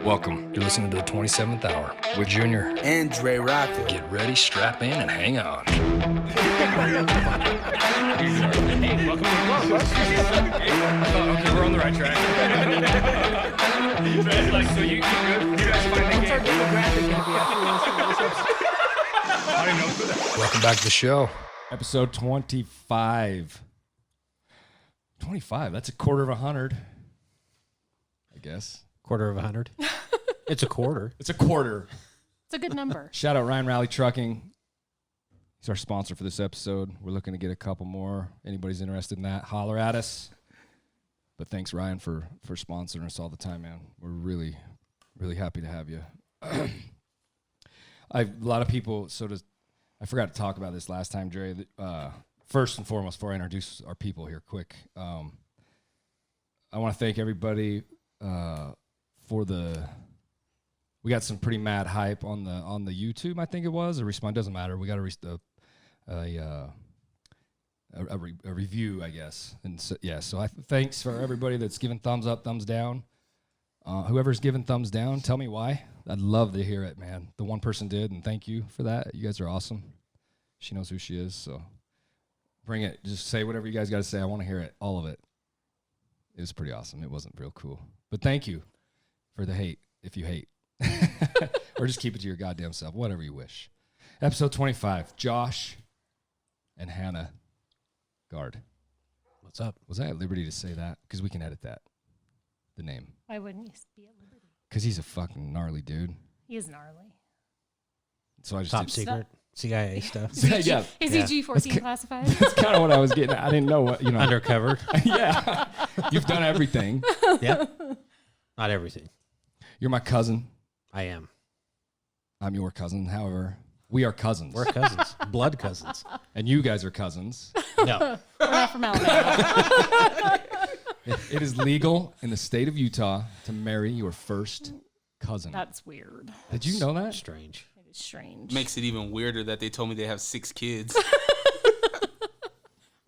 Welcome. You're listening to the 27th Hour with Junior and Dre Rocker. Get ready, strap in, and hang on. Hey, welcome to the club. Okay, we're on the right track. So you good? You guys find the game? I don't know. Welcome back to the show. Episode 25. 25, that's a quarter of 100, I guess. Quarter of 100. It's a quarter. It's a quarter. It's a good number. Shout out Ryan Rally Trucking. He's our sponsor for this episode. We're looking to get a couple more. Anybody's interested in that, holler at us. But thanks, Ryan, for sponsoring us all the time, man. We're really, really happy to have you. A lot of people, I forgot to talk about this last time, Dre. First and foremost, before I introduce our people here quick, I want to thank everybody we got some pretty mad hype on the YouTube, I think it was. A response, doesn't matter. We got a review, I guess. And so, yeah, so thanks for everybody that's given thumbs up, thumbs down. Whoever's given thumbs down, tell me why. I'd love to hear it, man. The one person did, and thank you for that. You guys are awesome. She knows who she is, so bring it. Just say whatever you guys got to say. I want to hear it, all of it. It was pretty awesome. It wasn't real cool. But thank you for the hate, if you hate. Or just keep it to your goddamn self, whatever you wish. Episode 25, Josh and Hannah Gard. What's up? Was I at liberty to say that? Because we can edit that, the name. Why wouldn't you be at liberty? Because he's a fucking gnarly dude. He is gnarly. So I just Top secret CIA stuff. Yeah. Is he G14 classified? That's kind of what I was getting at. I didn't know what, Undercover. Yeah. You've done everything. Yeah. Not everything. You're my cousin. I am. I'm your cousin. However, we are cousins. We're cousins. Blood cousins. And you guys are cousins. No. We're not from Alabama. It is legal in the state of Utah to marry your first cousin. That's weird. Did you know that? Strange. It is strange. Makes it even weirder that they told me they have 6 kids.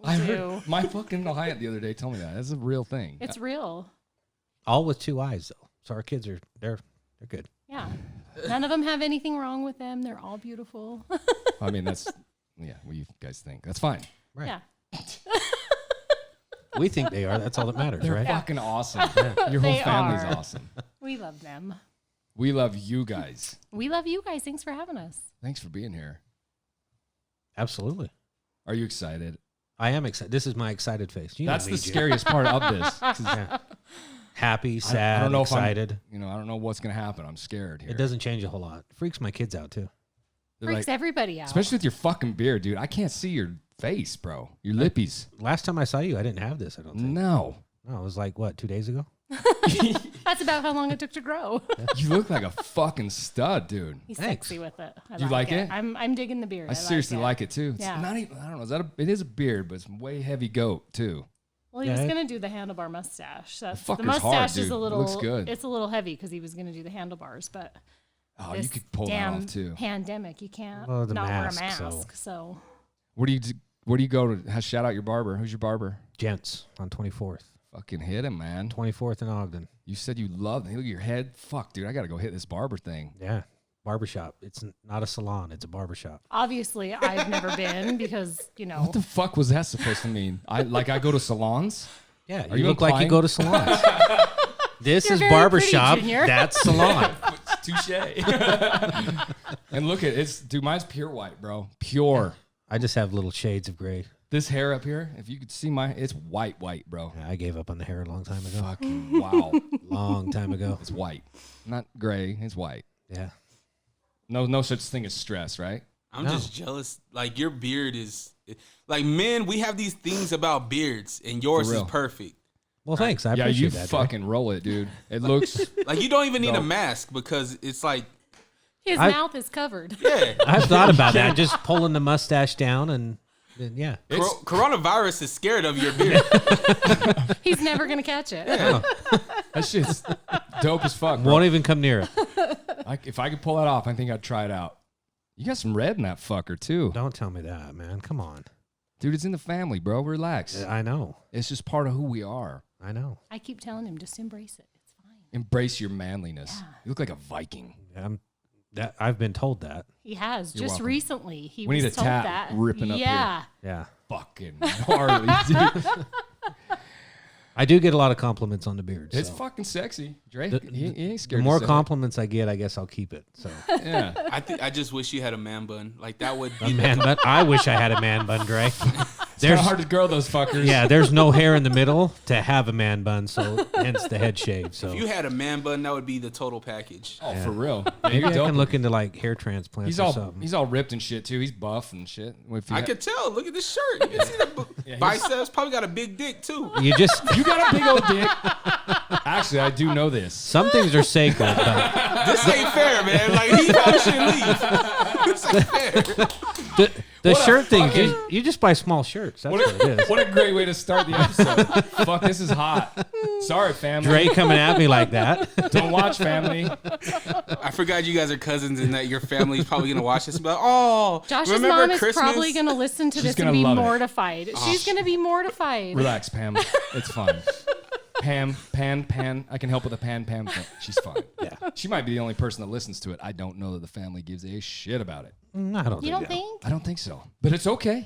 I heard my fucking client the other day told me that. It's a real thing. It's real. All with 2 eyes, though. So our kids they're good. Yeah. None of them have anything wrong with them. They're all beautiful. I mean, that's, yeah, what you guys think. That's fine. Right. Yeah. We think they are. That's all that matters, They're right? fucking awesome. Your whole They family's are. awesome. We love them. We love you guys. We love you guys. Thanks for having us. Thanks for being here. Absolutely. Are you excited? I am excited. This is my excited face. You know That's me, the Jim. scariest part of this. 'Cause Yeah. Happy, sad, I don't know excited. I don't know what's going to happen. I'm scared here. It doesn't change a whole lot. Freaks my kids out, too. They're Freaks like, everybody out. especially with your fucking beard, dude. I can't see your face, bro. Your lippies. Last time I saw you, I didn't have this, I don't think. No. No, it was like, what, 2 days ago? That's about how long it took to grow. You look like a fucking stud, dude. He's Thanks. sexy with it. I You like it? I'm digging the beard. I seriously like it too. It's Yeah. not even, I don't know. It is a beard, but it's way heavy goat too. Well, he Yeah. was gonna do the handlebar mustache. The fucker's mustache hard, is dude. a It little. looks good. It's a little heavy because he was gonna do the handlebars, but Oh, this you could pull that damn off too. pandemic, you can't Well, the not mask, wear a mask. So Where do you go to shout out your barber? Who's your barber? Gents on 24th. Fucking hit him, man. 24th in Ogden. You said you loved him. Look at your head. Fuck, dude. I got to go hit this barber thing. Yeah. Barbershop. It's not a salon. It's a barbershop. obviously, I've never been because What the fuck was that supposed to mean? I go to salons? Yeah. Are You you look like you implying- go to salons. This You're is very barbershop. pretty, Junior. That's salon. Touche. And look at dude, mine's pure white, bro. Pure. I just have little shades of gray. This hair up here, if you could see it's white, bro. Yeah, I gave up on the hair a long time ago. Fucking wow. Long time ago. It's white. Not gray, it's white. Yeah. No such thing as stress, right? I'm No. just jealous. Like, your beard is... Like, men, we have these things about beards, and yours For is real. perfect. Well, thanks. I Yeah, appreciate you that. Dre. fucking roll it, dude. It looks Like, you don't even need No. a mask because it's like... his I- mouth is covered. Yeah. I've thought about that. Just pulling the mustache down and yeah. Coronavirus is scared of your beard. He's never gonna catch it. that shit's dope as fuck, bro. Won't even come near it. If I could pull that off, I think I'd try it out. You got some red in that fucker too. Don't tell me that, man. Come on. Dude, it's in the family, bro. Relax. I know. It's just part of who we are. I know. I keep telling him just embrace it. It's fine. Embrace your manliness. You look like a Viking. I've been told that. He has. You're Just welcome. recently. He We was need a told tap that. ripping up here. Yeah. Yeah. Fucking gnarly, dude. I do get a lot of compliments on the beard. It's so. fucking sexy. Dre, The- he ain't The scared more to say compliments I get, I guess I'll keep it. So it. Yeah. I just wish you had a man bun. Like that would a be man bun. I wish I had a man bun, Dre. It's kind of hard to grow those fuckers. Yeah, there's no hair in the middle to have a man bun, so hence the head shave. So If you had a man bun, that would be the total package. Oh, for real. maybe You're I dope. can look into like hair transplants or something. He's all ripped and shit too. He's buff and shit. If you I could tell. Look at this shirt. You can see the biceps. Probably got a big dick too. You just you got a big old dick. Actually, I do know this. some things are sacred, but This ain't fair, man. Like he probably shouldn't leave. This ain't fair. the What a shirt thing, fucking- you just buy small shirts. That's what it is. What a great way to start the episode. Fuck, this is hot. Sorry, family. Dre coming at me like that. Don't watch, family. I forgot you guys are cousins and that your family's probably gonna watch this and be like, oh, Josh's remember mom is Christmas? probably going to listen to She's this gonna and be love it. mortified. She's going to be mortified. Relax, Pam. It's fine. Pan. I can help with a Pam thing. She's fine. Yeah. She might be the only person that listens to it. I don't know that the family gives a shit about it. No, I don't You think don't so. think? I don't think so. But it's okay.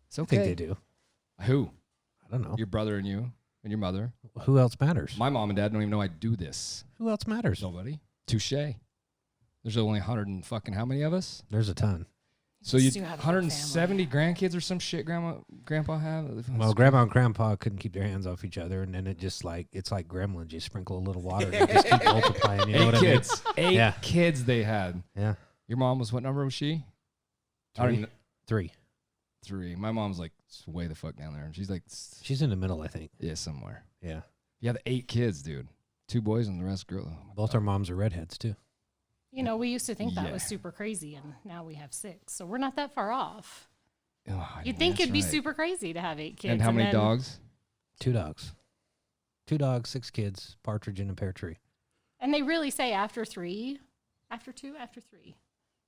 It's I okay. think they do. Who? I don't know. Your brother and you and your mother. Who else matters? My mom and dad don't even know I do this. Who else matters? Nobody. Touche. There's only 100 and fucking how many of us? There's a ton. So you do have a big 170 grandkids or some shit grandpa have? Well, grandma and grandpa couldn't keep their hands off each other, and then it's like gremlins. You sprinkle a little water, and they just keep multiplying. You know what kids. I mean? 8 Yeah. kids they had. Yeah. Your mom was, what number was she? I don't even know. 3. 3. My mom's like way the fuck down there. And she's like, She's in the middle, I think. yeah, somewhere. Yeah. You have 8 kids, dude. 2 boys and the rest girls. Both our moms are redheads too. You know, we used to think that Yeah. was super crazy, and now we have 6. So we're not that far off. Oh, You'd think that's it'd be right. super crazy to have 8 kids. And how many then- dogs? 2 dogs. 2 dogs, 6 kids, partridge in a pear tree. And they really say after 3, after 2, after 3,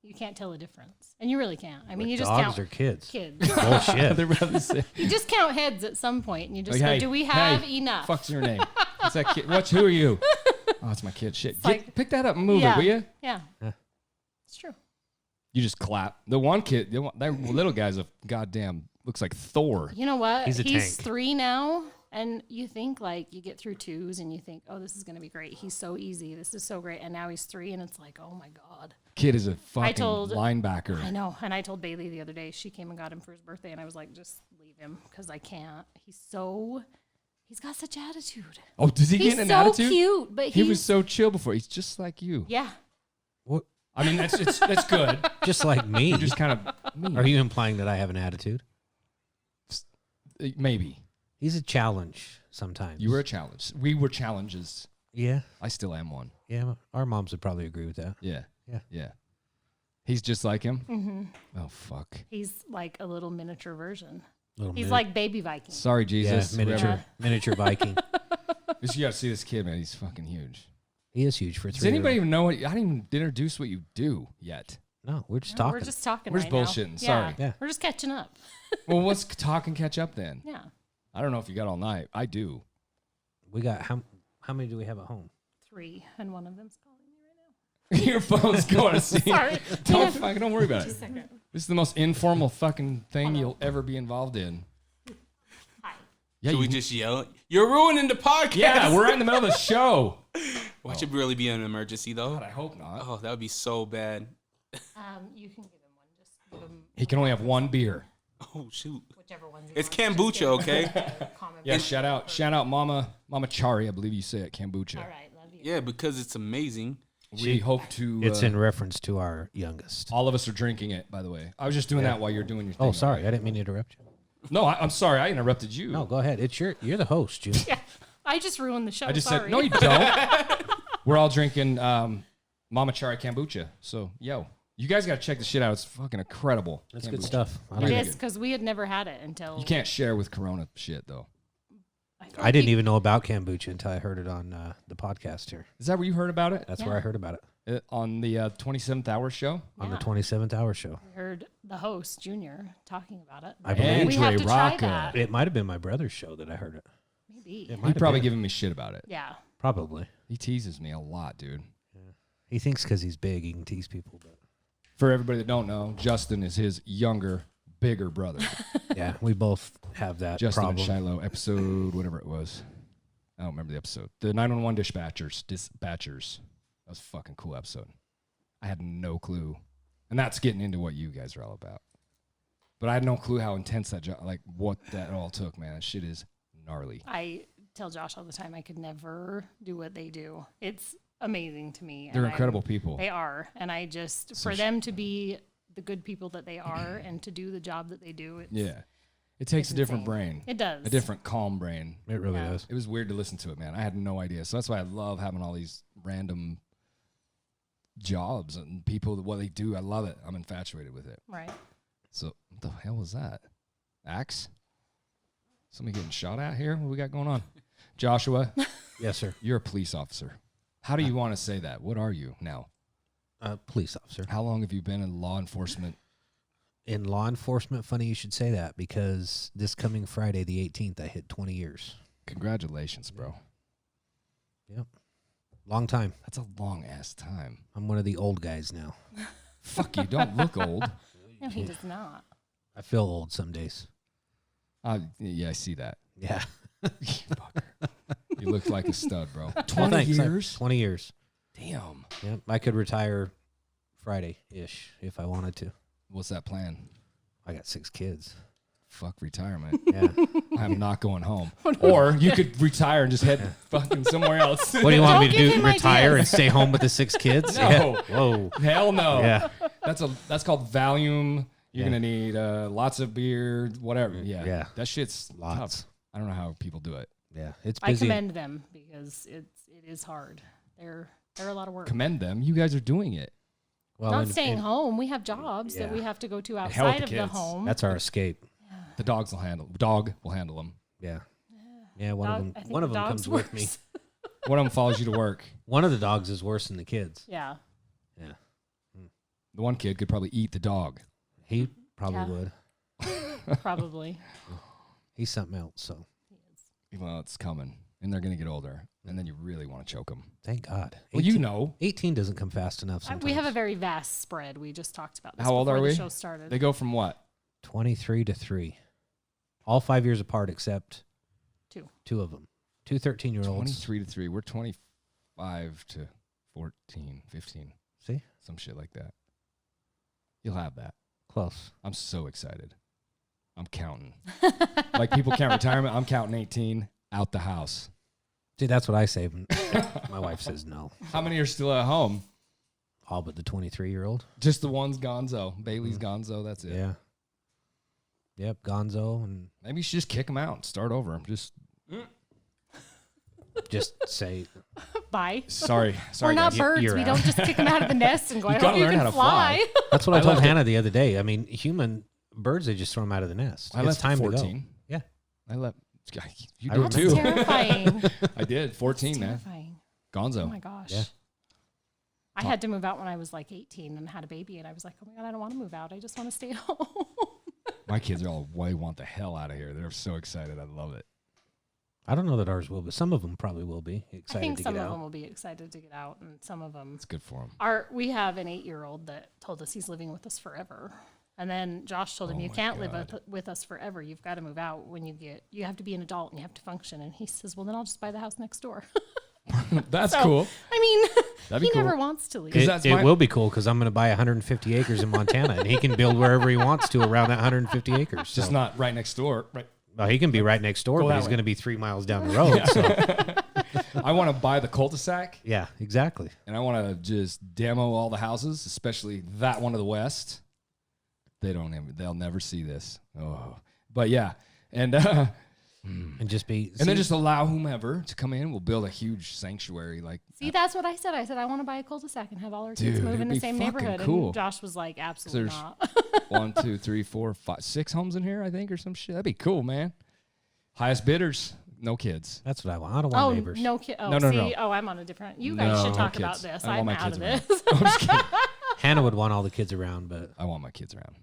you can't tell a difference. And you really can't. I mean, you just dogs count or kids? kids. Bullshit. They're about to say. You just count heads at some point, and you just Like, go, hey, do we have hey, enough? Fuck's your name? What's that kid? Who are you? Oh, it's my kid. Shit. like- Pick that up and move yeah. it, will you? Yeah. Yeah. It's true. You just clap. The one kid, that little guy's a goddamn, looks like Thor. You know what? He's a tank. 3 now, and you think like you get through 2s and you think, oh, this is going to be great. He's so easy. This is so great. And now he's 3, and it's like, oh my God. Kid is a fucking told- linebacker. I know. And I told Bailey the other day, she came and got him for his birthday, and I was like, just leave him because I can't. He's got such attitude. Oh, does he He's get an so attitude? cute, but He was so chill before. He's just like you. yeah. What? I mean, that's good. Just like me. You're just kind of mean. Are you implying that I have an attitude? Maybe. He's a challenge sometimes. You were a challenge. We were challenges. Yeah. I still am one. Yeah. Our moms would probably agree with that. Yeah. Yeah. Yeah. He's just like him? Mm-hmm. Oh, fuck. He's like a little miniature version. Little He's mini- like baby Viking. Sorry, Jesus. yeah, miniature, Whoever. miniature Viking. You gotta see this kid, man. He's fucking huge. He is huge for 3. Does anybody even know what? I didn't even introduce what you do yet. No, we're just No, talking. We're just talking We're just right bullshitting, now. sorry. Yeah. We're just catching up. Well, let's talk and catch up then. Yeah. I don't know if you got all night. I do. We got how many do we have at home? 3, and one of them's calling me right now. Your phone's going to see. Sorry. Don't worry about it. Just a second. This is the most informal fucking thing you'll ever be involved in. Hi. Yeah, Should we just yell? You're ruining the podcast. yeah, we're right in the middle of the show. Watch it really be an emergency though. God, I hope not. Oh, that would be so bad. You can give him one. Just give him He can only have one beer. Oh shoot. whichever one. It's kombucha, okay? Yeah, shout out, Mama Chari. I believe you say it, kombucha. All right. Love you. Yeah, because it's amazing. We hope to. It's in reference to our youngest. All of us are drinking it, by the way. I was just doing that while you're doing your thing. Oh, sorry. I didn't mean to interrupt you. No, I'm sorry. I interrupted you. No, go ahead. You're the host, June. Yeah. I just ruined the show. I just Sorry. said, no, you don't. We're all drinking Mama Chari kombucha. So, yo, you guys got to check this shit out. It's fucking incredible. That's kombucha. good stuff. I It like is it. because we had never had it until. You can't share with Corona shit, though. I didn't even know about kombucha until I heard it on the podcast here. Is that where you heard about it? That's where I heard about it. On the 27th Hour show? On the Yeah. 27th Hour show. We heard the host Junior talking about it. I believe we have to try Rocca. that. It might have been my brother's show that I heard it. Maybe. It might He's have probably been. giving me shit about it. Yeah. Probably. He teases me a lot, dude. He thinks because he's big, he can tease people. But For everybody that don't know, Justin is his younger, bigger brother. yeah, we both have that Justin problem. and Shiloh, episode, whatever it was. I don't remember the episode. The 911 dispatchers. That was a fucking cool episode. I had no clue. And that's getting into what you guys are all about. But I had no clue how intense that job, like what that all took, man. That shit is gnarly. I tell Josh all the time I could never do what they do. It's amazing to me. They're and incredible people. They are. And I just, So for them to be the good people that they are and to do the job that they do, it's, Yeah. It takes it's a different insane. brain. It does. A different calm brain. It really Yeah. does. It was weird to listen to it, man. I had no idea. So that's why I love having all these random jobs and people, what they do. I love it. I'm infatuated with it. Right. So what the hell was that? Axe? Somebody getting shot at here? What we got going on? Joshua, Yes, sir. you're a police officer. How do you want to say that? What are you now? Police officer. How long have you been in law enforcement? In law enforcement, funny you should say that because this coming Friday, the 18th, I hit 20 years. Congratulations, bro. Yep. Long time. That's a long ass time. I'm one of the old guys now. Fuck you. Don't look old. No, he does not. I feel old some days. Yeah, I see that. Yeah. Fucker. You look like a stud, bro. 20 20 years? 20 years. Damn. Yep. I could retire Friday-ish if I wanted to. What's that plan? I got 6 kids. Fuck retirement. Yeah. I'm not going home. Or you could retire and just head fucking somewhere else. What do you want me to Don't give do? him Retire ideas. and stay home with the 6 kids? No. Yeah. Whoa. Hell no. Yeah. That's called Valium. You're Yeah. gonna need lots of beer, whatever. Yeah. Yeah. That shit's Lots. tough. I don't know how people do it. Yeah. It's I busy. commend them because it is hard. They're a lot of work. Commend them. You guys are doing it. Well, Not and- staying and home. We have jobs that Yeah. we have to go to hell with outside the of the kids. home. That's our escape. The dogs will handle. Dog will handle them. Yeah. Yeah. One Dog- of I them. think One of the them dog's comes with me. worse. One of them follows you to work. One of the dogs is worse than the kids. Yeah. Yeah. The one kid could probably eat the dog. He probably Yeah. would. Probably. He's something else. So Well, it's coming, and they're gonna get older, and then you really want to choke them. thank God. Well, you know, 18 doesn't come fast enough. Sometimes. We have a very vast spread. We just talked about this How old before are the we? show started. they go from what? 23 to 3. All 5 years apart except Two. 2 of them. 2 13-year-olds. 23 to 3. We're 25 to 14, 15, See? some shit like that. You'll have that. Close. I'm so excited. I'm counting. Like people count retirement. I'm counting 18 out the house. See, that's what I say. My wife says no. How many are still at home? All but the 23-year-old. Just the one's Gonzo. Bailey's Gonzo. That's it. Yeah. Yep, Gonzo, and Maybe you should just kick them out and start over. just say, Bye. Sorry. We're not guys. birds. you're We out. don't just kick them out of the nest and go, I gotta hope you learn how can to fly. that's what I I told left it- Hannah the other day. I mean, human birds, they just throw them out of the nest. I It's left time at to go. 14. Yeah. I left. You I did That's too. terrifying. I did. 14, man. Terrifying. Gonzo. Oh my gosh. Yeah. I had to move out when I was like 18 and had a baby, and I was like, oh my God, I don't want to move out. I just want to stay home. My kids are all, "Why want the hell out of here?" They're so excited. I love it. I don't know that ours will, but some of them probably will be I excited think to some get of out. them will be excited to get out, and some of them It's good for them. are. We have an 8-year-old that told us he's living with us forever. And then Josh told him, Oh you my can't live God. with us forever. You've got to move out when you have to be an adult and you have to function. And he says, well, then I'll just buy the house next door. That's So, cool. I mean, That'd be he cool. never wants to leave. Because It, that's it my- will be cool because I'm going to buy 150 acres in Montana, and he can build wherever he wants to around that 150 acres. Just So- not right next door. Right. Well, he can be right next door, Go but that he's way. going to be 3 miles down the road. So, I want to buy the cul-de-sac, yeah, exactly. and I want to just demo all the houses, especially that one to the west. They'll never see this. Oh, but yeah, and And just be. and then just allow whomever to come in. We'll build a huge sanctuary. Like, See, that's what I said. I said, I want to buy a cul-de-sac and have all our kids Dude, move in it'd the be same fucking neighborhood. cool. And Josh was like, absolutely there's- not. 1, 2, 3, 4, 5, 6 homes in here, I think, or some shit. That'd be cool, man. Highest bidders, no kids. That's what I want. I don't want Oh, neighbors. no kid. Oh, No, no, see, no. oh, I'm on a different. You guys No, should talk kids. about this. I want I'm my out kids of around. this. I'm just kidding. Hannah would want all the kids around, but I want my kids around.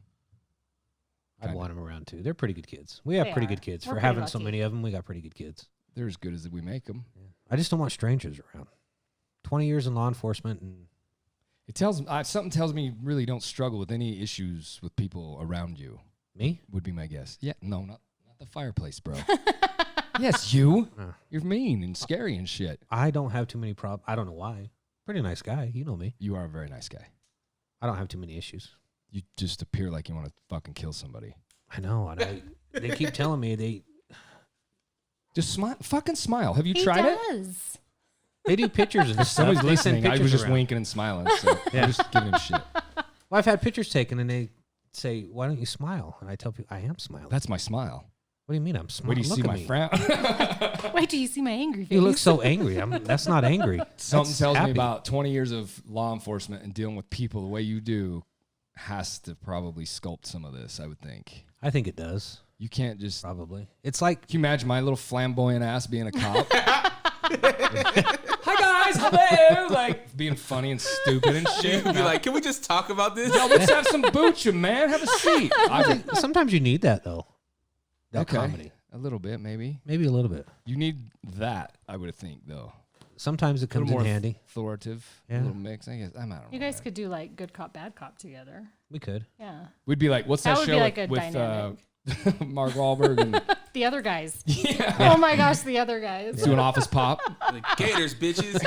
I'd Kinda. want them around too. They're pretty good kids. We have They pretty are. good kids. We're For pretty having so lucky. many of them, we got pretty good kids. They're as good as we make them. I just don't want strangers around. 20 years in law enforcement, and It tells something tells me you really don't struggle with any issues with people around you. me. Would be my guess. Yeah, no, not the fireplace, bro. Yes, you. You're mean and scary and shit. I don't have too many problems. I don't know why. Pretty nice guy. You know me. You are a very nice guy. I don't have too many issues. You just appear like you want to fucking kill somebody. I know. And they keep telling me they Just smile. Fucking smile. Have you He tried it? does. they do pictures and stuff. Somebody's They send listening. I was pictures just around. winking and smiling. So Yeah. I'm just giving him shit. Well, I've had pictures taken, and they say, "Why don't you smile?" And I tell people, "I am smiling." That's my smile. What do you mean I'm Wait smiling? do you see Look my at me. frown? Wait till you see my angry face. You look so angry. That's not angry. Something That's tells happy. me about 20 years of law enforcement and dealing with people the way you do has to probably sculpt some of this, I would think. I think it does. You can't just... Probably. It's like Can you imagine my little flamboyant ass being a cop? Hi guys, hello! Like being funny and stupid and shit. You'd be like, can we just talk about this? Yo, let's have some Kombucha, man. Have a seat. sometimes you need that though. That Okay. comedy. A little bit, maybe. Maybe a little bit. You need that, I would think, though. Sometimes it A little comes in more handy. authoritative, Yeah. a little mix. I guess I don't know. You guys could do like good cop, bad cop together. We could. Yeah. We'd be like, what's that, That would show be like with, a dynamic. Mark Wahlberg and The other guys. Oh my gosh, the other guys. do an office pop? Like, Gators, bitches.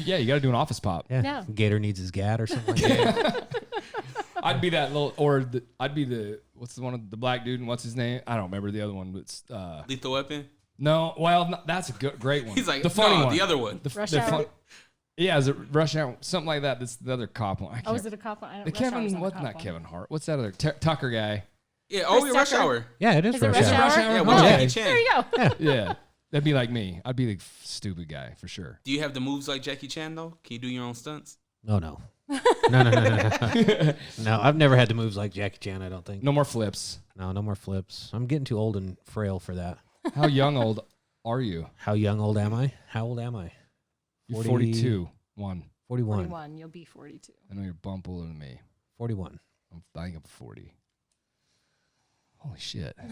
Yeah, you got to do an office pop. Yeah. Yeah. Gator needs his gat or something like that. I'd be that little, or I'd be the what's the one of the black dude and what's his name? I don't remember the other one, but it's, Lethal Weapon. no, well, no, that's a great one. He's like, the funny no, one, the other one. Rush the Hour? yeah, is it Rush Hour? Something like that. That's the other cop one. I Oh, can't- is it a cop? I don't the Rush Hour's Kevin? not a What? cop Not one. Kevin Hart. What's that other Tucker guy? Yeah, oh, Chris Rush Tucker? Hour. Yeah, it is, Is it Rush Rush Hour. Hour? Rush Hour? Yeah, Oh, with yeah. Jackie Chan. There you go. Yeah, that'd be like me. I'd be the stupid guy for sure. Do you have the moves like Jackie Chan though? Can you do your own stunts? No. No, I've never had the moves like Jackie Chan, I don't think. No more flips. No more flips. I'm getting too old and frail for that. How old are you? How old am I? How old am I? You're 40 42. 41. 41. You'll be 42. I know you're a bump older than me. 41. I think I'm 40. Holy shit. Yeah.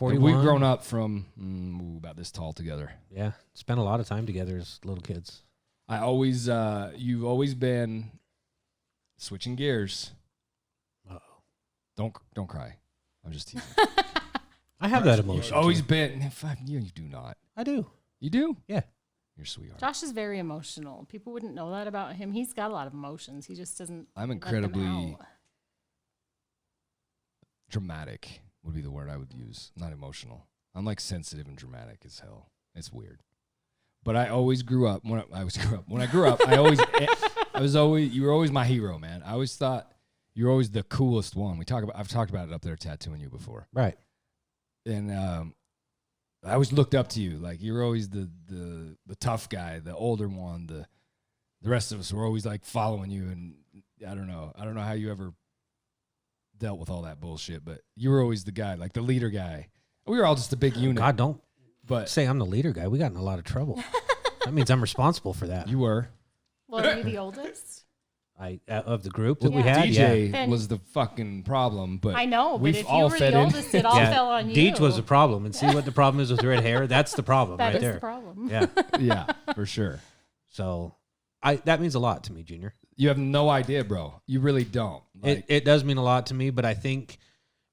We've 41. grown up from about this tall together. Yeah. Spent a lot of time together as little kids. I always, you've always been switching gears. Uh-oh. Don't cry. I'm just teasing. I have that emotion. You've always too. been. You do not. I do. You do? Yeah. You're a sweetheart. Josh is very emotional. People wouldn't know that about him. He's got a lot of emotions. He just doesn't. I'm let them incredibly out. dramatic would be the word I would use. Not emotional. I'm like sensitive and dramatic as hell. It's weird. But I always grew up when I grew up, you were always my hero, man. I always thought you were always the coolest one. I've talked about it up there tattooing you before. Right. And I always looked up to you. Like you were always the tough guy, the older one. The rest of us were always like following you. And I don't know how you ever dealt with all that bullshit, but you were always the guy, like the leader guy. We were all just a big unit. God, don't but say I'm the leader guy. We got in a lot of trouble. That means I'm responsible for that. you were. Well, are you the oldest? Of the group that we Yeah. had, DJ Then- was the fucking problem, but I know, but we've if you all were fed the in. oldest, it all fell on you. Deej was the problem, and see what the problem is with red hair. That's the problem That right is there. the problem. Yeah. yeah, for sure. So, that means a lot to me, Junior. You have no idea, bro. You really don't. Like, It does mean a lot to me, but I think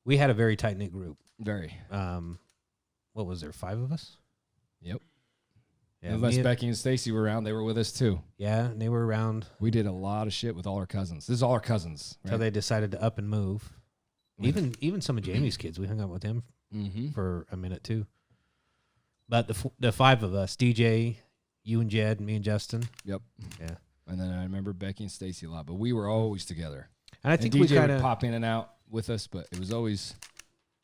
we had a very tight knit group. very. What was there? 5 of us. Yep. Yeah, Unless me- Becky and Stacy were around, they were with us too. yeah, and they were around We did a lot of shit with all our cousins. This is all our cousins. until they decided to up and move. Even some of Jamie's kids, we hung out with him Mm-hmm. for a minute too. But the 5 of us, DJ, you and Jed, and me and Justin. Yep. Yeah. And then I remember Becky and Stacy a lot, but we were always together. And I And think DJ we would kind of pop in and out with us, but it was always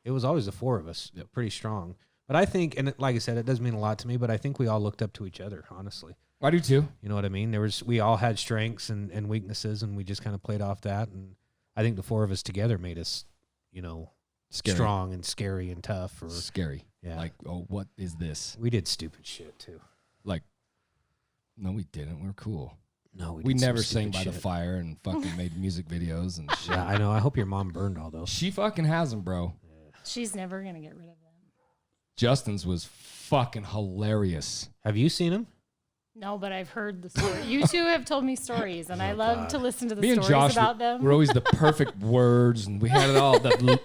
the 4 of us, pretty strong. But I think, and like I said, it does mean a lot to me, but I think we all looked up to each other, honestly. I do too. You know what I mean? We all had strengths and weaknesses, and we just kind of played off that. And I think the 4 of us together made us, Scary. strong and scary and tough. Or Scary. Yeah. Like, oh, what is this? we did stupid shit too. Like, no, we didn't. We were cool. No, We did some never sang stupid by the shit. fire and fucking made music videos and shit. Yeah, I know. I hope your mom burned all those. She fucking has them, bro. She's never going to get rid of them. Justin's was fucking hilarious. Have you seen him? No, but I've heard the story. You two have told me stories, and I love to listen to the Me and stories Josh about them. were always the perfect words, and we had it all.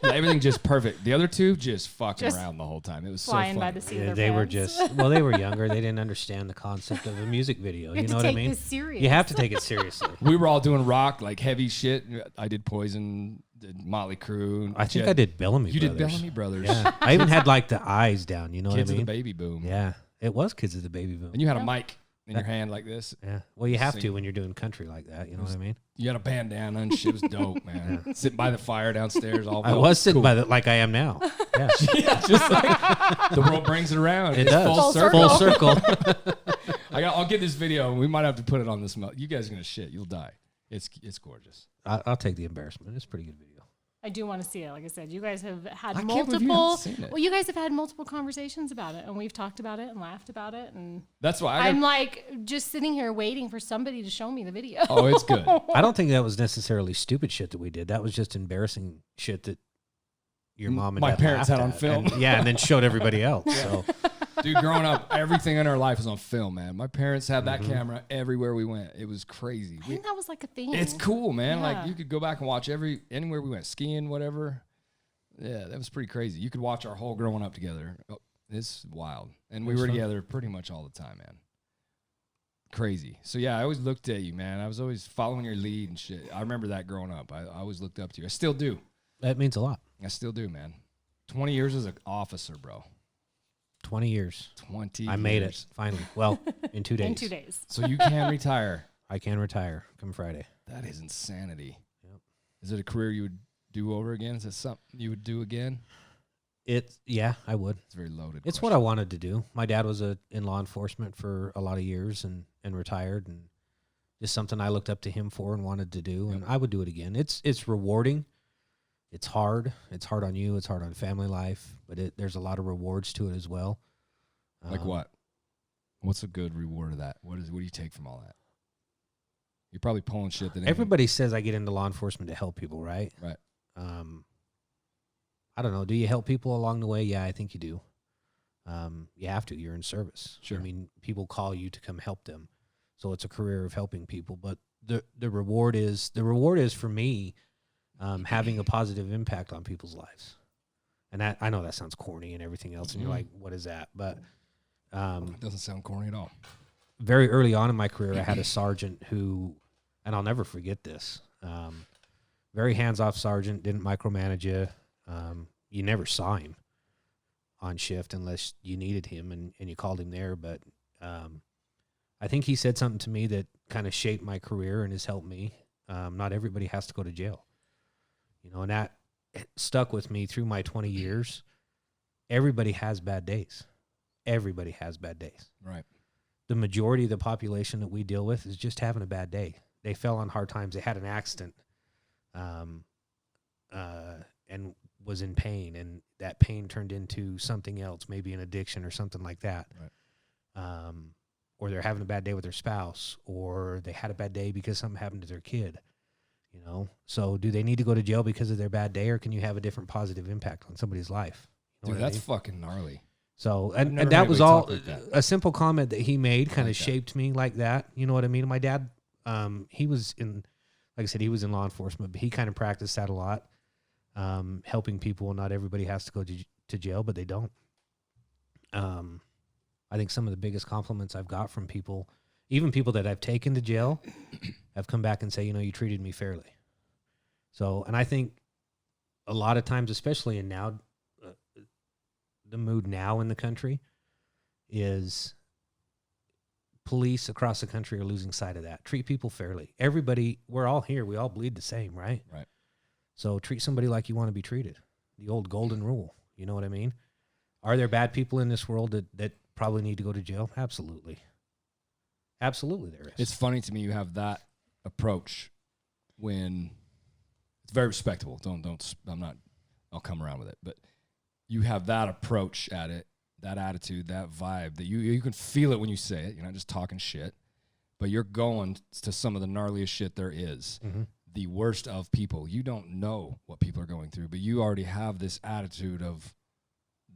Everything just perfect. The other two just fucking around the whole time. It was so flying funny. by the seat of their They were pants. just they were younger. They didn't understand the concept of a music video. You have know to what I take mean? this serious. You have to take it seriously. We were all doing rock, like heavy shit. I did Poison, did Motley Crue. I think I did Bellamy You Brothers. did Bellamy Brothers. Yeah. I even had like the eyes down. You know Kids what I mean? of the Baby Boom. Yeah, it was Kids of the Baby Boom. And you had a mic in your hand like this. Yeah. Well, you have to Sing. when you're doing country like that. You know what I mean? You had a bandana and shit. It was dope, man. Sitting by the fire downstairs. All I was sitting by the like I am now. Yeah. yeah, just like the world brings it around. It It's does. Full circle. Full circle. I'll get this video. We might have to put it on this. You guys are gonna shit. You'll die. It's gorgeous. I'll take the embarrassment. It's a pretty good video. I do want to see it. Like I said, you guys have had I can't believe you multiple. haven't seen it. Well, you guys have had multiple conversations about it, and we've talked about it and laughed about it, and That's why I'm like just sitting here waiting for somebody to show me the video. Oh, it's good. I don't think that was necessarily stupid shit that we did. That was just embarrassing shit that your mom and My dad parents laughed had on at. film. And, yeah, and then showed everybody else. So Dude, growing up, everything in our life was on film, man. My parents had Mm-hmm. that camera everywhere we went. It was crazy. I think that was like a thing. It's cool, man. Yeah. Like you could go back and watch anywhere we went, skiing, whatever. Yeah, that was pretty crazy. You could watch our whole growing up together. Oh, it's wild. And we That's were fun. together pretty much all the time, man. Crazy. So yeah, I always looked at you, man. I was always following your lead and shit. I remember that growing up. I always looked up to you. I still do. that means a lot. I still do, man. 20 years as an officer, bro. 20 years. 20 I made it years. finally. Well, in 2 days. in 2 days. So you can retire. I can retire come Friday. That is insanity. Yep. Is it a career you would do over again? Is it something you would do again? Yeah, I would. It's a very loaded. It's what I wanted to do. My dad was in law enforcement for a lot of years and retired, and just something I looked up to him for and wanted to do, and I would do it again. It's rewarding. It's hard. It's hard on you. It's hard on family life, but there's a lot of rewards to it as well. Like what? What's a good reward of that? What do you take from all that? You're probably pulling shit that Everybody says I get into law enforcement to help people, right? Right. I don't know. Do you help people along the way? Yeah, I think you do. You have to. You're in service. Sure. I mean, people call you to come help them, so it's a career of helping people. But the reward is for me having a positive impact on people's lives. And that, I know that sounds corny and everything else, and you're like, what is that? But It doesn't sound corny at all. very early on in my career, I had a sergeant who, and I'll never forget this, very hands-off sergeant, didn't micromanage you. You never saw him on shift unless you needed him and you called him there. But I think he said something to me that kind of shaped my career and has helped me. Not everybody has to go to jail. You know, and that stuck with me through my 20 years. Everybody has bad days. Everybody has bad days. Right. The majority of the population that we deal with is just having a bad day. They fell on hard times. They had an accident and was in pain, and that pain turned into something else, maybe an addiction or something like that. Right. Or they're having a bad day with their spouse, or they had a bad day because something happened to their kid. You know, so do they need to go to jail because of their bad day, or can you have a different positive impact on somebody's life? You know Dude, what I that's mean? fucking gnarly. So, I've and never that heard was anybody all talk like that. a simple comment that he made kind of like that. shaped me like that. You know what I mean? My dad, he was like I said, he was in law enforcement, but he kind of practiced that a lot, helping people. Not everybody has to go to jail, but they don't. I think some of the biggest compliments I've got from people, even people that I've taken to jail, have come back and say, you know, you treated me fairly. So, and I think a lot of times, especially in now, the mood now in the country is police across the country are losing sight of that. Treat people fairly. Everybody, we're all here. We all bleed the same, right? Right. So treat somebody like you want to be treated. The old golden rule. You know what I mean? Are there bad people in this world that probably need to go to jail? Absolutely. Absolutely there is. It's funny to me you have that approach when it's very respectable. I'll come around with it. But you have that approach at it, that attitude, that vibe that you can feel it when you say it. You're not just talking shit, but you're going to some of the gnarliest shit there is. Mm-hmm. The worst of people. You don't know what people are going through, but you already have this attitude of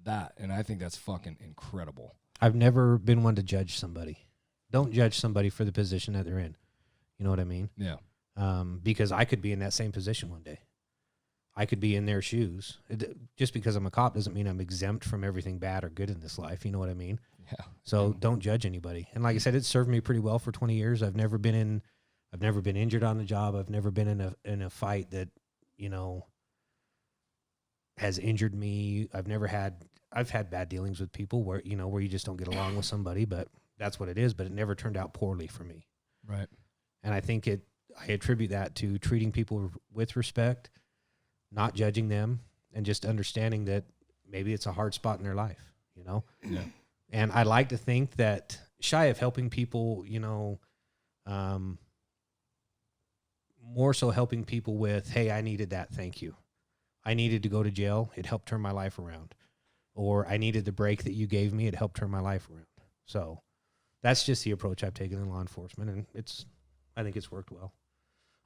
that, and I think that's fucking incredible. I've never been one to judge somebody. Don't judge somebody for the position that they're in. You know what I mean? Yeah. Because I could be in that same position one day. I could be in their shoes. Just because I'm a cop doesn't mean I'm exempt from everything bad or good in this life. You know what I mean? Yeah. So don't judge anybody. And like I said, it served me pretty well for 20 years. I've never been injured on the job. I've never been in a fight that, you know, has injured me. I've had bad dealings with people where you just don't get along with somebody, but that's what it is. But it never turned out poorly for me. Right. And I think I attribute that to treating people with respect, not judging them, and just understanding that maybe it's a hard spot in their life, you know? Yeah. And I like to think that shy of helping people, you know, more so helping people with, hey, I needed that, thank you. I needed to go to jail. It helped turn my life around. Or I needed the break that you gave me. It helped turn my life around. So that's just the approach I've taken in law enforcement, and I think it's worked well.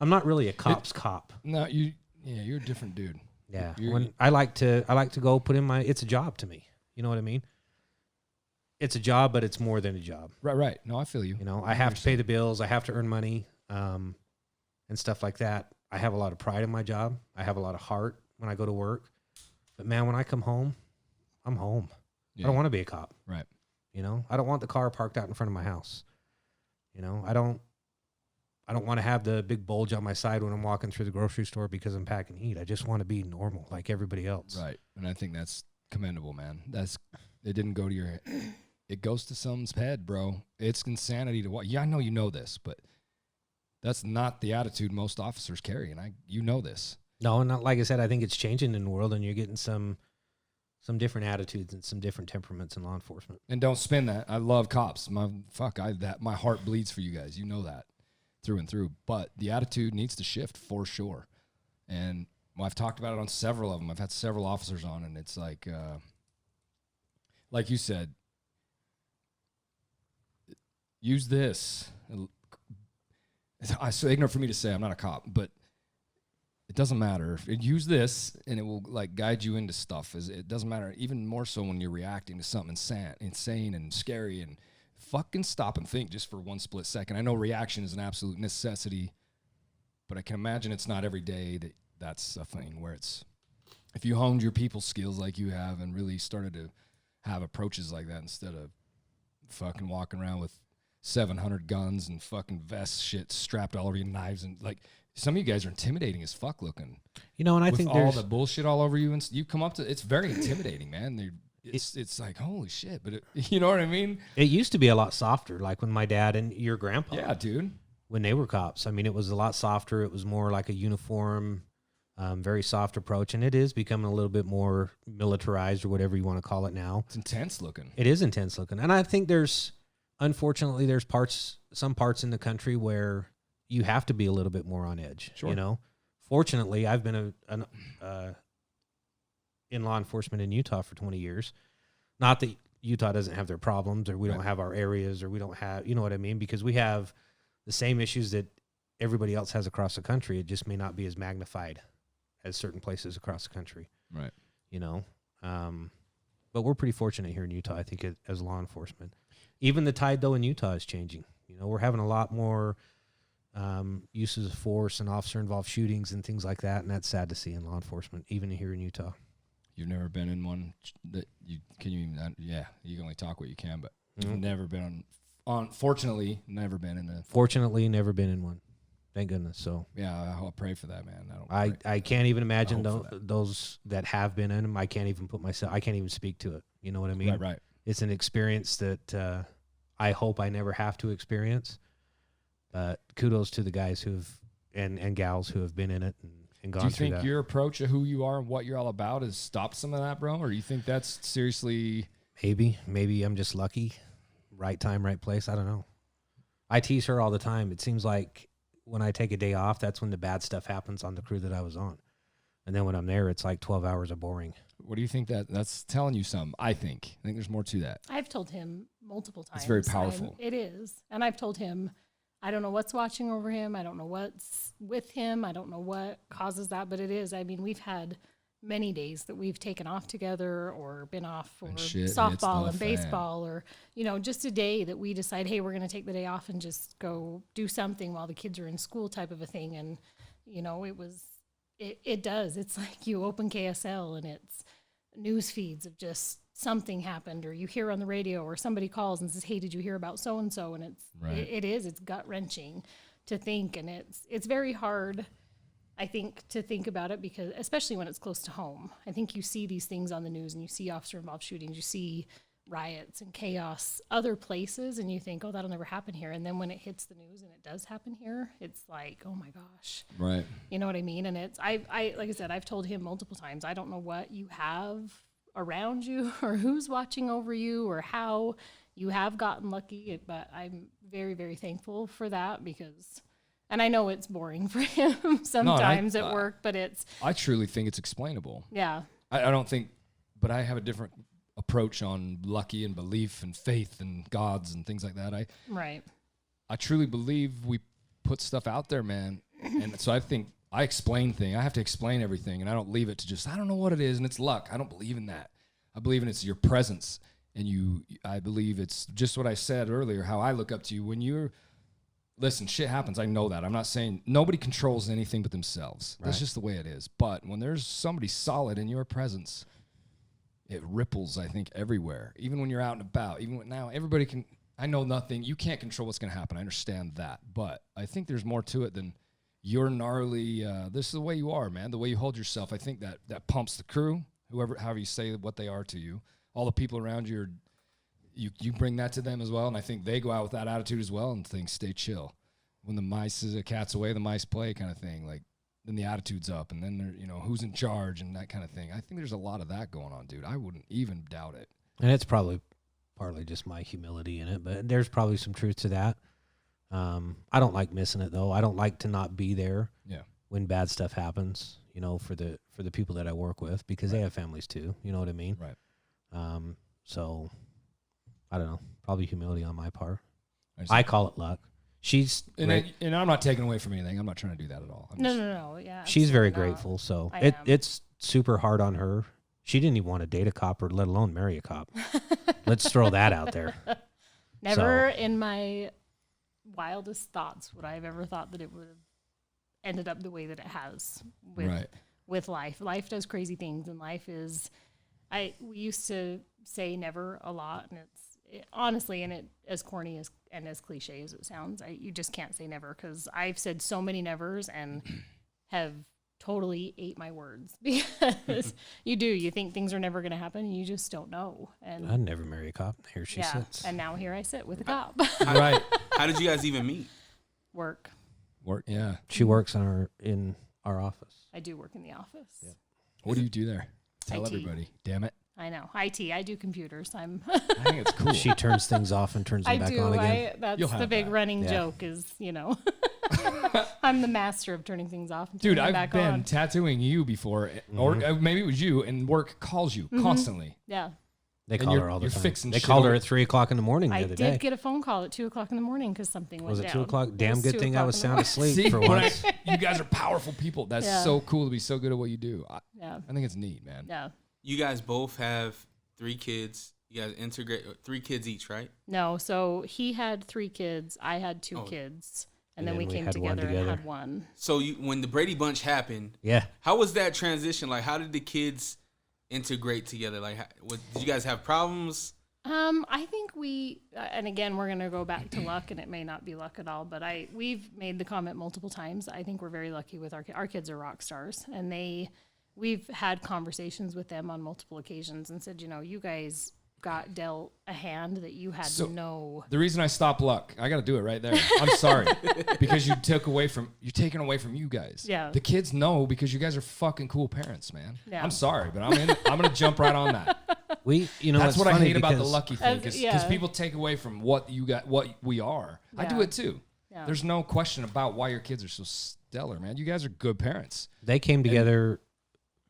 I'm not really a cop's cop. No, you're a different dude. Yeah. I like to go put in it's a job to me. You know what I mean? It's a job, but it's more than a job. Right. No, I feel you. You know, I have to pay the bills. I have to earn money, and stuff like that. I have a lot of pride in my job. I have a lot of heart when I go to work. But man, when I come home, I'm home. Yeah. I don't want to be a cop. Right. You know, I don't want the car parked out in front of my house. You know, I don't want to have the big bulge on my side when I'm walking through the grocery store because I'm packing heat. I just want to be normal like everybody else. Right. And I think that's commendable, man. It didn't go to your head. It goes to someone's head, bro. It's insanity to watch. Yeah, I know you know this, but that's not the attitude most officers carry, and you know this. No, and like I said, I think it's changing in the world, and you're getting some different attitudes and some different temperaments in law enforcement. And don't spin that. I love cops. My heart bleeds for you guys. You know that through and through. But the attitude needs to shift for sure. And I've talked about it on several of them. I've had several officers on, and it's like you said, use this. It's so ignorant for me to say. I'm not a cop, but it doesn't matter. Use this, and it will like guide you into stuff. It doesn't matter, even more so when you're reacting to something insane and scary. And fucking stop and think just for one split second. I know reaction is an absolute necessity, but I can imagine it's not every day that's a thing where it's. If you honed your people skills like you have and really started to have approaches like that instead of fucking walking around with 700 guns and fucking vests, shit strapped all over you, knives, and like some of you guys are intimidating as fuck looking. You know, and I with think all there's the bullshit all over you, and you come up to it's very intimidating, man. It's like holy shit, but you know what I mean. It used to be a lot softer, like when my dad and your grandpa, Yeah, dude. when they were cops. I mean, it was a lot softer. It was more like a uniform, very soft approach, and it is becoming a little bit more militarized or whatever you want to call it now. It's intense looking. It is intense looking, and I think unfortunately, there's some parts in the country where you have to be a little bit more on edge. Sure. You know, fortunately, I've been in law enforcement in Utah for 20 years. Not that Utah doesn't have their problems, or we don't have our areas, or we don't have, you know what I mean? Because we have the same issues that everybody else has across the country. It just may not be as magnified as certain places across the country. Right. You know, but we're pretty fortunate here in Utah, I think, as law enforcement. Even the tide, though, in Utah is changing. You know, we're having a lot more uses of force and officer-involved shootings and things like that, and that's sad to see in law enforcement, even here in Utah. You've never been in one that you can only talk what you can, but you've never been fortunately, never been in a. Fortunately, never been in one. Thank goodness. So yeah, I'll pray for that, man. I can't even imagine hope for those that have been in them. I can't even I can't even speak to it. You know what I mean? Right. It's an experience that I hope I never have to experience. But kudos to the guys and gals who have been in it and gone through that. Do you think your approach of who you are and what you're all about has stopped some of that, bro? Or do you think that's seriously... Maybe I'm just lucky. Right time, right place. I don't know. I tease her all the time. It seems like when I take a day off, that's when the bad stuff happens on the crew that I was on. And then when I'm there, it's like 12 hours of boring. What do you think that's telling you something? I think there's more to that. I've told him multiple times. It's very powerful. It is. And I've told him, I don't know what's watching over him. I don't know what's with him. I don't know what causes that, but it is. I mean, we've had many days that we've taken off together or been off for And shit hits softball the and baseball or, just a day that we decide, hey, we're going to take the day off and just go do something while the kids are in school type of a thing. And, it does. It's like you open KSL and it's news feeds of just something happened, or you hear on the radio, or somebody calls and says, hey, did you hear about so-and-so? And it's gut wrenching to think. And it's very hard, I think, to think about it, because especially when it's close to home. I think you see these things on the news and you see officer involved shootings, you see riots and chaos other places, and you think, oh, that'll never happen here. And then when it hits the news and it does happen here, it's like, oh my gosh. Right. You know what I mean? And it's, I like I said, I've told him multiple times, I don't know what you have around you or who's watching over you or how you have gotten lucky, but I'm very, very thankful for that, because, and I know it's boring for him sometimes at work, but I truly think it's explainable. Yeah. I don't think, but I have a different approach on lucky and belief and faith and gods and things like that. I truly believe we put stuff out there, man. And so I think I explain things. I have to explain everything, and I don't leave it to just, I don't know what it is and it's luck. I don't believe in that. I believe in it's your presence. And I believe it's just what I said earlier, how I look up to you when listen, shit happens. I know that. I'm not saying nobody controls anything but themselves. Right. That's just the way it is. But when there's somebody solid in your presence, it ripples, I think, everywhere. Even when you're out and about, now, everybody can, I know nothing. You can't control what's going to happen. I understand that. But I think there's more to it than your gnarly, this is the way you are, man, the way you hold yourself. I think that pumps the crew, however you say what they are to you. All the people around you, you bring that to them as well. And I think they go out with that attitude as well and think, stay chill. When the cat's away, the mice play kind of thing. Like, then the attitude's up, and then they're, who's in charge and that kind of thing. I think there's a lot of that going on, dude. I wouldn't even doubt it. And it's probably partly just my humility in it, but there's probably some truth to that. I don't like missing it, though. I don't like to not be there when bad stuff happens, for the people that I work with, because they have families too. You know what I mean? Right. So I don't know. Probably humility on my part. I call it luck. She's and I'm not taking away from anything. I'm not trying to do that at all. No. Yeah. She's very grateful. So it's super hard on her. She didn't even want to date a cop, or let alone marry a cop. Let's throw that out there. Never in my wildest thoughts would I have ever thought that it would have ended up the way that it has with life. Life does crazy things, and life is. We used to say never a lot, and honestly, and it as corny and as cliche as it sounds, you just can't say never, because I've said so many nevers and have totally ate my words, because you think things are never going to happen, and you just don't know. And I'd never marry a cop. Here she sits. And now here I sit with a cop. Right. How did you guys even meet? Work, yeah. She works in our office. I do work in the office. Yep. What do you do there? Tell IT. everybody. Damn it. I know. IT. I do computers. I think it's cool. She turns things off and turns them back on again. That's the big running joke is, I'm the master of turning things off and turning them back on. Dude, I've been tattooing you before, or maybe it was you, and work calls you constantly. Yeah. They call her all the time. Fixing they shit called her at 3:00 in the morning the other day. I did get a phone call at 2:00 in the morning because something went down. Was it 2:00? Damn good thing I was sound asleep See, for once. You guys are powerful people. That's so cool to be so good at what you do. I think it's neat, man. Yeah. You guys both have 3 kids. You guys integrate 3 kids each, right? No, so he had 3 kids. I had 2 kids. And then we came together and had one. So when the Brady Bunch happened, how was that transition? Like, how did the kids integrate together? Like, did you guys have problems? I think and again, we're going to go back to luck, and it may not be luck at all, but we've made the comment multiple times. I think we're very lucky with our kids are rock stars, and we've had conversations with them on multiple occasions and said, you guys got dealt a hand that you had to know. The reason I stopped luck, I got to do it right there. I'm sorry, because you're taking away from you guys. Yeah. The kids know because you guys are fucking cool parents, man. Yeah. I'm sorry, but I'm going to jump right on that. That's what I hate about the lucky thing, because people take away from what you got, what we are. Yeah. I do it too. Yeah. There's no question about why your kids are so stellar, man. You guys are good parents. They came together.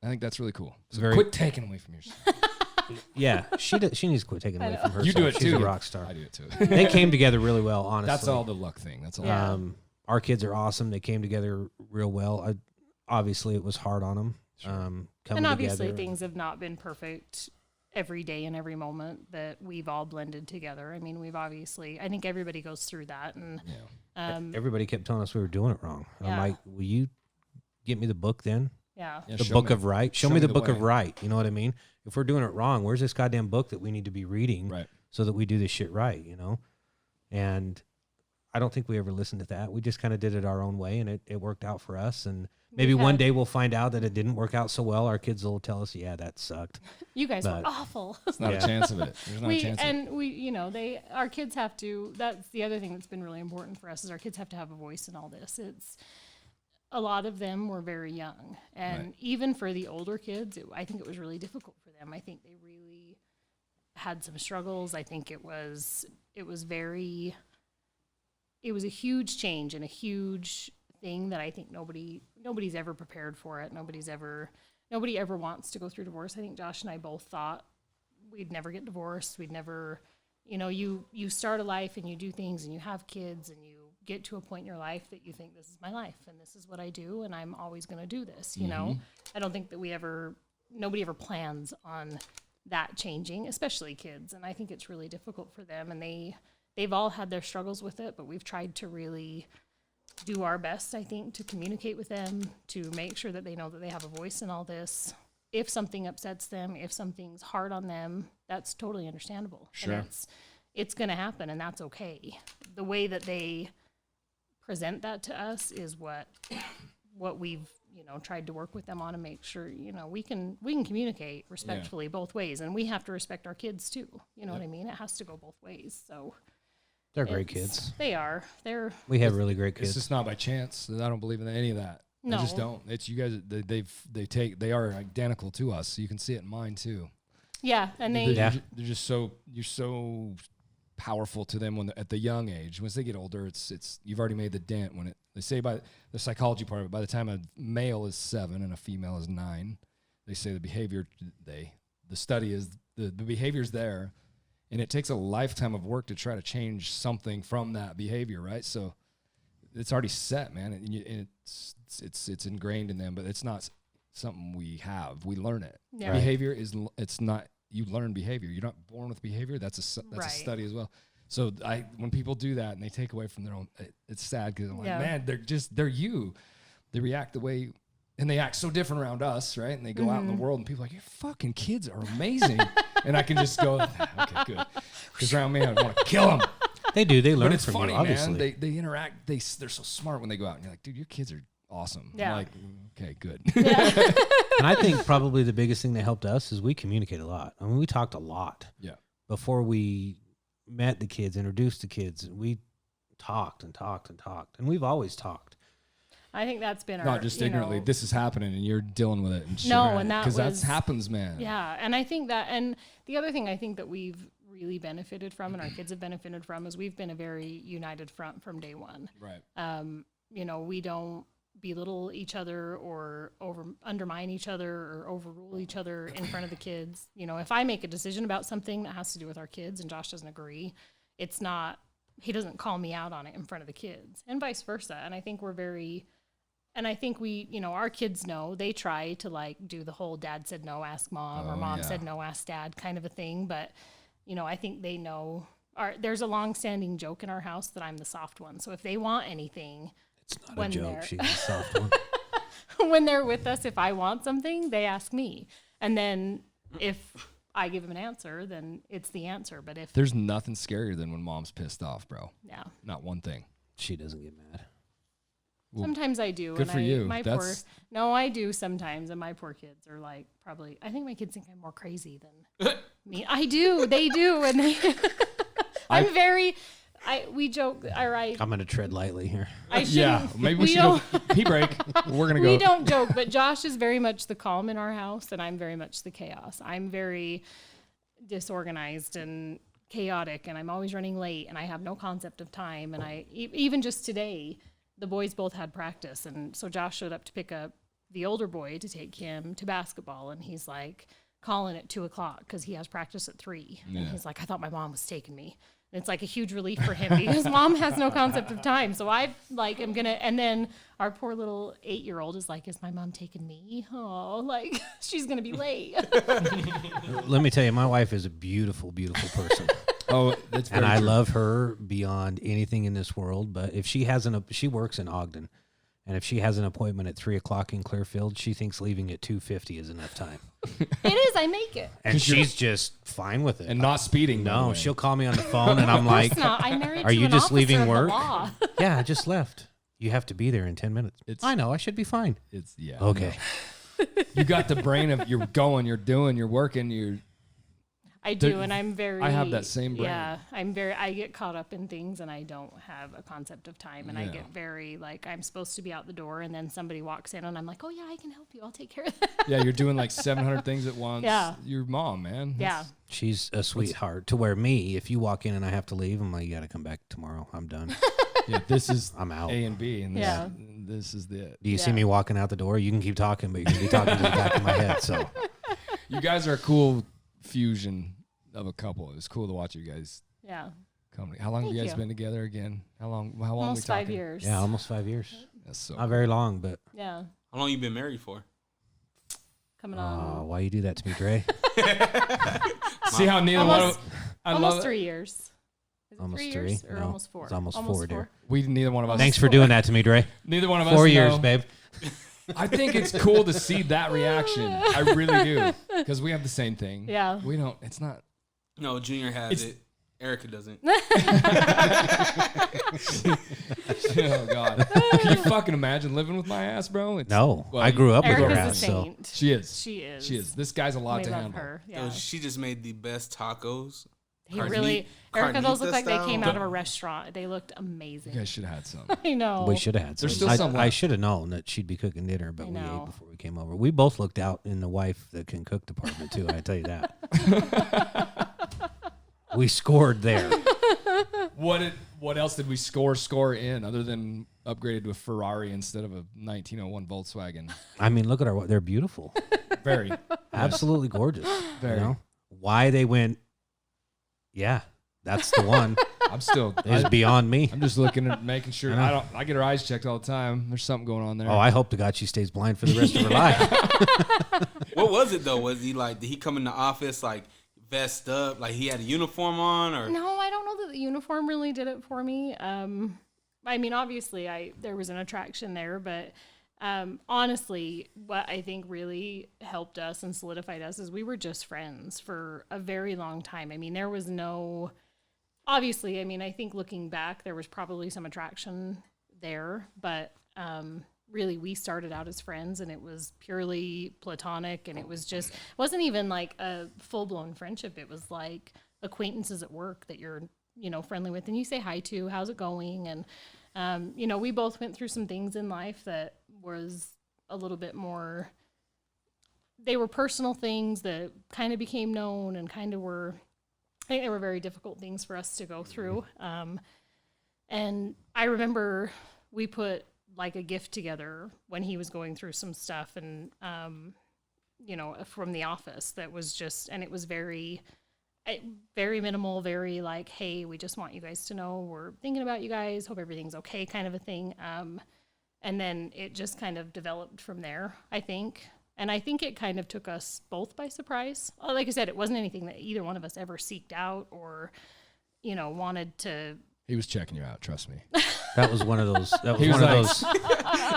I think that's really cool. So quit taking away from yourself. Yeah, she needs to quit taking away from herself. You do it She's too. a rock star. I do it too. They came together really well, honestly. That's all the luck thing. That's all. Our kids are awesome. They came together real well. Obviously, it was hard on them. coming And obviously together. things have not been perfect every day and every moment that we've all blended together. I mean, I think everybody goes through that. And Everybody kept telling us we were doing it wrong. And I'm like, will you get me the book then? yeah. The book of right. Show me the book of right. You know what I mean? If we're doing it wrong, where's this goddamn book that we need to be reading so that we do this shit right, you know? And I don't think we ever listened to that. We just kind of did it our own way, and it worked out for us. And maybe one day we'll find out that it didn't work out so well. Our kids will tell us, yeah, that sucked. You guys were awful. It's not a chance of it. There's not a chance of it. We, you know, our kids have to, that's the other thing that's been really important for us is our kids have to have a voice in all this. A lot of them were very young. And even for the older kids, I think it was really difficult for them. I think they really had some struggles. I think it was a huge change and a huge thing that I think nobody's ever prepared for it. Nobody ever wants to go through divorce. I think Josh and I both thought we'd never get divorced. We'd never, you know, you start a life and you do things and you have kids and you get to a point in your life that you think this is my life and this is what I do and I'm always going to do this, you know? I don't think that nobody ever plans on that changing, especially kids. And I think it's really difficult for them, and they've all had their struggles with it, but we've tried to really do our best, I think, to communicate with them, to make sure that they know that they have a voice in all this. If something upsets them, if something's hard on them, that's totally understandable. Sure. And it's going to happen, and that's okay. The way that they present that to us is what we've, you know, tried to work with them on and make sure, you know, we can communicate respectfully both ways, and we have to respect our kids too. You know what I mean? It has to go both ways. So They're great kids. They are. We have really great kids. It's just not by chance. I don't believe in any of that. No. I just don't. It's you guys. They are identical to us. So you can see it in mine too. Yeah, and They're just you're so powerful to them at the young age. Once they get older, it's you've already made the dent. They say by the psychology part of it, by the time a male is 7 and a female is 9, they say the behavior the study is the behavior's there, and it takes a lifetime of work to try to change something from that behavior, right? So it's already set, man, and it's ingrained in them, but it's not something we have. We learn it. Yeah. Behavior it's not. You learn behavior. You're not born with behavior. That's a study as well. So when people do that and they take away from their own, it's sad because I'm like, man, they're you. They react the way, and they act so different around us, right? And they go out in the world and people are like, your fucking kids are amazing. And I can just go, okay, good. Because around me, I want to kill them. They do. They learn but it's from funny, you, obviously. man. They interact. They're so smart when they go out. And you're like, dude, your kids are awesome. Yeah. I'm like, okay, good. Yeah. And I think probably the biggest thing that helped us is we communicate a lot. I mean, we talked a lot. Yeah. Before we met the kids, introduced the kids, we talked and talked and talked. And we've always talked. I think that's been not just ignorantly. This is happening, and you're dealing with it. And and that because that happens, man. Yeah, and I think that, and the other thing I think that we've really benefited from, and our kids have benefited from, is we've been a very united front from day one. Right. You know, we don't belittle each other or undermine each other or overrule each other in front of the kids. You know, if I make a decision about something that has to do with our kids and Josh doesn't agree, he doesn't call me out on it in front of the kids, and vice versa. And I think we, you know, our kids know. They try to like do the whole dad said no, ask mom, or mom said no, ask dad kind of a thing. But, you know, I think they know. There's a long-standing joke in our house that I'm the soft one. So if they want anything, it's not a joke. She's a soft one. When they're with us, if I want something, they ask me. And then if I give them an answer, then it's the answer. But if there's nothing scarier than when mom's pissed off, bro. Yeah. Not one thing. She doesn't get mad. Sometimes I do. Good for you. I do sometimes, and my poor kids are like I think my kids think I'm more crazy than me. I do. They do, and we joke. I'm going to tread lightly here. Maybe we should pee break. We're going to go. We don't joke, but Josh is very much the calm in our house, and I'm very much the chaos. I'm very disorganized and chaotic, and I'm always running late, and I have no concept of time. And even just today, the boys both had practice, and so Josh showed up to pick up the older boy to take him to basketball, and he's like calling at 2:00 because he has practice at 3. And he's like, I thought my mom was taking me. It's like a huge relief for him because mom has no concept of time. So I like am gonna, and then our poor little 8-year-old is like, "Is my mom taking me? Oh, like she's gonna be late." Let me tell you, my wife is a beautiful, beautiful person. Oh, that's very and I true. love her beyond anything in this world. But if she has she works in Ogden, and if she has an appointment at 3:00 in Clearfield, she thinks leaving at 2:50 is enough time. It is. I make it. And she's just fine with it. And not speeding. by the No, way. she'll call me on the phone, and I'm like, It's not. I'm married "Are to you an just officer leaving of the work?" law. "Yeah, I just left." "You have to be there in 10 minutes." "I know. I should be fine." It's Okay. You got the brain of you're going, you're doing, you're working, you're. I do, and I'm very. I have that same brain. Yeah, I get caught up in things, and I don't have a concept of time, and I Yeah. get very like I'm supposed to be out the door, and then somebody walks in, and I'm like, "Oh yeah, I can help you. I'll take care of that." Yeah, you're doing like 700 things at once. Yeah. Your mom, man. Yeah, She's a sweetheart to where me, if you walk in and I have to leave, I'm like, "You got to come back tomorrow. I'm done." Yeah, this is I'm out. A and B, and Yeah. this is the. Do you see Yeah. me walking out the door? You can keep talking, but you're going to be talking to the back of my head. So You guys are a cool fusion of a couple. It's cool to watch you guys yeah. come. How long have you Thank guys you. been together again? How long? Almost we 5 talking? years. yeah, almost 5 years. That's so. Not very long, but Yeah, How long you been married for? coming on why you do that to me, Dre? See how neither one Almost- of I almost love 3 years. Is it Almost 3 three? years or No, almost 4? it's almost 4, dear. we neither one of us. Thanks for doing that to me, Dre. Neither one of us. 4 years, know. babe. I think it's cool to see that reaction. I really do, because we have the same thing. Yeah. We don't. It's not. No, Junior has It's- it. Erica doesn't. Oh God. Can you fucking imagine living with my ass, bro? It's, No, well, I grew up with her Erica's a ass, so saint. She is. She is. She is. This guy's a lot We to love handle. her. So Yeah. she just made the best tacos. He Carnita- really, Erica, those look carnita like they came style. out of a restaurant. They looked amazing. You guys should have had some. I know. we should have had some. There's still some I left. should have known that she'd be cooking dinner, but I we know. ate before we came over. We both looked out in the wife that can cook department, too. I tell you that. We scored there. What else did we score in other than upgraded to a Ferrari instead of a 1901 Volkswagen? I mean, look at our. They're beautiful. Very. Absolutely gorgeous. Very. You know? Why they went, yeah, that's the one. I'm still. Is beyond me. I'm just looking at making sure. I know. I get her eyes checked all the time. There's something going on there. Oh, I hope to God she stays blind for the rest of her life. What was it though? Was he like? Did he come in the office like vest up, like he had a uniform on, or? No, I don't know that the uniform really did it for me. I mean, obviously, there was an attraction there, but honestly, what I think really helped us and solidified us is we were just friends for a very long time. I mean, there was no, obviously, I mean, I think looking back, there was probably some attraction there, but really we started out as friends and it was purely platonic, and it was just, it wasn't even like a full-blown friendship. It was like acquaintances at work that you're, you know, friendly with and you say hi to, how's it going? And, you know, we both went through some things in life that was a little bit more, they were personal things that kind of became known and kind of were, I think they were very difficult things for us to go through. And I remember we put like a gift together when he was going through some stuff and, you know, from the office that was just, and it was very minimal, very like, hey, we just want you guys to know we're thinking about you guys, hope everything's okay kind of a thing. And then it just kind of developed from there, I think. And I think it kind of took us both by surprise. Like I said, it wasn't anything that either one of us ever seeked out or, you know, wanted to. He was checking you out. Trust me. That was one of those. That was He was one of like- those.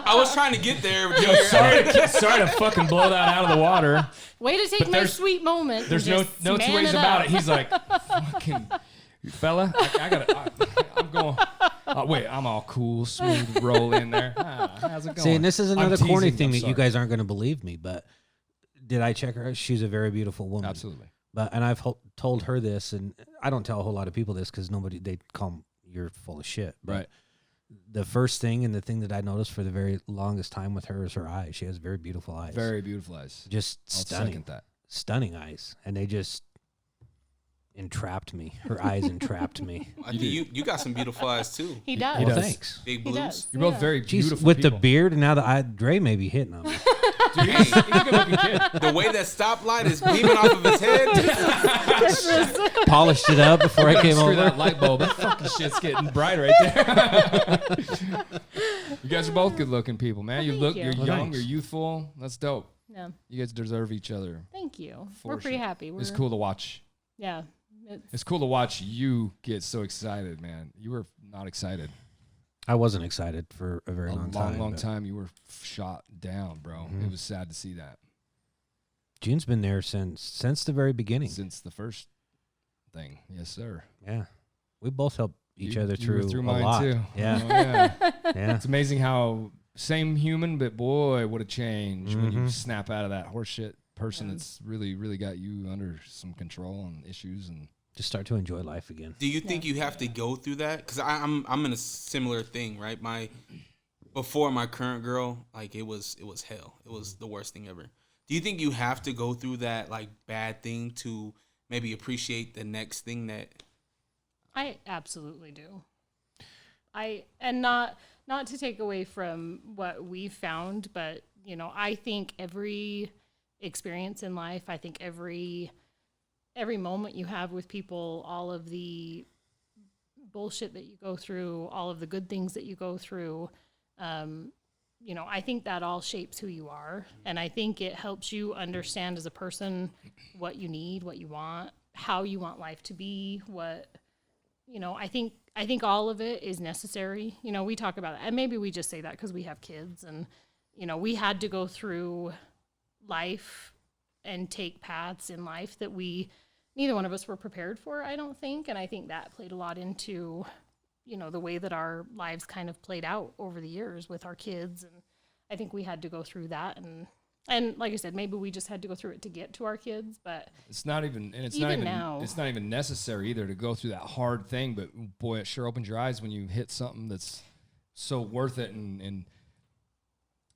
I was trying to get there. But Sorry to fucking blow that out of the water. Way to take But my there's- sweet moment. There's and no just two man ways it about up. it. He's like, fucking fella, I'm going. Wait, I'm all cool, smooth, roll in there. How's it going? See, and this is I'm another corny teasing, thing I'm that you sorry. guys aren't going to believe me, but did I check her? She's a very beautiful woman. Absolutely. But and I've told her this, and I don't tell a whole lot of people this because nobody, they call 'em, you're full of shit. But Right. the first thing and the thing that I noticed for the very longest time with her is her eyes. She has very beautiful eyes. Very beautiful eyes. Just I'll stunning. second that. Stunning eyes. And they just entrapped me. Her eyes entrapped me. I think you got some beautiful eyes too. He does. He Well, does. thanks. Big He blues. does. You're both Yeah. very Jeez, beautiful with people. the beard, and now the Dre may be hitting on me. Dude, he's a good-looking kid. The way that stoplight is beaming off of his head. Polished it up before I came Screw over. that light bulb. That fucking shit's getting bright right there. You guys are both good-looking people, man. Well, You're thank you. young, thanks. you're youthful. That's dope. Yeah. You guys deserve each other. Thank you. For We're pretty sure. happy. It's cool to watch. Yeah. It's cool to watch you get so excited, man. You were not excited. I wasn't excited for a very long time. long but time. You were shot down, bro. It was sad to see that June's been there since the very beginning. since the first thing. Yes, sir. Yeah. We both helped each other You were through a mine lot. too. Yeah. Oh, yeah. Yeah. It's amazing how same human, but boy, what a change when you snap out of that horseshit person that's really, really got you under some control and issues. And Just start to enjoy life again. Do you think you have to go through that? Because I'm in a similar thing, right? Before my current girl, like it was hell. It was the worst thing ever. Do you think you have to go through that like bad thing to maybe appreciate the next thing that? I absolutely do. And not to take away from what we've found, but I think every experience in life, I think every moment you have with people, all of the bullshit that you go through, all of the good things that you go through, I think that all shapes who you are. And I think it helps you understand as a person what you need, what you want, how you want life to be, I think all of it is necessary. We talk about it, and maybe we just say that because we have kids, and we had to go through life and take paths in life that neither one of us were prepared for, I don't think, and I think that played a lot into the way that our lives kind of played out over the years with our kids, and I think we had to go through that, and like I said, maybe we just had to go through it to get to our kids, but it's not even now. It's not even necessary either to go through that hard thing. But boy, it sure opens your eyes when you hit something that's so worth it, and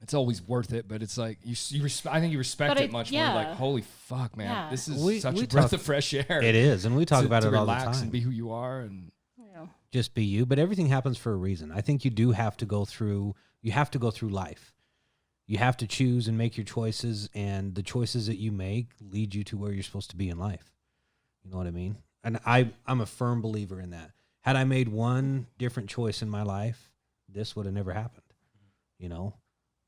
it's always worth it. But it's like I think you respect it much more. Like, holy fuck, man, Yeah. this is such a breath of fresh air. It is, and we talk about it all the relax time. and be who you are, and Just be you, but everything happens for a reason. I think you do have to go through. You have to go through life. You have to choose and make your choices, and the choices that you make lead you to where you're supposed to be in life. You know what I mean? And I'm a firm believer in that. Had I made one different choice in my life, this would have never happened.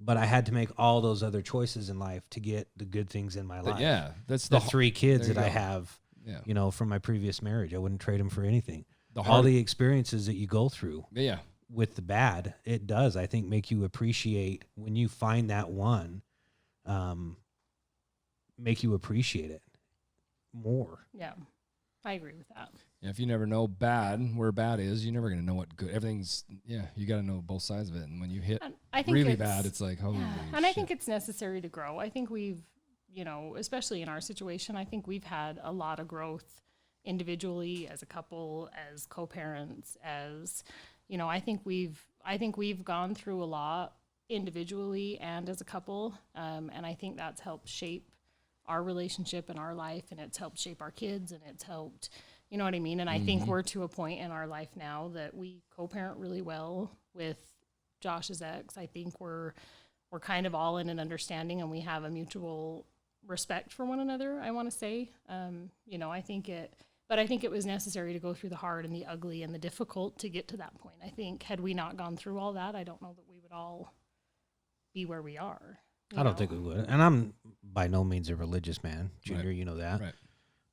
But I had to make all those other choices in life to get the good things in my life. yeah, that's the 3 kids that I go. have, Yeah. from my previous marriage. I wouldn't trade them for anything. The All the experiences that you go through. Yeah. With the bad, it does, I think, make you appreciate when you find that one, make you appreciate it more. yeah, I agree with that. Yeah, if you never know where bad is, you're never going to know what good. Everything's, you got to know both sides of it. And when you hit I think really bad, it's like, holy And I shit. think it's necessary to grow. I think we've, especially in our situation, I think we've had a lot of growth individually, as a couple, as co-parents, as, I think we've gone through a lot individually and as a couple. And I think that's helped shape our relationship and our life, and it's helped shape our kids, and it's helped, you know what I mean? And I think we're to a point in our life now that we co-parent really well with Josh's ex. I think we're kind of all in an understanding, and we have a mutual respect for one another, I want to say. I think it was necessary to go through the hard and the ugly and the difficult to get to that point. I think had we not gone through all that, I don't know that we would all be where we are. I don't think we would. And I'm by no means a religious man, Junior, Right. you know that. Right.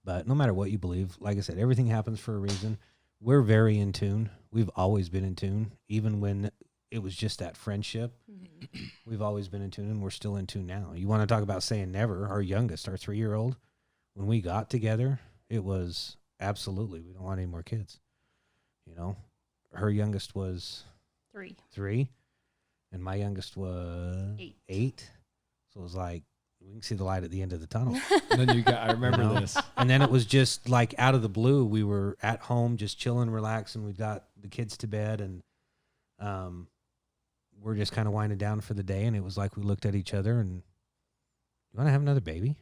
But no matter what you believe, like I said, everything happens for a reason. We're very in tune. We've always been in tune, even when it was just that friendship. Mm-hmm. We've always been in tune, and we're still in tune now. You want to talk about saying never? Our youngest, our 3-year-old, when we got together, it was absolutely, we don't want any more kids. Her youngest was 3, and my youngest was 8. So it was like, we can see the light at the end of the tunnel. And then I remember this. And then it was just like out of the blue, we were at home just chilling, relaxing. We got the kids to bed, and we're just kind of winding down for the day. And it was like we looked at each other and, you want to have another baby?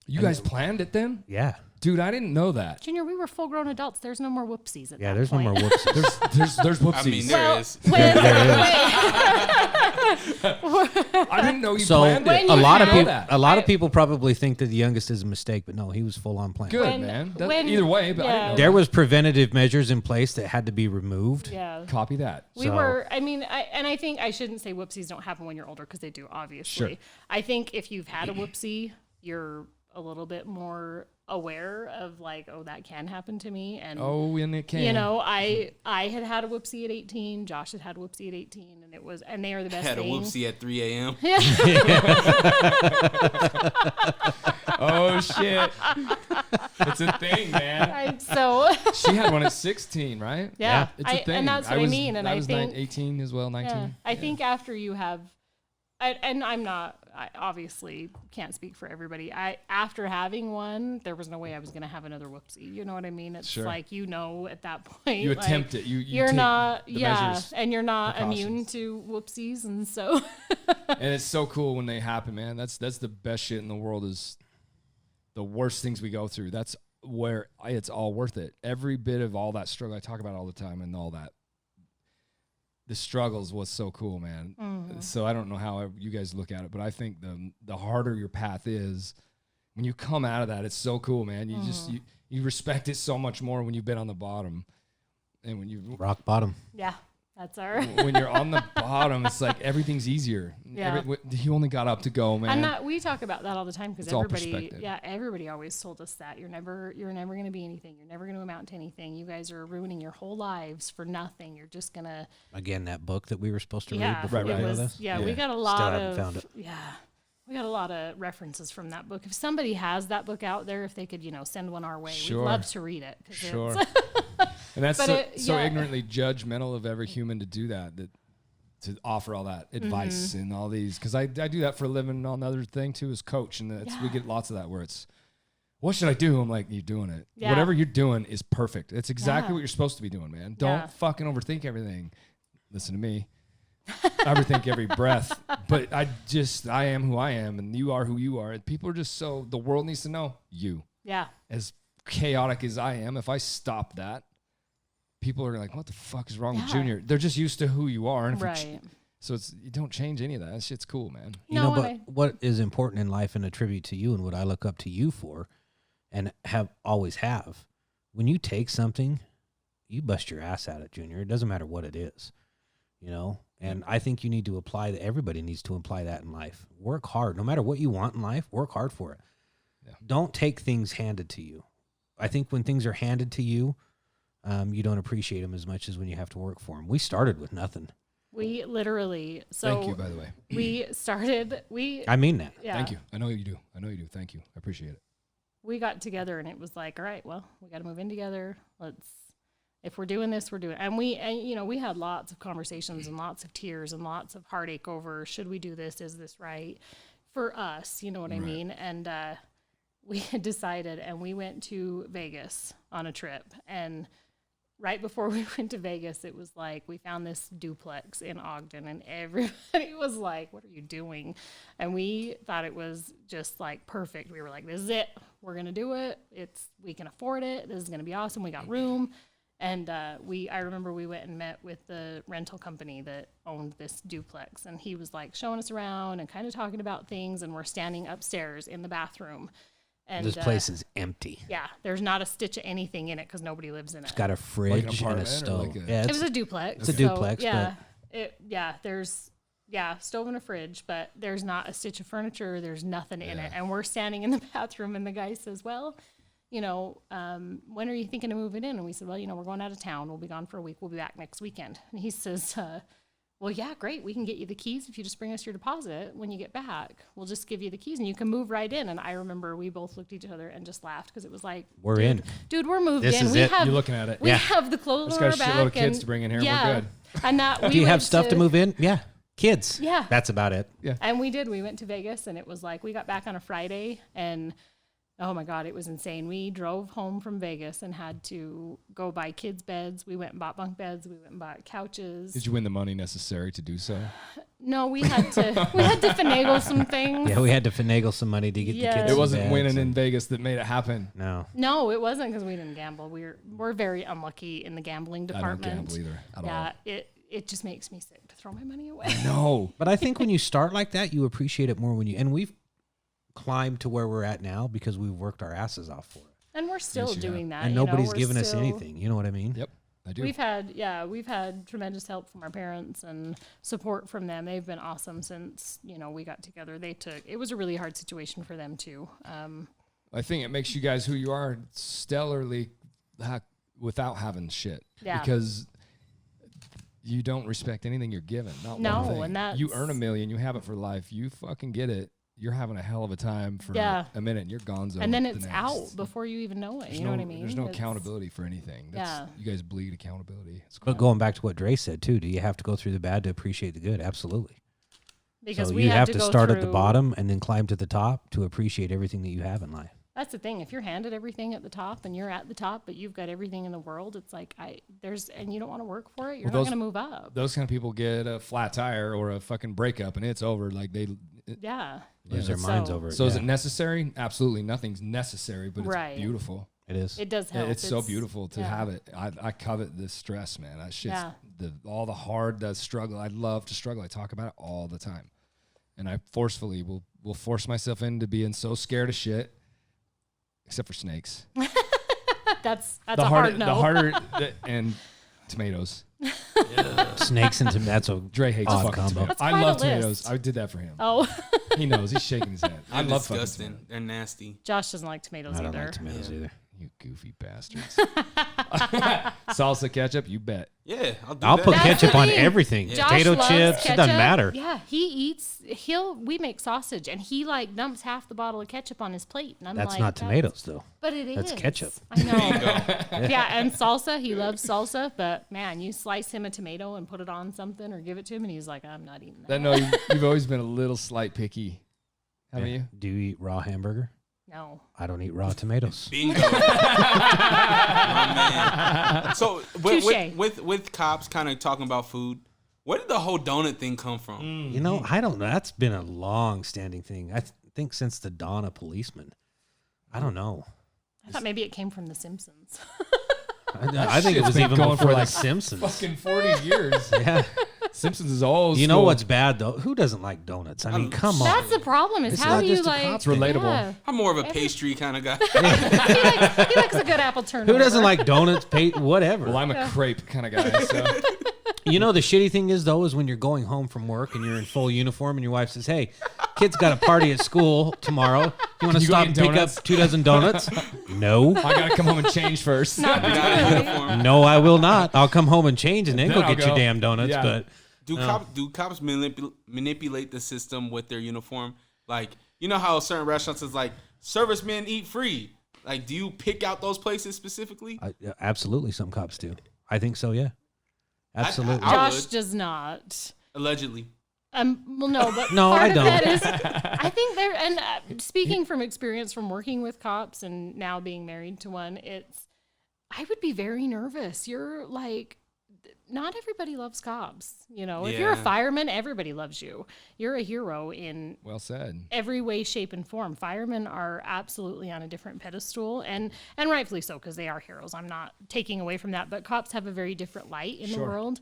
You guys planned it then? Yeah. Dude, I didn't know that. Junior, we were full-grown adults. There's no more whoopsies at that There's point. no more whoopsies. There's whoopsies. I mean, there is. There is. I didn't know you So planned it. When you have- a lot of people probably think that the youngest is a mistake, but no, he was full on planned. Good, When- man. when- Either way, but I didn't know There was preventative measures in place that had to be removed. Yeah. Copy that. We were, I think I shouldn't say whoopsies don't happen when you're older because they do, obviously. Sure. I think if you've had a whoopsie, you're a little bit more aware of like, oh, that can happen to me. And, And it can. you know, I had a whoopsie at 18. Josh had a whoopsie at 18. And they are the best Had a thing. whoopsie at 3 a.m. Oh, shit. It's a thing, man. She had one at 16, right? Yeah. It's a thing. And that's what I mean. And I I was think 18 as well, 19. Yeah, I think after you have, and I obviously can't speak for everybody. After having one, there was no way I was going to have another whoopsie. You know what I mean? It's Sure. like, you know, at that point, You like, attempt it. You're take not, the yeah, measures, and you're not immune precautions. to whoopsies, and so. And it's so cool when they happen, man. That's the best shit in the world. Is the worst things we go through. That's where it's all worth it. Every bit of all that struggle I talk about all the time, and all that. The struggles was so cool, man. So I don't know how you guys look at it, but I think the harder your path is, when you come out of that, it's so cool, man. You just you respect it so much more when you've been on the bottom, and when you Rock bottom. Yeah, that's our. when you're on the bottom, it's like everything's easier. Yeah. You only got up to go, man. And that, we talk about that all the time because It's all everybody, perspective. everybody always told us that you're never going to be anything. You're never going to amount to anything. You guys are ruining your whole lives for nothing. You're just gonna. Again, that book that we were supposed to read Yeah, before we it know was. this. Yeah, we Yeah. got a Still lot haven't of. found it. Yeah, we got a lot of references from that book. If somebody has that book out there, if they could, send one our way, Sure. we'd love to read it. 'Cause Sure. it's- And that's But so yeah. ignorantly judgmental of every human to do that to offer all that advice and all these, because I do that for a living on the other thing too, is coach, and we get lots of that where it's, what should I do? I'm like, you're doing it. Yeah. Whatever you're doing is perfect. It's exactly Yeah. what you're supposed to be doing, man. Don't Yeah. fucking overthink everything. Listen to me. I overthink every breath, but I am who I am, and you are who you are. And people are just the world needs to know you. yeah, As chaotic as I am, if I stop that, people are like, what the fuck is wrong with Yeah. Junior? They're just used to who you are. And if right. so you don't change any of that. That shit's cool, man. You No, know, and but what is important in life and a tribute to you and what I look up to you for and always have, when you take something, you bust your ass at it, Junior. It doesn't matter what it is, and I think you need to everybody needs to apply that in life. Work hard. No matter what you want in life, work hard for it. Yeah. Don't take things handed to you. I think when things are handed to you, you don't appreciate them as much as when you have to work for them. We started with nothing. We literally. So Thank you, by the way. we started. I mean that. Yeah. Thank you. I know you do. Thank you. I appreciate it. We got together and it was like, all right, well, we got to move in together. If we're doing this, we're doing it. And we had lots of conversations and lots of tears and lots of heartache over, should we do this? Is this right for us? You know what I mean? And we had decided, and we went to Vegas on a trip. And right before we went to Vegas, it was like, we found this duplex in Ogden, and everybody was like, what are you doing? And we thought it was just like perfect. We were like, this is it. We're going to do it. We can afford it. This is going to be awesome. We got room. And I remember we went and met with the rental company that owned this duplex, and he was like showing us around and kind of talking about things. And we're standing upstairs in the bathroom. And This place is empty. yeah, there's not a stitch of anything in it because nobody lives in it. It's got a fridge and a apartment or stove. like a- Yeah, It was a duplex. it's a duplex, Yeah, there's stove and a fridge, but there's not a stitch of furniture. There's nothing in it, and we're standing in the bathroom, and the guy says, "Well, when are you thinking of moving in?" And we said, "Well, we're going out of town. We'll be gone for a week. We'll be back next weekend." And he says, well, yeah, great. We can get you the keys if you just bring us your deposit when you get back. We'll just give you the keys and you can move right in. And I remember we both looked at each other and just laughed because it was like, We're in. Dude, we're moved This in. is it. Have, You're looking at it. We Yeah. have the clothes Let's on our got a back. shitload of kids and- to bring in here. Yeah. We're good. And that we Do you have went stuff to move in? Yeah. Kids. Yeah. That's about it. And we did. We went to Vegas, and it was like we got back on a Friday, and oh my God, it was insane. We drove home from Vegas and had to go buy kids' beds. We went and bought bunk beds. We went and bought couches. Did you win the money necessary to do so? No, we had to finagle some things. Yeah, we had to finagle some money to get the Yeah. kids. It some wasn't beds winning in and- Vegas that made it happen. No. No, it wasn't because we didn't gamble. We're very unlucky in the gambling I don't department. gamble either at all. Yeah, it just makes me sick to throw my money away. No. But I think when you start like that, you appreciate it more and we've climbed to where we're at now because we've worked our asses off for it. And we're still doing that. And nobody's given us anything. You know what I mean? Yep. I do. We've had tremendous help from our parents and support from them. They've been awesome since, we got together. It was a really hard situation for them too. I think it makes you guys who you are stellarly without having shit. Yeah. Because you don't respect anything you're given. Not No, one thing. and that's- You earn $1 million, you have it for life. You fucking get it. You're having a hell of a time for a minute and you're gonzo. And then it's out before you even know it. You know what I mean? There's no accountability for anything. Yeah. You guys bleed accountability. It's But going back to what Dre said too, do you have to go through the bad to appreciate the good? Absolutely. Because so we you have to go start at the through- bottom and then climb to the top to appreciate everything that you have in life. That's the thing. If you're handed everything at the top and you're at the top, but you've got everything in the world, it's like and you don't want to work for it, you're not going to move up. Those kind of people get a flat tire or a fucking breakup and it's over. Like Yeah. Lose their minds over it. So is it necessary? Absolutely. Nothing's necessary, but it's beautiful. It is. It does help. It's so beautiful to have it. I covet this stress, man. That shit's all the hard, the struggle. I love to struggle. I talk about it all the time. And I forcefully will force myself into being so scared of shit, except for snakes. That's a hard no. The harder, and tomatoes. Snakes and tomatoes. Dre hates Odd fucking combo. tomatoes. That's I quite love a tomatoes. list. I did that for him. Oh. He knows. He's shaking his head. I They're love fucking disgusting. tomatoes. They're nasty. Josh doesn't like tomatoes I don't either. like tomatoes either. You goofy bastards. Salsa ketchup, you bet. Yeah, I'll put That's ketchup the on thing. everything. Josh Potato loves chips. It doesn't ketchup. matter. Yeah, we make sausage and he dumps half the bottle of ketchup on his plate. And I'm That's like, not tomatoes though. But it is. That's ketchup. I know. Yeah, and salsa. He loves salsa, but man, you slice him a tomato and put it on something or give it to him, and he's like, I'm not eating that. No, you've always been a little slight picky, haven't you? Do you eat raw hamburger? No. I don't eat raw tomatoes. Bingo. My man. So with cops kind of talking about food, where did the whole donut thing come from? You know, I don't know. That's been a long-standing thing. I think since the dawn of policemen. I don't know. I thought maybe it came from The Simpsons. I think it was even going before for The like Simpsons. Fucking 40 years. Yeah. Simpsons is old. You know school. what's bad though? Who doesn't like donuts? I mean, come on. That's the problem. Is It's how not do you just a like? cop It's relatable. Yeah. I'm more of a pastry kind of guy. he likes a good apple turnover. Who doesn't like donuts? Whatever. Well, I'm a crepe kind of guy. So You know, the shitty thing is though, is when you're going home from work and you're in full uniform and your wife says, "Hey, kid's got a party at school tomorrow. You want to you go stop get and pick up donuts?" 2 dozen donuts?" No. I gotta come home and change first. Got a uniform. No, I will not. I'll come home and change and then Then go I'll get your go. damn donuts. Yeah. But Do cops manipulate the system with their uniform? Like, you know how certain restaurants is like, servicemen eat free. Like, do you pick out those places specifically? Absolutely, some cops do. I think so. Yeah, absolutely. I Josh would. does not. Allegedly. Well, no, but No, part I of don't. that is, I think there. And speaking from experience from working with cops and now being married to one, I would be very nervous. You're like, not everybody loves cops. You know, if you're a Yeah. fireman, everybody loves you. You're a hero in Well said. every way, shape, and form. Firemen are absolutely on a different pedestal, and rightfully so, because they are heroes. I'm not taking away from that, but cops have a very different light in the world.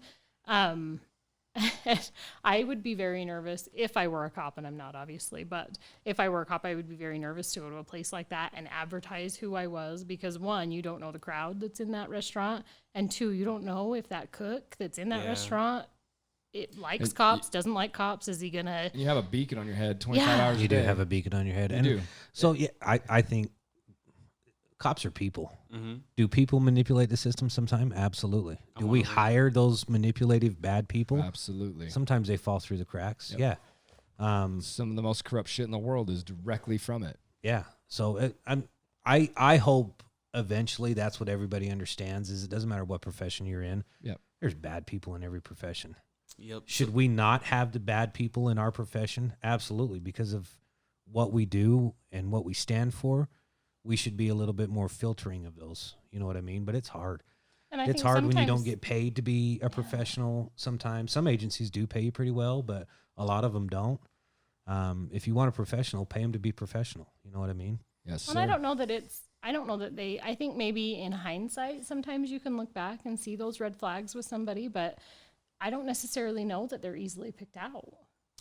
I would be very nervous if I were a cop, and I'm not obviously, but if I were a cop, I would be very nervous to go to a place like that and advertise who I was, because 1, you don't know the crowd that's in that restaurant, and 2, you don't know if that cook that's in that restaurant likes cops, doesn't like cops. Is he gonna? You have a beacon on your head 25 Yeah. hours a You day. do have a beacon on your head. You And do. So yeah, I think cops are people. Mm-hmm. Do people manipulate the system sometime? Absolutely. Do we hire those manipulative bad people? Absolutely. Sometimes they fall through the cracks. Yep. Yeah. Some of the most corrupt shit in the world is directly from it. Yeah. So I hope eventually that's what everybody understands is it doesn't matter what profession you're in. Yep. There's bad people in every profession. Yep. Should we not have the bad people in our profession? Absolutely. Because of what we do and what we stand for, we should be a little bit more filtering of those. You know what I mean? But it's hard. And I It's think hard when you don't sometimes- get paid to be a professional sometimes. Some agencies do pay you pretty well, but a lot of them don't. If you want a professional, pay them to be professional. You know what I mean? Yes, And I don't know that I think maybe in hindsight, sometimes you can look back and see those red flags with somebody, but I don't necessarily know that they're easily picked out.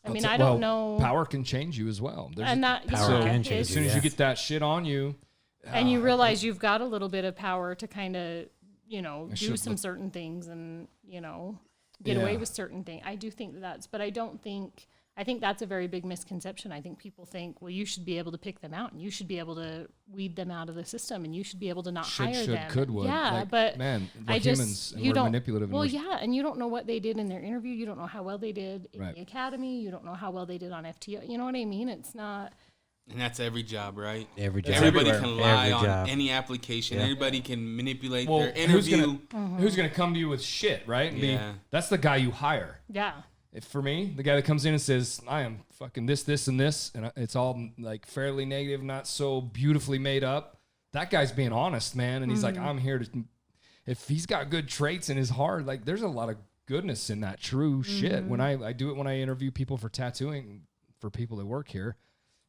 I mean, Well, I don't know. Power can change you as well. And that Power can change as soon as you get that shit on you, and you realize you've got a little bit of power to kind of, do should some certain things and, get away with certain things. I do think but I think that's a very big misconception. I think people think, well, you should be able to pick them out and you should be able to weed them out of the system and you should be able to not hire them. Could, would. Yeah, like, but man, we're I humans and we're manipulative. Well, yeah, and you don't know what they did in their interview. You don't know how well they did in the academy. You don't know how well they did on FTO. You know what I mean? It's not. And that's every job, right? Every job. Everybody Everywhere. can lie Every on job. any application. Everybody can manipulate Well, their interview. who's gonna come to you with shit, right? And that's the guy you hire. Yeah. For me, the guy that comes in and says, I am fucking this, this, and this, and it's all like fairly negative, not so beautifully made up. That guy's being honest, man. And he's like, I'm here to, if he's got good traits in his heart, like there's a lot of goodness in that true shit. When I do it when I interview people for tattooing, for people that work here.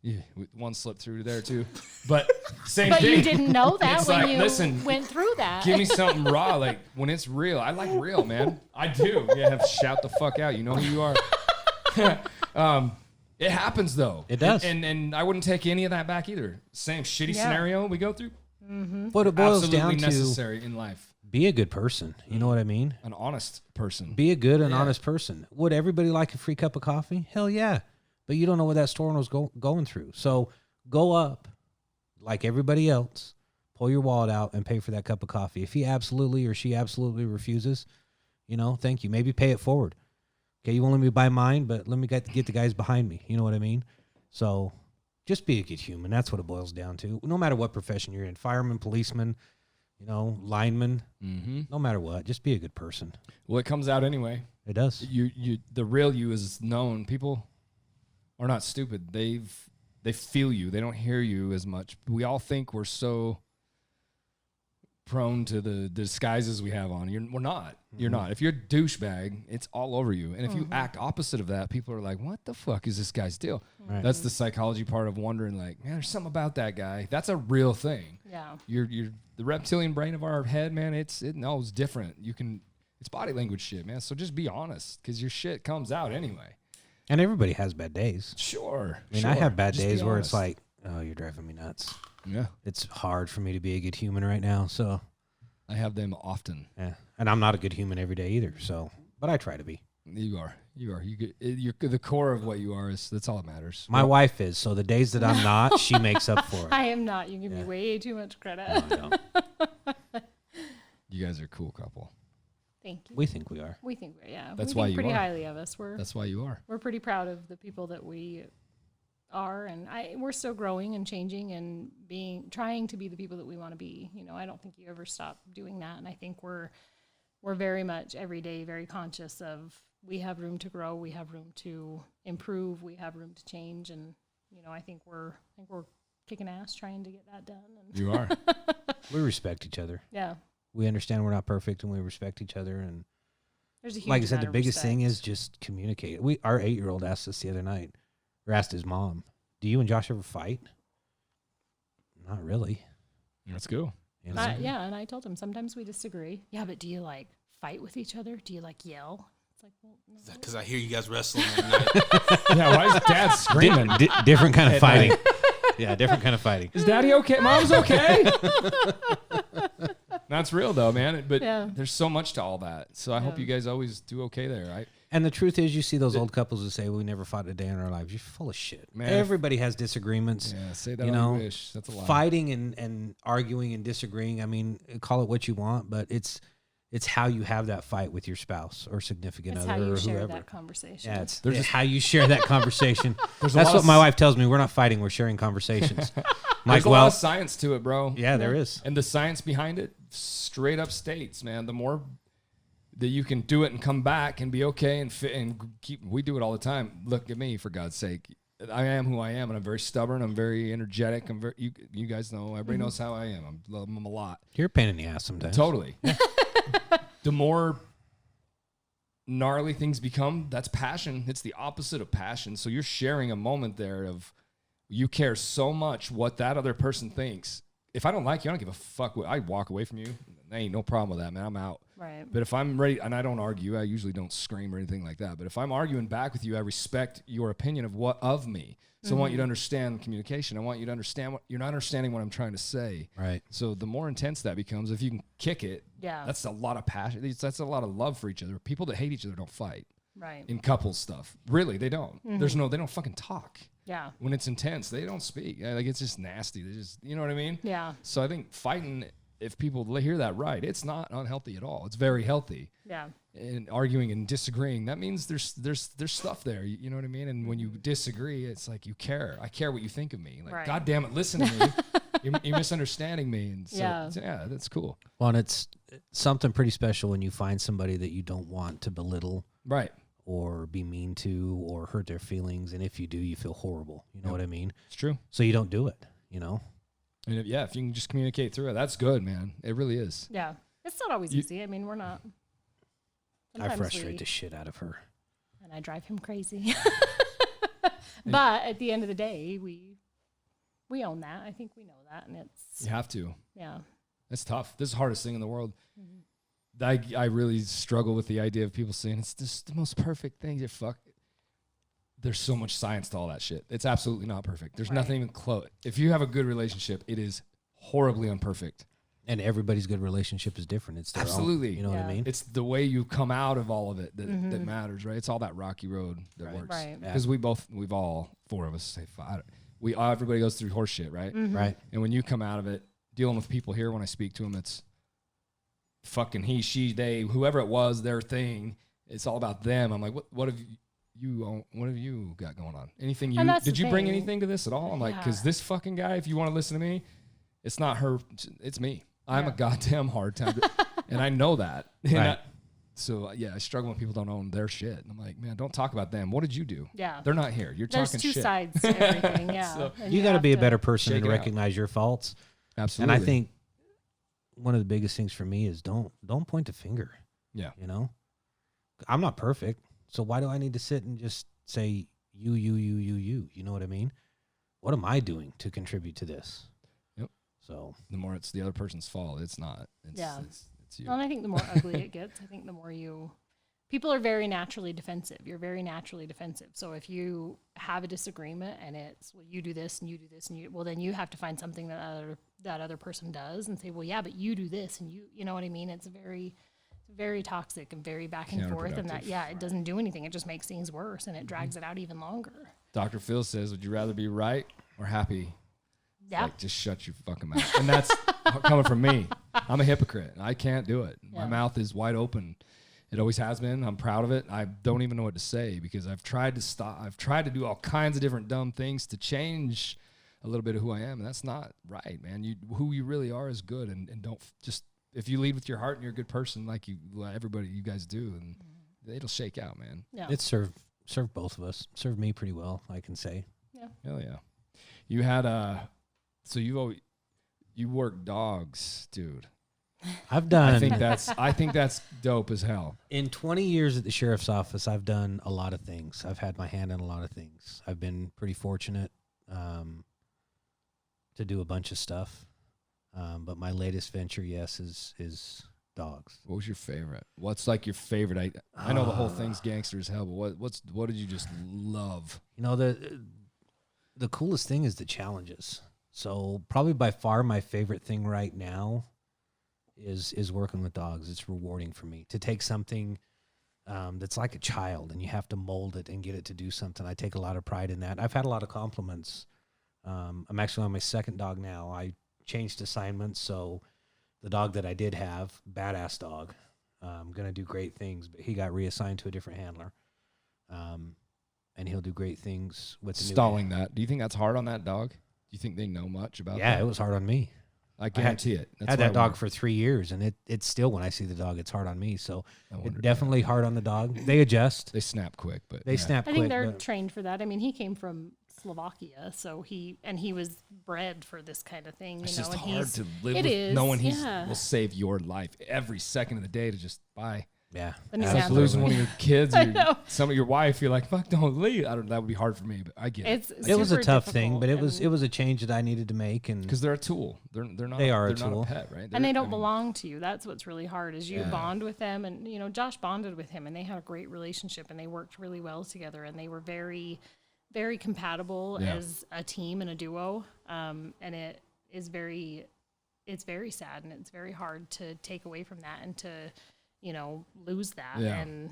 Yeah, one slipped through there too. But same thing. But you didn't know that It's when like, you listen, went through that. Give me something raw, like when it's real. I like real, man. I do. Yeah, shout the fuck out. You know who you are. It happens though. It does. And I wouldn't take any of that back either. Same shitty scenario we go through. What it boils Absolutely down to, necessary in life. be a good person. You know what I mean? An honest person. Be a good and honest person. Would everybody like a free cup of coffee? Hell yeah. But you don't know what that store was going through. So go up like everybody else, pull your wallet out and pay for that cup of coffee. If he absolutely or she absolutely refuses, thank you. Maybe pay it forward. Okay, you won't let me buy mine, but let me get the guys behind me. You know what I mean? So just be a good human. That's what it boils down to. No matter what profession you're in, fireman, policeman, lineman, no matter what, just be a good person. Well, it comes out anyway. It does. You the real you is known. People are not stupid. They feel you. They don't hear you as much. We all think we're so prone to the disguises we have on. We're not. You're not. If you're a douchebag, it's all over you. And if you act opposite of that, people are like, what the fuck is this guy's deal? Right. That's the psychology part of wondering, like, man, there's something about that guy. That's a real thing. Yeah. You're the reptilian brain of our head, man, it knows different. It's body language shit, man. So just be honest, because your shit comes out anyway. And everybody has bad days. Sure. I mean, I have bad days where it's like, oh, you're driving me nuts. Yeah. It's hard for me to be a good human right now. So I have them often. yeah, and I'm not a good human every day either. So, but I try to be. You are. You're the core of what you are. That's all that matters. My wife is. So the days that I'm not, she makes up for it. I am not. You give me way too much credit. No, I don't. You guys are a cool couple. Thank you. We think we are. We think we're, yeah. That's we why think you pretty are. highly of us. That's why you are. We're pretty proud of the people that we are, and we're still growing and changing and trying to be the people that we want to be. I don't think you ever stop doing that, and I think we're very much every day very conscious of we have room to grow, we have room to improve, we have room to change, and I think we're kicking ass trying to get that done. And You are. We respect each other. yeah, We understand we're not perfect, and we respect each other. And there's a huge like I said, amount the of biggest thing respect. is just communicate. Our 8-year-old asked us the other night, or asked his mom, "Do you and Josh ever fight?" Not really. Let's go. Yeah, and I told him sometimes we disagree. Yeah, but do you fight with each other? Do you yell? It's like, well, no. Because I hear you guys wrestling at night. Yeah, why is Dad screaming? Different kind of fighting. Yeah, different kind of fighting. Is Daddy okay? Mom's okay? That's real though, man. But there's so much to all that. So I hope you guys always do okay there, right? And the truth is, you see those old couples who say, "We never fought a day in our lives." You're full of shit. Man. Everybody has disagreements. Yeah, say that all you wish. That's a lie. Fighting and arguing and disagreeing. I mean, call it what you want, but it's how you have that fight with your spouse or significant It's other how you or share whoever. that conversation. Yeah, it's how you share that conversation. There's a That's lot what of my wife tells me. We're not fighting. We're sharing conversations. There's a lot of science to it, bro. Yeah, there is. And the science behind it straight up states, man, the more that you can do it and come back and be okay and fit and keep, we do it all the time. Look at me, for God's sake. I am who I am, and I'm very stubborn. I'm very energetic. You guys know, everybody knows how I am. I love them a lot. You're a pain in the ass sometimes. Totally. The more gnarly things become, that's passion. It's the opposite of passion. So you're sharing a moment there of you care so much what that other person thinks. if I don't like you, I don't give a fuck. I walk away from you. There ain't no problem with that, man. I'm out. Right. But if I'm ready, and I don't argue, I usually don't scream or anything like that. But if I'm arguing back with you, I respect your opinion of me. So I want you to understand communication. I want you to understand what you're not understanding what I'm trying to say. Right. So the more intense that becomes, if you can kick it, that's a lot of passion. That's a lot of love for each other. People that hate each other don't fight. Right. In couples stuff. Really, they don't. They don't fucking talk. Yeah. When it's intense, they don't speak. Like, it's just nasty. They just, you know what I mean? Yeah. So I think fighting, if people hear that right, it's not unhealthy at all. It's very healthy. Yeah. And arguing and disagreeing, that means there's stuff there. You know what I mean? And when you disagree, it's like you care. I care what you think of me. Like, right. God damn it, listen to me. You're misunderstanding me. And so, Yeah. that's cool. Well, and it's something pretty special when you find somebody that you don't want to belittle. Right. Or be mean to or hurt their feelings. And if you do, you feel horrible. You know what I mean? It's true. So you don't do it, you know? And if you can just communicate through it, that's good, man. It really is. Yeah. It's not always easy. I mean, we're not. I frustrate the shit out of her. And I drive him crazy. But at the end of the day, we own that. I think we know that. And it's. You have to. Yeah. It's tough. This is the hardest thing in the world. I really struggle with the idea of people saying it's just the most perfect thing. There's so much science to all that shit. It's absolutely not perfect. There's nothing even close. If you have a good relationship, it is horribly imperfect. And everybody's good relationship is different. It's their absolutely own, you know what I mean? It's the way you come out of all of it that matters, right? It's all that rocky road that works. Right. Because we've all four of us say everybody goes through horse shit, right? Right. And when you come out of it, dealing with people here, when I speak to them, it's fucking he, she, they, whoever it was, their thing. It's all about them. I'm like, what have you got going on? Anything did you bring anything to this at all? I'm like, because this fucking guy, if you want to listen to me, it's not her, it's me. I'm a goddamn hard time. And I know that. Right. I struggle when people don't own their shit. And I'm like, man, don't talk about them. What did you do? Yeah. They're not here. You're There's talking shit. There's two sides to everything, yeah. So you got to be a better person and shake it out. recognize your faults. Absolutely. And I think one of the biggest things for me is don't point the finger. Yeah. You know? I'm not perfect. So why do I need to sit and just say you? You know what I mean? What am I doing to contribute to this? Yep. So the more it's the other person's fault, it's not. It's you. Well, and I think the more ugly it gets, I think the more people are very naturally defensive. You're very naturally defensive. So if you have a disagreement and it's, well, you do this and you do this and then you have to find something that other person does and say, well, yeah, but you do this and you know what I mean? It's very toxic and very back and forth, and it doesn't do anything. It just makes things worse and it drags it out even longer. Dr. Phil says, would you rather be right or happy? Yeah. Like, just shut your fucking mouth. And that's coming from me. I'm a hypocrite. I can't do it. My mouth is wide open. It always has been. I'm proud of it. I don't even know what to say because I've tried to stop. I've tried to do all kinds of different dumb things to change a little bit of who I am. And that's not right, man. Who you really are is good. And don't just, if you lead with your heart and you're a good person, like everybody, you guys do, and it'll shake out, man. Yeah. it served both of us. Served me pretty well, I can say. Yeah. Hell yeah. You had so you work dogs, dude. I've done. I think that's dope as hell. In 20 years at the sheriff's office, I've done a lot of things. I've had my hand in a lot of things. I've been pretty fortunate to do a bunch of stuff. But my latest venture, yes, is dogs. What was your favorite? What's like your favorite? I know the whole thing's gangster as hell, but what did you just love? You know, the coolest thing is the challenges. So probably by far my favorite thing right now is working with dogs. It's rewarding for me to take something that's like a child and you have to mold it and get it to do something. I take a lot of pride in that. I've had a lot of compliments. I'm actually on my second dog now. I changed assignments, so the dog that I did have, badass dog, gonna do great things, but he got reassigned to a different handler, and he'll do great things with the stalling that. Do you think that's hard on that dog? Do you think they know much about that? Yeah, it was hard on me. I guarantee it. I had that dog for 3 years, and it's still, when I see the dog, it's hard on me. So it's definitely hard on the dog. They adjust. They snap quick, but they snap I quick. think they're trained for that. I mean, he came from Slovakia, so he was bred for this kind of thing. It's you know, just and hard to live it with is, knowing he yeah. will save your life every second of the day to just buy. Yeah. The new It's like handler. losing one of your kids I or know. some of your wife. You're like, fuck, don't leave. I don't. That would be hard for me, but I get it. It's It was a super tough thing, difficult, but it was and- it was a change that I needed to make, and Because they're a tool. They're not. They are a they're not tool. pet, right? and they They're- don't I mean, belong to you. That's what's really hard is you Yeah. bond with them. And, you know, Josh bonded with him and they had a great relationship and they worked really well together and they were very, very compatible Yeah. as a team and a duo. And it is it's very sad and it's very hard to take away from that and to, you know, lose that. Yeah. And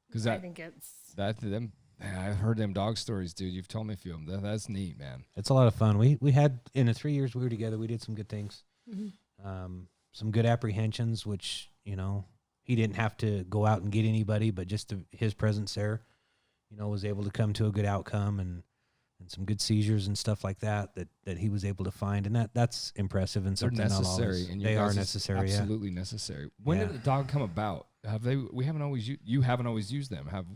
Because I think it's, them. Yeah, I've heard them dog stories, dude. You've told me a few of them. That's neat, man. it's a lot of fun. We had in the 3 years we were together, we did some good things, some good apprehensions, which he didn't have to go out and get anybody, but just his presence there, was able to come to a good outcome and some good seizures and stuff like that he was able to find, and that's impressive and They're something not necessary. always- And they are necessary. Absolutely necessary. When Yeah. did the dog come about? Have they? We haven't always. You haven't always used them. Have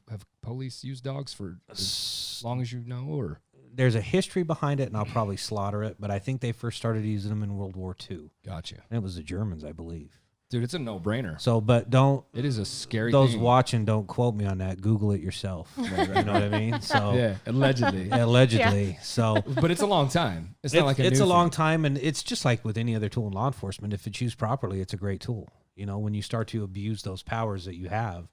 police used dogs for as long as you know, or? There's a history behind it, and I'll probably slaughter it, but I think they first started using them in World War II, Gotcha, and it was the Germans, I believe. dude. It's a no-brainer. So, but don't. It is a scary. Those thing. watching, don't quote me on that. Google it yourself. You know what I mean? So Yeah, allegedly. allegedly. So But it's a long time. It's not like a it's new a long thing. time, and it's just like with any other tool in law enforcement. If it's used properly, it's a great tool. When you start to abuse those powers that you have,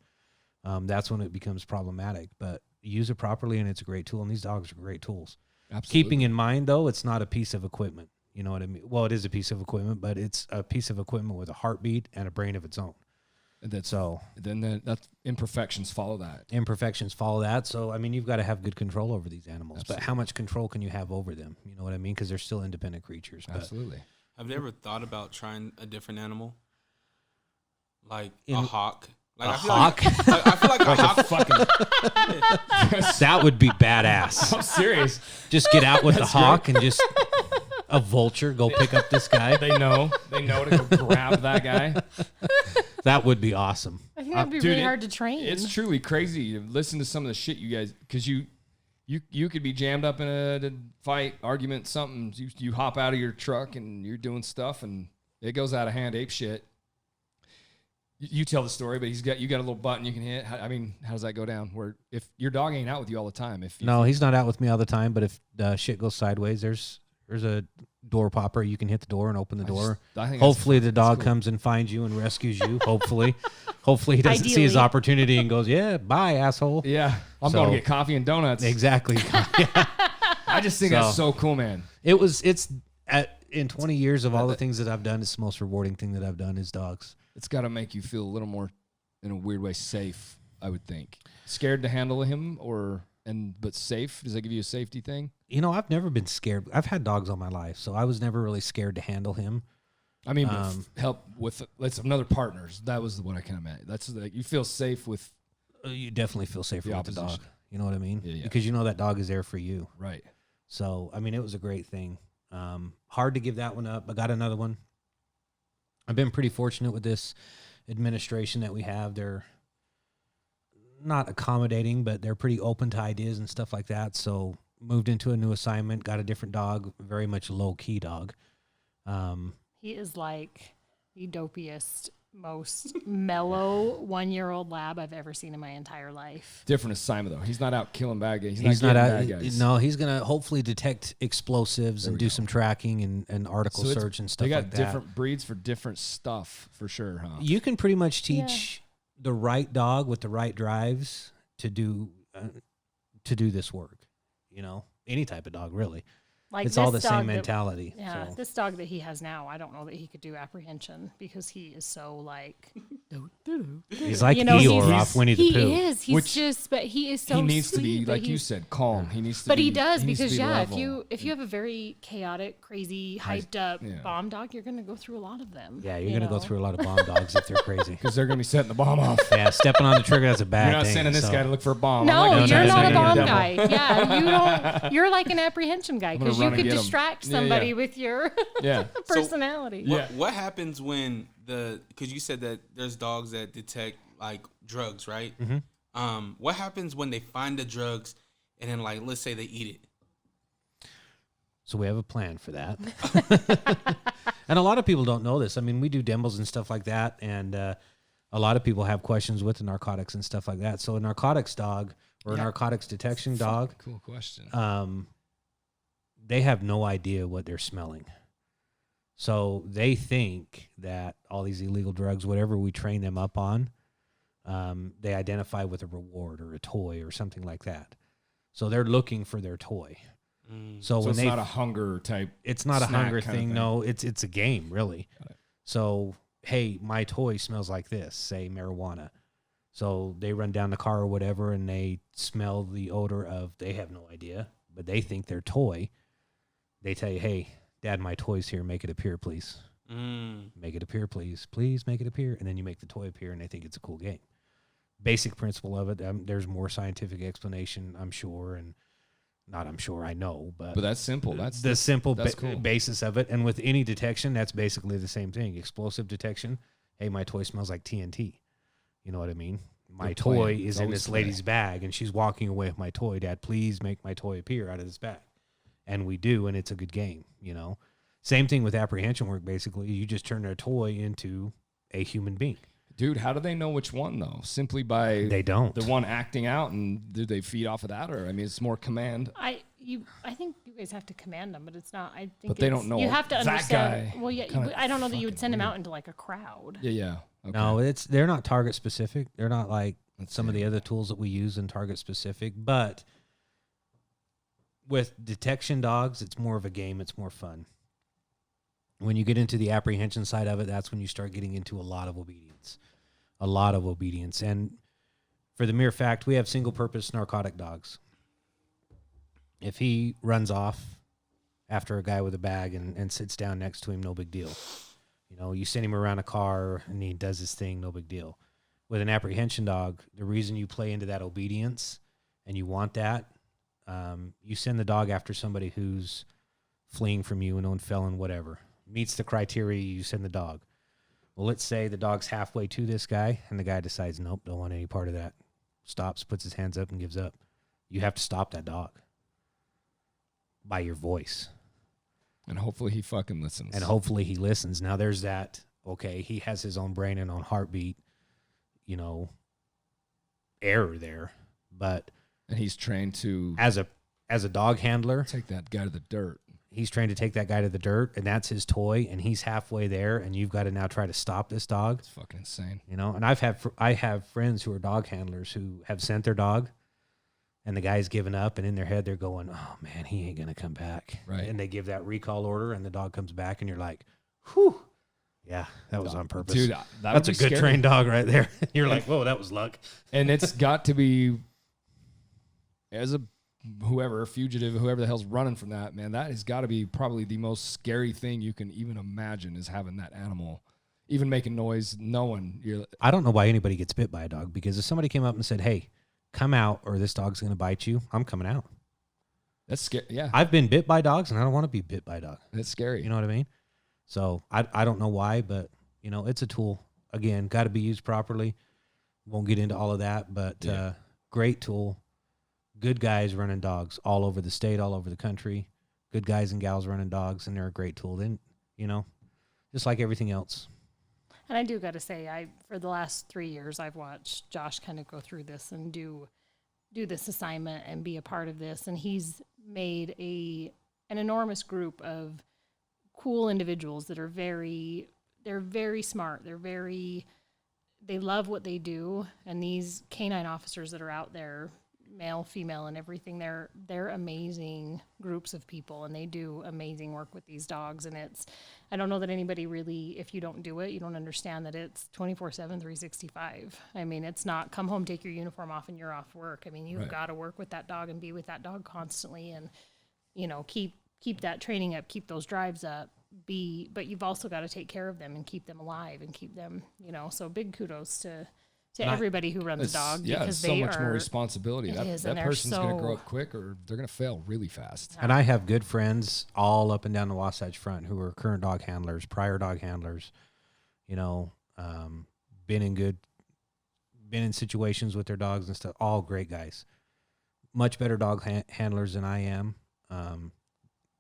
that's when it becomes problematic. But use it properly, and it's a great tool. And these dogs are great tools. Absolutely. Keeping in mind, though, it's not a piece of equipment. You know what I mean? Well, it is a piece of equipment, but it's a piece of equipment with a heartbeat and a brain of its own. So Then that's imperfections follow that. imperfections follow that. So, I mean, you've got to have good control over these animals. But how much control can you have over them? You know what I mean? Because they're still independent creatures. But Absolutely. Have you ever thought about trying a different animal, like a In- hawk? Like A I feel hawk? Like, I feel like a hawk. that would be badass. I'm serious. Just get out with the hawk and just a vulture go pick up this guy. They know to go grab that guy. That would be awesome. I think that'd be Dude, really hard to train. It's truly crazy to listen to some of the shit you guys, because you could be jammed up in a fight, argument, something. You hop out of your truck and you're doing stuff and it goes out of hand, ape shit. You tell the story, but you got a little button you can hit. I mean, how does that go down? Where if your dog ain't out with you all the time, No, he's not out with me all the time, but if shit goes sideways, there's a door popper. You can hit the door and open the door. I think Hopefully the dog cool. comes and finds you and rescues you. Hopefully he doesn't see his Ideally. opportunity and goes, yeah, bye, asshole. Yeah, I'm So- going to get coffee and donuts. Exactly. I just think that's so cool, man. In 20 years of all the things that I've done, it's the most rewarding thing that I've done is dogs. It's got to make you feel a little more, in a weird way, safe. I would think. Scared to handle him, but safe. Does that give you a safety thing? I've never been scared. I've had dogs all my life, so I was never really scared to handle him. I mean, help with let's another partners. That was what I kind of meant. That's like you feel safe with, You definitely feel safer The with the dog. opposition. You know what I mean? Yeah. Because that dog is there for you. right? So, I mean, it was a great thing. Hard to give that one up. I got another one. I've been pretty fortunate with this administration that we have. They're not accommodating, but they're pretty open to ideas and stuff like that. So moved into a new assignment, got a different dog, very much low-key dog. He is like the dopiest, most mellow 1-year-old lab I've ever seen in my entire life. Different assignment though. He's not out killing bad guys. He's not out. bad guys. No, he's going to hopefully detect explosives and do some tracking and article So it's- search and stuff They got like that. different breeds for different stuff for sure, huh? You can pretty much teach the right dog with the right drives to do this work. Any type of dog, really. Like It's all the this dog same that- mentality. Yeah, so. this dog that he has now, I don't know that he could do apprehension because he is so like. He's like You know, Eeyore he's- off Winnie the He Pooh. is. He's Which just, but he is so. he needs to be, sweet, but like you he's- said, calm. He needs to. But be, he does needs to because be if level. you have a very chaotic, crazy, hyped up yeah. bomb dog, you're gonna go through a lot of them. Yeah, you're going to go through a lot of bomb dogs if they're crazy. because they're gonna be setting the bomb off. Yeah, stepping on the trigger, that's a bad You're not thing. sending this so. guy to look for a bomb. No, I'm you're gonna not a send bomb him to guy. Yeah, you don't. You're like an apprehension guy gonna because you run and could get 'em. distract Yeah, yeah. somebody with your Yeah. personality. Yeah. What happens when because you said that there's dogs that detect like drugs, right? Mm-hmm. What happens when they find the drugs and then like let's say they eat it? So we have a plan for that. And a lot of people don't know this. I mean, we do demos and stuff like that. And a lot of people have questions with the narcotics and stuff like that. So a narcotics dog or a narcotics detection dog, cool question. They have no idea what they're smelling. So they think that all these illegal drugs, whatever we train them up on, they identify with a reward or a toy or something like that. So they're looking for their toy. So when it's not a hunger type. It's not a snack hunger kind of thing. No, it's a game, really. So, hey, my toy smells like this, say marijuana. So they run down the car or whatever, and they smell the odor of, they have no idea, but they think their toy. They tell you, hey, Dad, my toy's here. Make it appear, please. Make it appear, please. Please make it appear. And then you make the toy appear, and they think it's a cool game. Basic principle of it. There's more scientific explanation, I'm sure, and not I'm sure, I know. But that's simple. That's the simple cool. basis of it. And with any detection, that's basically the same thing. Explosive detection. Hey, my toy smells like TNT. You know what I mean? My toy is in this lady's bag, and she's walking away with my toy. Dad, please make my toy appear out of this bag. And we do, and it's a good game, you know? Same thing with apprehension work, basically. You just turn a toy into a human being. Dude, how do they know which one, though? Simply by they don't. The one acting out, and do they feed off of that? Or, I mean, it's more command. I think you guys have to command them, but it's not. I think But they don't know you have to that understand. guy Well, yeah, I don't know that you would send them out into like a crowd. Yeah. Okay. No, they're not target specific. They're not like some of the other tools that we use in target specific. But with detection dogs, it's more of a game. It's more fun. When you get into the apprehension side of it, that's when you start getting into a lot of obedience. And for the mere fact, we have single-purpose narcotic dogs. If he runs off after a guy with a bag and sits down next to him, no big deal. You know, you send him around a car and he does his thing, no big deal. With an apprehension dog, the reason you play into that obedience and you want that, you send the dog after somebody who's fleeing from you, a known felon, whatever. Meets the criteria, you send the dog. Well, let's say the dog's halfway to this guy, and the guy decides, nope, don't want any part of that. Stops, puts his hands up, and gives up. You have to stop that dog by your voice. And hopefully he fucking listens. Now, there's that, okay, he has his own brain and own heartbeat, you know, error there. But and he's trained to... As a dog handler... Take that guy to the dirt. He's trained to take that guy to the dirt, and that's his toy, and he's halfway there, and you've got to now try to stop this dog. It's fucking insane. You know, and I have friends who are dog handlers who have sent their dog, and the guy's given up, and in their head they're going, oh, man, he ain't going to come back. Right. And they give that recall order, and the dog comes back, and you're like, whew. Yeah, that was on purpose. Dude, that's a good trained dog right there. You're like, whoa, that was luck. And it's got to be, as a fugitive, whoever the hell's running from that, man, that has got to be probably the most scary thing you can even imagine, is having that animal even making noise, knowing I don't know why anybody gets bit by a dog, because if somebody came up and said, hey, come out or this dog's going to bite you, I'm coming out. That's scary. Yeah. I've been bit by dogs, and I don't want to be bit by a dog. That's scary. You know what I mean? So I don't know why, but, you know, it's a tool. Again, got to be used properly. Won't get into all of that, but great tool. Good guys running dogs all over the state, all over the country. Good guys and gals running dogs, and they're a great tool. Then, you know, just like everything else. And I do got to say, for the last 3 years, I've watched Josh kind of go through this and do this assignment and be a part of this. And he's made an enormous group of cool individuals that are they're very smart. They love what they do. And these canine officers that are out there, male, female, and everything, they're amazing groups of people, and they do amazing work with these dogs. And I don't know that anybody really, if you don't do it, you don't understand that it's 24/7, 365. I mean, it's not come home, take your uniform off, and you're off work. I mean, you've got to work with that dog and be with that dog constantly, and, you know, keep that training up, keep those drives up, but you've also got to take care of them and keep them alive and keep them, you know, so big kudos to everybody who runs a dog, because it's so much more responsibility. That person's going to grow up quick, or they're going to fail really fast. And I have good friends all up and down the Wasatch Front who are current dog handlers, prior dog handlers, you know, been in situations with their dogs and stuff. All great guys, much better dog handlers than I am.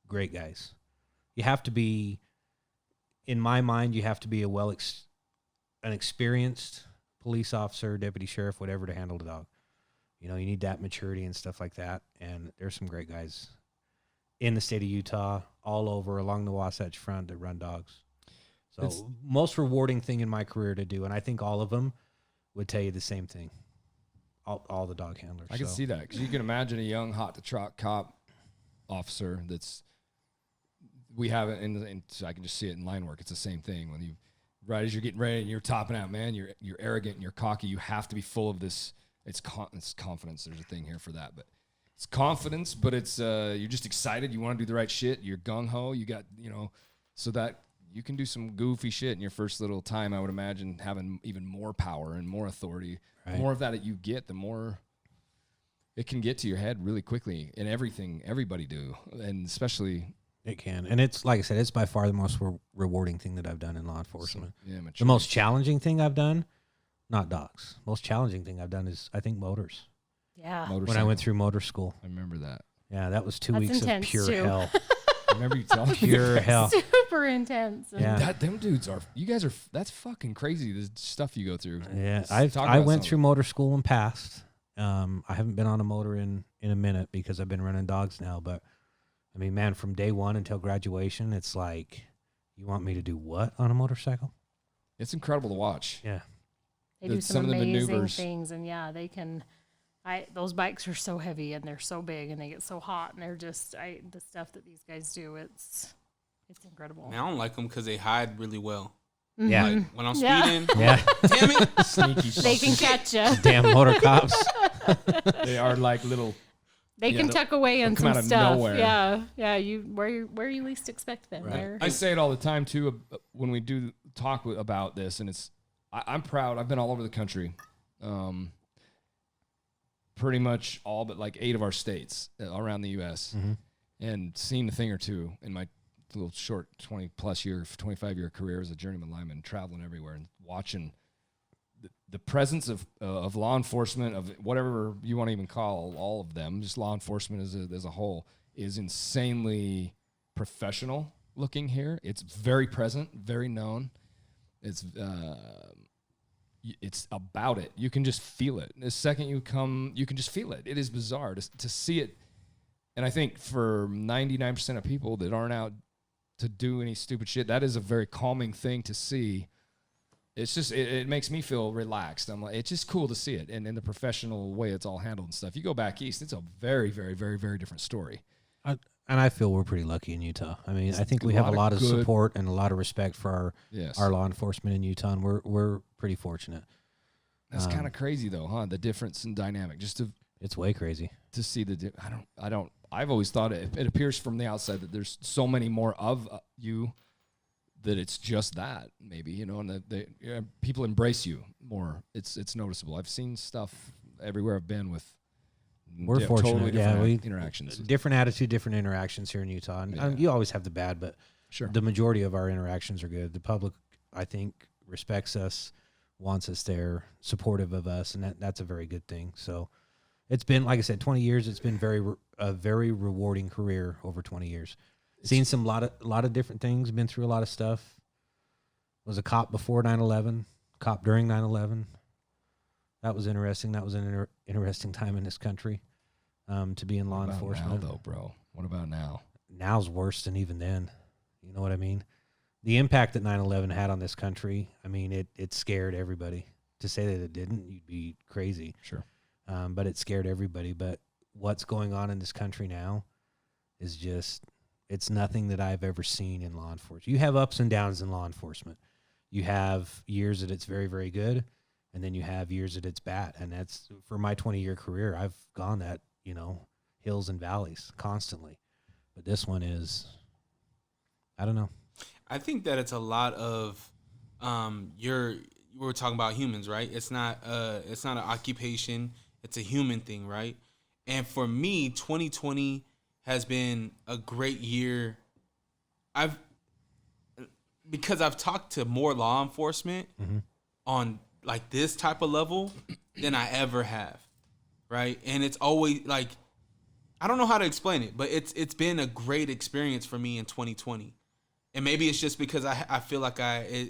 Great guys. You have to be, in my mind, you have to be an experienced police officer, deputy sheriff, whatever, to handle the dog. You need that maturity and stuff like that. And there's some great guys in the state of Utah, all over along the Wasatch Front that run dogs. So most rewarding thing in my career to do, and I think all of them would tell you the same thing. All the dog handlers. I can see that, because you can imagine a young, hot-to-trot cop officer we have it, and so I can just see it in line work. It's the same thing. When right as you're getting ready and you're topping out, man, you're arrogant and you're cocky. You have to be full of this. It's confidence. There's a thing here for that, but it's confidence. But it's you're just excited. You want to do the right shit. You're gung ho. You got so that you can do some goofy shit in your first little time. I would imagine having even more power and more authority. Right. The more of that you get, the more it can get to your head really quickly. And everybody do, and especially. It can. And it's, like I said, it's by far the most rewarding thing that I've done in law enforcement. So, yeah, the most challenging thing I've done, not dogs. Most challenging thing I've done is, I think, motors. Yeah. When I went through motor school. I remember that. Yeah, that was 2 weeks of pure hell. I remember you telling me. Pure hell. Super intense. Yeah. Them dudes that's fucking crazy, the stuff you go through. Yeah, I went through motor school and passed. I haven't been on a motor in a minute because I've been running dogs now, but I mean, man, from day one until graduation, it's like, you want me to do what on a motorcycle? It's incredible to watch. Yeah. They do some amazing things, and yeah, they can. Those bikes are so heavy and they're so big and they get so hot, and they're just the stuff that these guys do. It's incredible. Man, I don't like them because they hide really well. Mm-hmm. Yeah. Like when I'm speeding, yeah. Damn it, Sneaky. They can catch you. Damn motor cops. They are like little. They can tuck away in some out of stuff. nowhere. Yeah. Where you least expect them. Right. I say it all the time too when we do talk about this, and I'm proud. I've been all over the country, pretty much all but like 8 of our states around the U.S. And seen a thing or two in my little short 25-year career as a journeyman lineman, traveling everywhere and watching the presence of law enforcement, of whatever you want to even call all of them, just law enforcement as a whole, is insanely professional looking here. It's very present, very known. It's about it. You can just feel it. The second you come, you can just feel it. It is bizarre to see it. And I think for 99% of people that aren't out to do any stupid shit, that is a very calming thing to see. It's just, it makes me feel relaxed. I'm like, it's just cool to see it. And in the professional way it's all handled and stuff. You go back east, it's a very, very, very, very different story. And I feel we're pretty lucky in Utah. I mean, I think we have a lot of support and a lot of respect for our law enforcement in Utah, and we're pretty fortunate. That's kind of crazy though, huh? The difference in dynamic. It's way crazy to see I've always thought it appears from the outside that there's so many more of you that it's just that maybe, and that people embrace you more. It's noticeable. I've seen stuff everywhere I've been with. We're fortunate. Totally different interactions. Different attitude, different interactions here in Utah. And you always have the bad, but sure, the majority of our interactions are good. The public, I think, respects us, wants us there, supportive of us, and that's a very good thing. So it's been, like I said, 20 years. It's been a very rewarding career over 20 years. Seen some lot of different things, been through a lot of stuff. Was a cop before 9/11, cop during 9/11. That was interesting. That was an interesting time in this country to be in law enforcement. Now, though, bro? What about now? Now's worse than even then. You know what I mean? The impact that 9/11 had on this country, I mean, it scared everybody. To say that it didn't, you'd be crazy. Sure. But it scared everybody. But what's going on in this country now is just, it's nothing that I've ever seen in law enforcement. You have ups and downs in law enforcement. You have years that it's very, very good, and then you have years that it's bad. And that's, for my 20-year career, I've gone that, hills and valleys constantly. But this one is, I don't know. I think that it's a lot of we're talking about humans, right? It's not an occupation. It's a human thing, right? And for me, 2020 has been a great year. Because I've talked to more law enforcement on like this type of level than I ever have, right? And it's always like, I don't know how to explain it, but it's been a great experience for me in 2020. And maybe it's just because I feel like I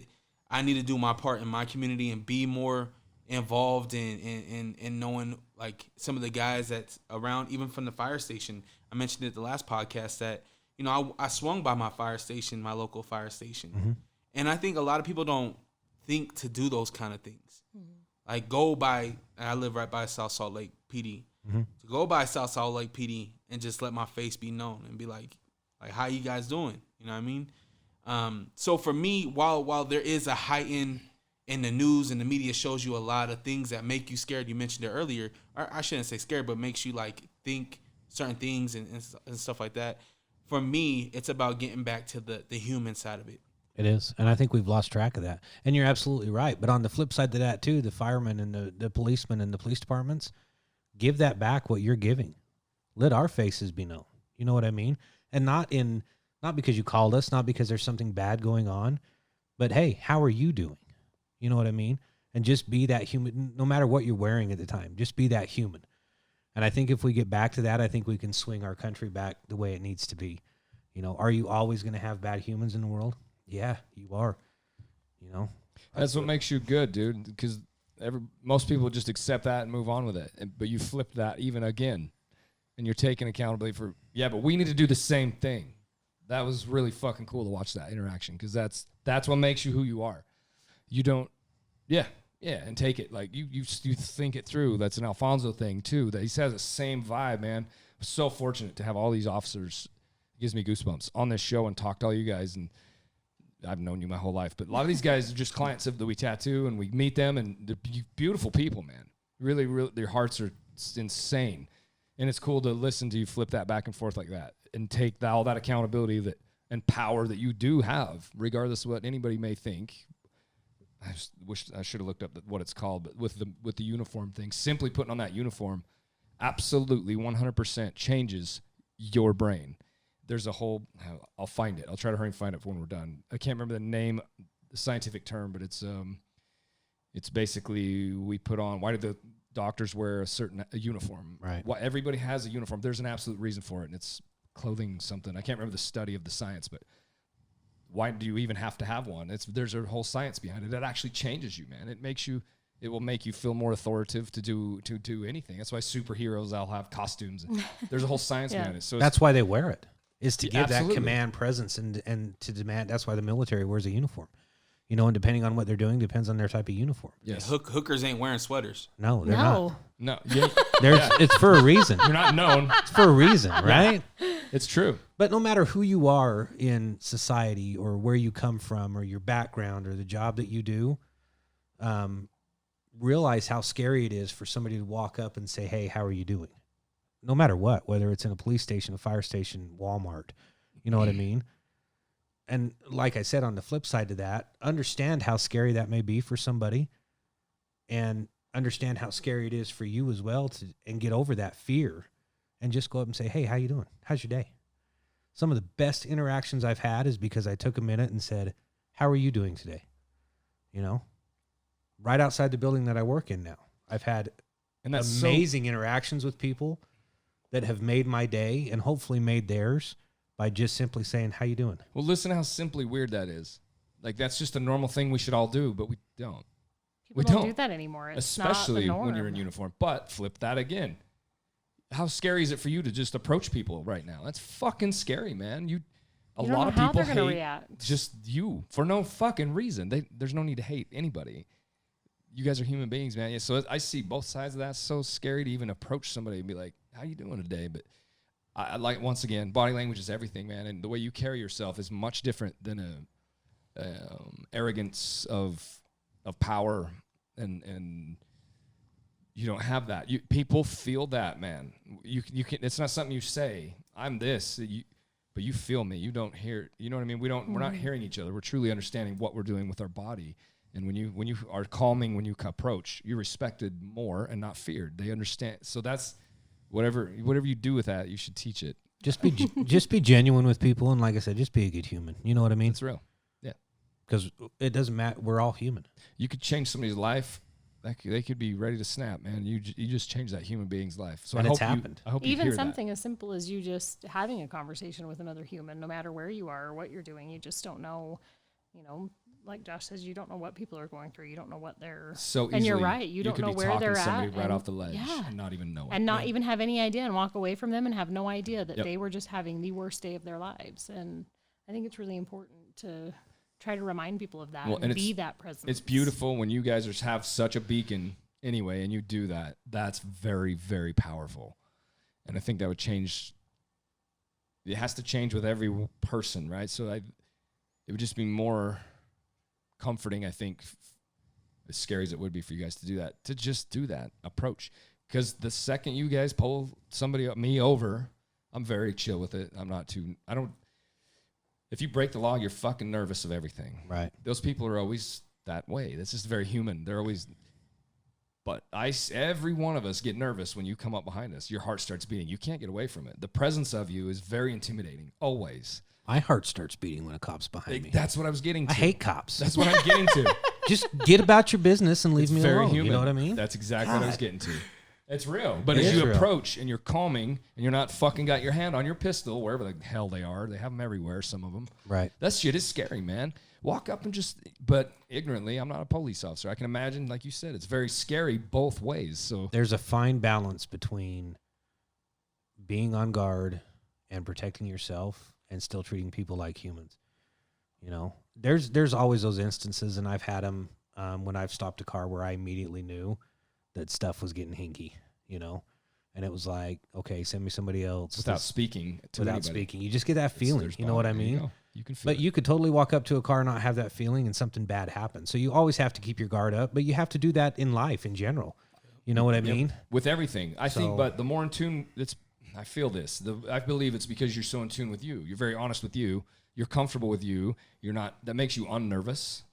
need to do my part in my community and be more involved in knowing like some of the guys that's around, even from the fire station. I mentioned it the last podcast that, you know, I swung by my fire station, my local fire station. And I think a lot of people don't think to do those kind of things. Like go by, I live right by South Salt Lake PD. To go by South Salt Lake PD and just let my face be known and be like how you guys doing? You know what I mean? So for me, while there is a heightened in the news and the media shows you a lot of things that make you scared. You mentioned it earlier. Or I shouldn't say scared, but makes you like think certain things and stuff like that. For me, it's about getting back to the human side of it. It is. And I think we've lost track of that. And you're absolutely right. But on the flip side to that too, the firemen and the policemen and the police departments, give that back what you're giving. Let our faces be known. You know what I mean? And not because you called us, not because there's something bad going on, but hey, how are you doing? You know what I mean? And just be that human, no matter what you're wearing at the time. Just be that human. And I think if we get back to that, I think we can swing our country back the way it needs to be. You know, are you always going to have bad humans in the world? Yeah, you are. You know? That's what makes you good, dude, because most people just accept that and move on with it. But you flip that even again, and you're taking accountability for, yeah, but we need to do the same thing. That was really fucking cool to watch that interaction, because that's what makes you who you are. You don't, yeah, and take it. Like, you think it through. That's an Alfonso thing, too, that he has the same vibe, man. I'm so fortunate to have all these officers, it gives me goosebumps, on this show and talk to all you guys, and I've known you my whole life, but a lot of these guys are just clients that we tattoo, and we meet them, and they're beautiful people, man. Really, really, their hearts are insane, and it's cool to listen to you flip that back and forth like that and take all that accountability and power that you do have, regardless of what anybody may think. I just wish I should have looked up what it's called, but with the uniform thing, simply putting on that uniform absolutely 100% changes your brain. There's a whole, I'll find it. I'll try to hurry and find it when we're done. I can't remember the name, the scientific term, but it's basically, we put on, why do the doctors wear a uniform? Right. Why everybody has a uniform. There's an absolute reason for it, and it's clothing something. I can't remember the study of the science, but why do you even have to have one? There's a whole science behind it. That actually changes you, man. It will make you feel more authoritative to do anything. That's why superheroes all have costumes. There's a whole science behind it. So that's why they wear it, is to give absolutely. that command presence and to demand. That's why the military wears a uniform. You know, and depending on what they're doing, depends on their type of uniform. Yes. Hookers ain't wearing sweaters. No, they're not. No. Yeah. It's for a reason. You're not known. It's for a reason, right? It's true. But no matter who you are in society or where you come from or your background or the job that you do, realize how scary it is for somebody to walk up and say, hey, how are you doing? No matter what, whether it's in a police station, a fire station, Walmart, you know what I mean? And like I said, on the flip side to that, understand how scary that may be for somebody and understand how scary it is for you as well and get over that fear and just go up and say, hey, how you doing? How's your day? Some of the best interactions I've had is because I took a minute and said, how are you doing today? You know, right outside the building that I work in now, I've had amazing interactions with people that have made my day and hopefully made theirs by just simply saying, how you doing? Well, listen how simply weird that is. Like, that's just a normal thing we should all do, but we don't. People don't do that anymore. It's especially not the norm. when you're in uniform. But flip that again. How scary is it for you to just approach people right now? That's fucking scary, man. A lot of people hate just you for no fucking reason. There's no need to hate anybody. You guys are human beings, man. Yeah, so I see both sides of that. It's so scary to even approach somebody and be like, how you doing today? But I like, once again, body language is everything, man. And the way you carry yourself is much different than arrogance of power, and you don't have that. People feel that, man. You can. It's not something you say. I'm this, but you feel me. You don't hear. You know what I mean? We're not hearing each other. We're truly understanding what we're doing with our body. And when you are calming, when you approach, you're respected more and not feared. They understand. So that's whatever you do with that, you should teach it. Just be genuine with people, and like I said, just be a good human. You know what I mean? It's real. Yeah. Because it doesn't matter. We're all human. You could change somebody's life. They could be ready to snap, man. You just changed that human being's life. So and it's happened. I hope even something as simple as you just having a conversation with another human, no matter where you are or what you're doing, you just don't know, like Josh says, you don't know what people are going through. You don't know what they're. So and you're easily, right. You don't could know be where talking they're to somebody at. right and, off the ledge yeah. and not even know it. And not even have any idea and walk away from them and have no idea that Yep. they were just having the worst day of their lives. And I think it's really important to try to remind people of that and be that presence. It's beautiful when you guys have such a beacon anyway, and you do that. That's very, very powerful. And I think that would change. It has to change with every person, right? So it would just be more comforting, I think, as scary as it would be for you guys to do that, to just do that approach. Because the second you guys pull me over, I'm very chill with it. If you break the law, you're fucking nervous of everything. Right. Those people are always that way. That's just very human. They're always, but every one of us get nervous when you come up behind us. Your heart starts beating. You can't get away from it. The presence of you is very intimidating, always. My heart starts beating when a cop's behind me. That's what I was getting to. I hate cops. That's what I'm getting to. Just get about your business and leave me very alone. human. You know what I mean? That's exactly what I was getting to. It's real. But It as is you real. approach and you're calming and you're not fucking got your hand on your pistol, wherever the hell they are, they have them everywhere, some of them. Right. That shit is scary, man. Walk up and but ignorantly, I'm not a police officer. I can imagine, like you said, it's very scary both ways. So There's a fine balance between being on guard and protecting yourself and still treating people like humans. You know, there's always those instances, and I've had them when I've stopped a car where I immediately knew that stuff was getting hinky, you know, and it was like, okay, send me somebody else. without speaking to without anybody. speaking, you just get that feeling. There's You know what I there you mean? go. You can feel But it. you could totally walk up to a car and not have that feeling, and something bad happens. So you always have to keep your guard up, but you have to do that in life in general. You know what I mean? With everything. I think, So- but the more in tune, I feel this. I believe it's because you're so in tune with you. You're very honest with you. You're comfortable with you. You're not, that makes you unnervous.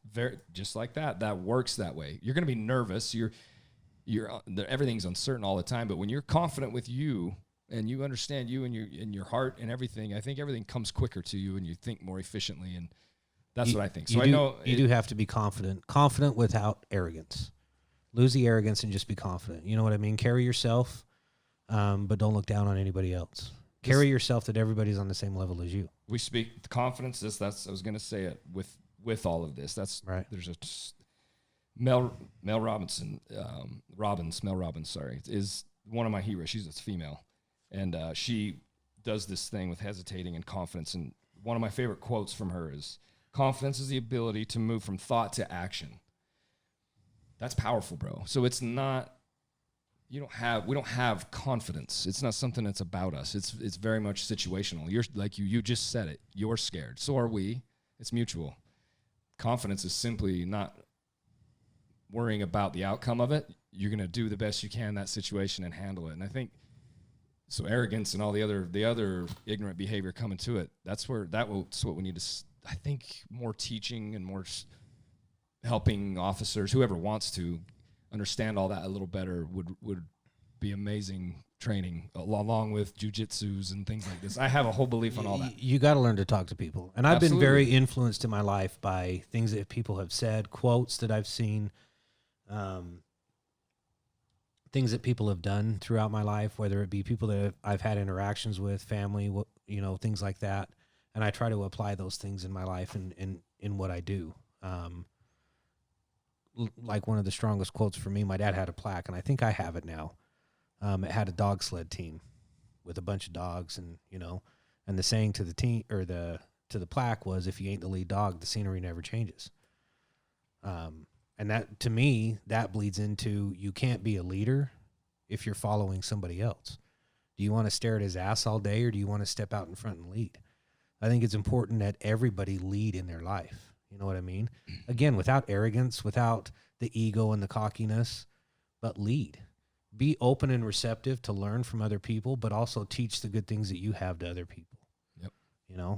Just like that. That works that way. You're going to be nervous. Everything's uncertain all the time. But when you're confident with you and you understand you and your heart and everything, I think everything comes quicker to you and you think more efficiently. And that's what I think. So I know you do have to be confident without arrogance. Lose the arrogance and just be confident. You know what I mean? Carry yourself, but don't look down on anybody else. Carry yourself that everybody's on the same level as you. we speak the confidence. I was going to say it with all of this. That's right. There's a Mel Robbins, sorry, is one of my heroes. She's a female, and she does this thing with hesitating and confidence. And one of my favorite quotes from her is, "Confidence is the ability to move from thought to action." That's powerful, bro. So it's not. We don't have confidence. It's not something that's about us. It's very much situational. You're like you just said it. You're scared. So are we. It's mutual. Confidence is simply not worrying about the outcome of it. You're going to do the best you can in that situation and handle it. And I think so arrogance and all the other ignorant behavior coming to it, that's what we need to, I think, more teaching and more helping officers, whoever wants to understand all that a little better would be amazing training, along with jujitsus and things like this. I have a whole belief on all that. You got to learn to talk to people. And I've Absolutely. been very influenced in my life by things that people have said, quotes that I've seen, things that people have done throughout my life, whether it be people that I've had interactions with, family, things like that. And I try to apply those things in my life and in what I do. Like one of the strongest quotes for me, my dad had a plaque, and I think I have it now. It had a dog sled team with a bunch of dogs, and and the saying to the team or to the plaque was, "If you ain't the lead dog, the scenery never changes." And that, to me, that bleeds into, you can't be a leader if you're following somebody else. Do you want to stare at his ass all day, or do you want to step out in front and lead? I think it's important that everybody lead in their life. You know what I mean? Again, without arrogance, without the ego and the cockiness, but lead. Be open and receptive to learn from other people, but also teach the good things that you have to other people. Yep.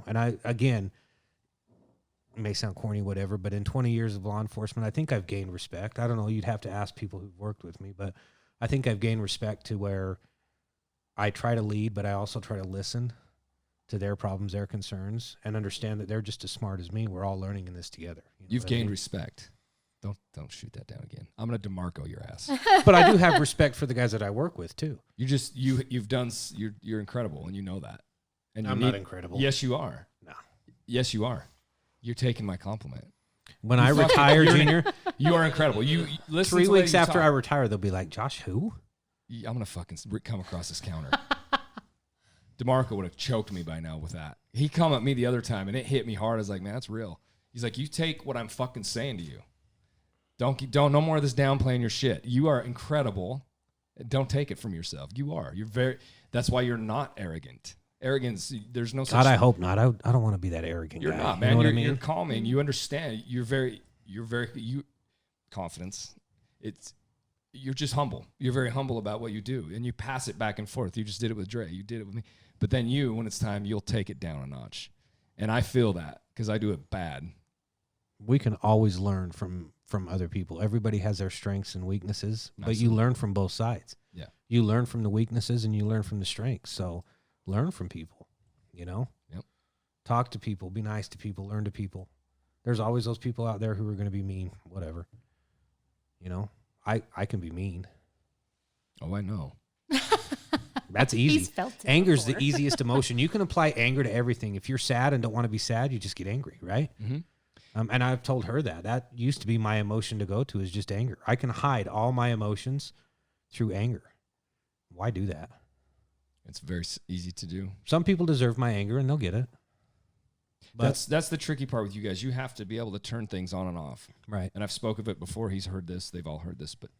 And it may sound corny, whatever, but in 20 years of law enforcement, I think I've gained respect. I don't know, you'd have to ask people who've worked with me, but I think I've gained respect to where I try to lead, but I also try to listen to their problems, their concerns, and understand that they're just as smart as me. We're all learning in this together. You know You've what I gained mean? respect. Don't shoot that down again. I'm gonna DeMarco your ass. But I do have respect for the guys that I work with too. You're incredible, and you know that. And I'm not incredible. Yes, you are. No. Yes, you are. You're taking my compliment. When I retire, Junior, You are incredible. You listen 3 to the way weeks you after talk. I retire, they'll be like, Josh, who? I'm going to fucking come across this counter. DeMarco would have choked me by now with that. He come at me the other time, and it hit me hard. I was like, man, that's real. He's like, you take what I'm fucking saying to you. Don't no more of this downplaying your shit. You are incredible. Don't take it from yourself. You are. That's why you're not arrogant. Arrogance, there's no such God, I hope not. I don't want to be that arrogant You're guy. not, You man. know what You're, I mean? you're calming. You understand. You confidence. You're just humble. You're very humble about what you do, and you pass it back and forth. You just did it with Dre. You did it with me. But then when it's time, you'll take it down a notch. And I feel that because I do it bad. We can always learn from other people. Everybody has their strengths and weaknesses, but you Absolutely. learn from both sides. Yeah. You learn from the weaknesses and you learn from the strengths. So learn from people, Yep. Talk to people, be nice to people, learn to people. There's always those people out there who are going to be mean, whatever. I can be mean. Oh, I know. That's easy. He's felt it Anger's before. the easiest emotion. You can apply anger to everything. If you're sad and don't want to be sad, you just get angry, right? Mm-hmm. And I've told her that used to be my emotion to go to is just anger. I can hide all my emotions through anger. Why do that? It's very easy to do. Some people deserve my anger and they'll get it. But That's the tricky part with you guys. You have to be able to turn things on and off. right. And I've spoke of it before. He's heard this. They've all heard this. But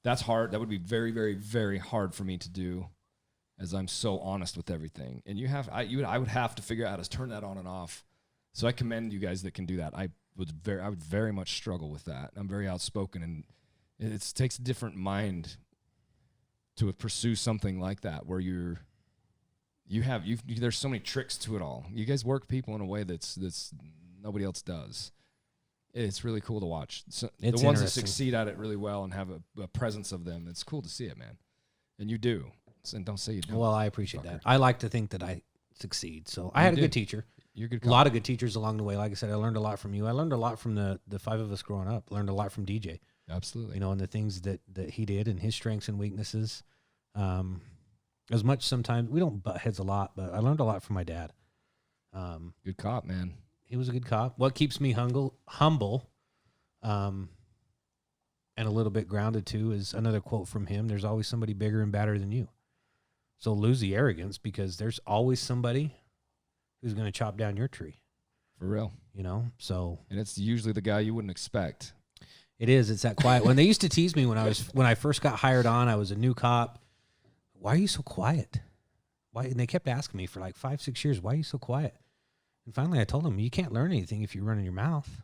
that's hard. That would be very, very, very hard for me to do, as I'm so honest with everything. And I would have to figure out how to turn that on and off. So I commend you guys that can do that. I would very much struggle with that. I'm very outspoken, and it takes a different mind to pursue something like that, where there's so many tricks to it all. You guys work people in a way that's nobody else does. It's really cool to watch. So It's the ones that interesting. succeed at it really well and have a presence of them, it's cool to see it, man. And you do. And don't say you don't. Well, I appreciate Fucker. that. I like to think that I succeed. So I had a do. good teacher. You're a good A lot of good teachers along the way. Like I said, I learned a lot from you. I learned a lot from the five of us growing up. Learned a lot from DJ. Absolutely. And the things that he did and his strengths and weaknesses. As much sometimes we don't butt heads a lot, but I learned a lot from my dad. Good cop, man. He was a good cop. What keeps me humble, and a little bit grounded too, is another quote from him. There's always somebody bigger and badder than you. So lose the arrogance, because there's always somebody who's going to chop down your tree. For real. So And it's usually the guy you wouldn't expect. it is. It's that quiet. When they used to tease me when I first got hired on, I was a new cop. Why are you so quiet? Why? And they kept asking me for like 5-6 years, why are you so quiet? And finally I told them, you can't learn anything if you run in your mouth.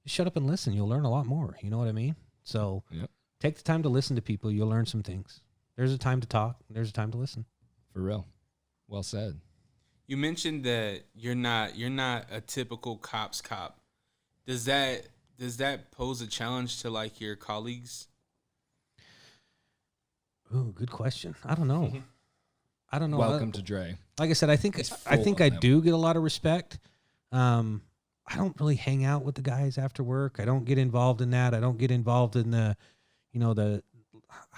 Just shut up and listen. You'll learn a lot more. You know what I mean? So Yep. take the time to listen to people. You'll learn some things. There's a time to talk. There's a time to listen. For real. Well said. You mentioned that you're not a typical cop's cop. Does that pose a challenge to like your colleagues? Ooh, good question. I don't know. I don't know. Welcome to Dre. Like I said, I think It's I full of them. do get a lot of respect. I don't really hang out with the guys after work. I don't get involved in that. I don't get involved in I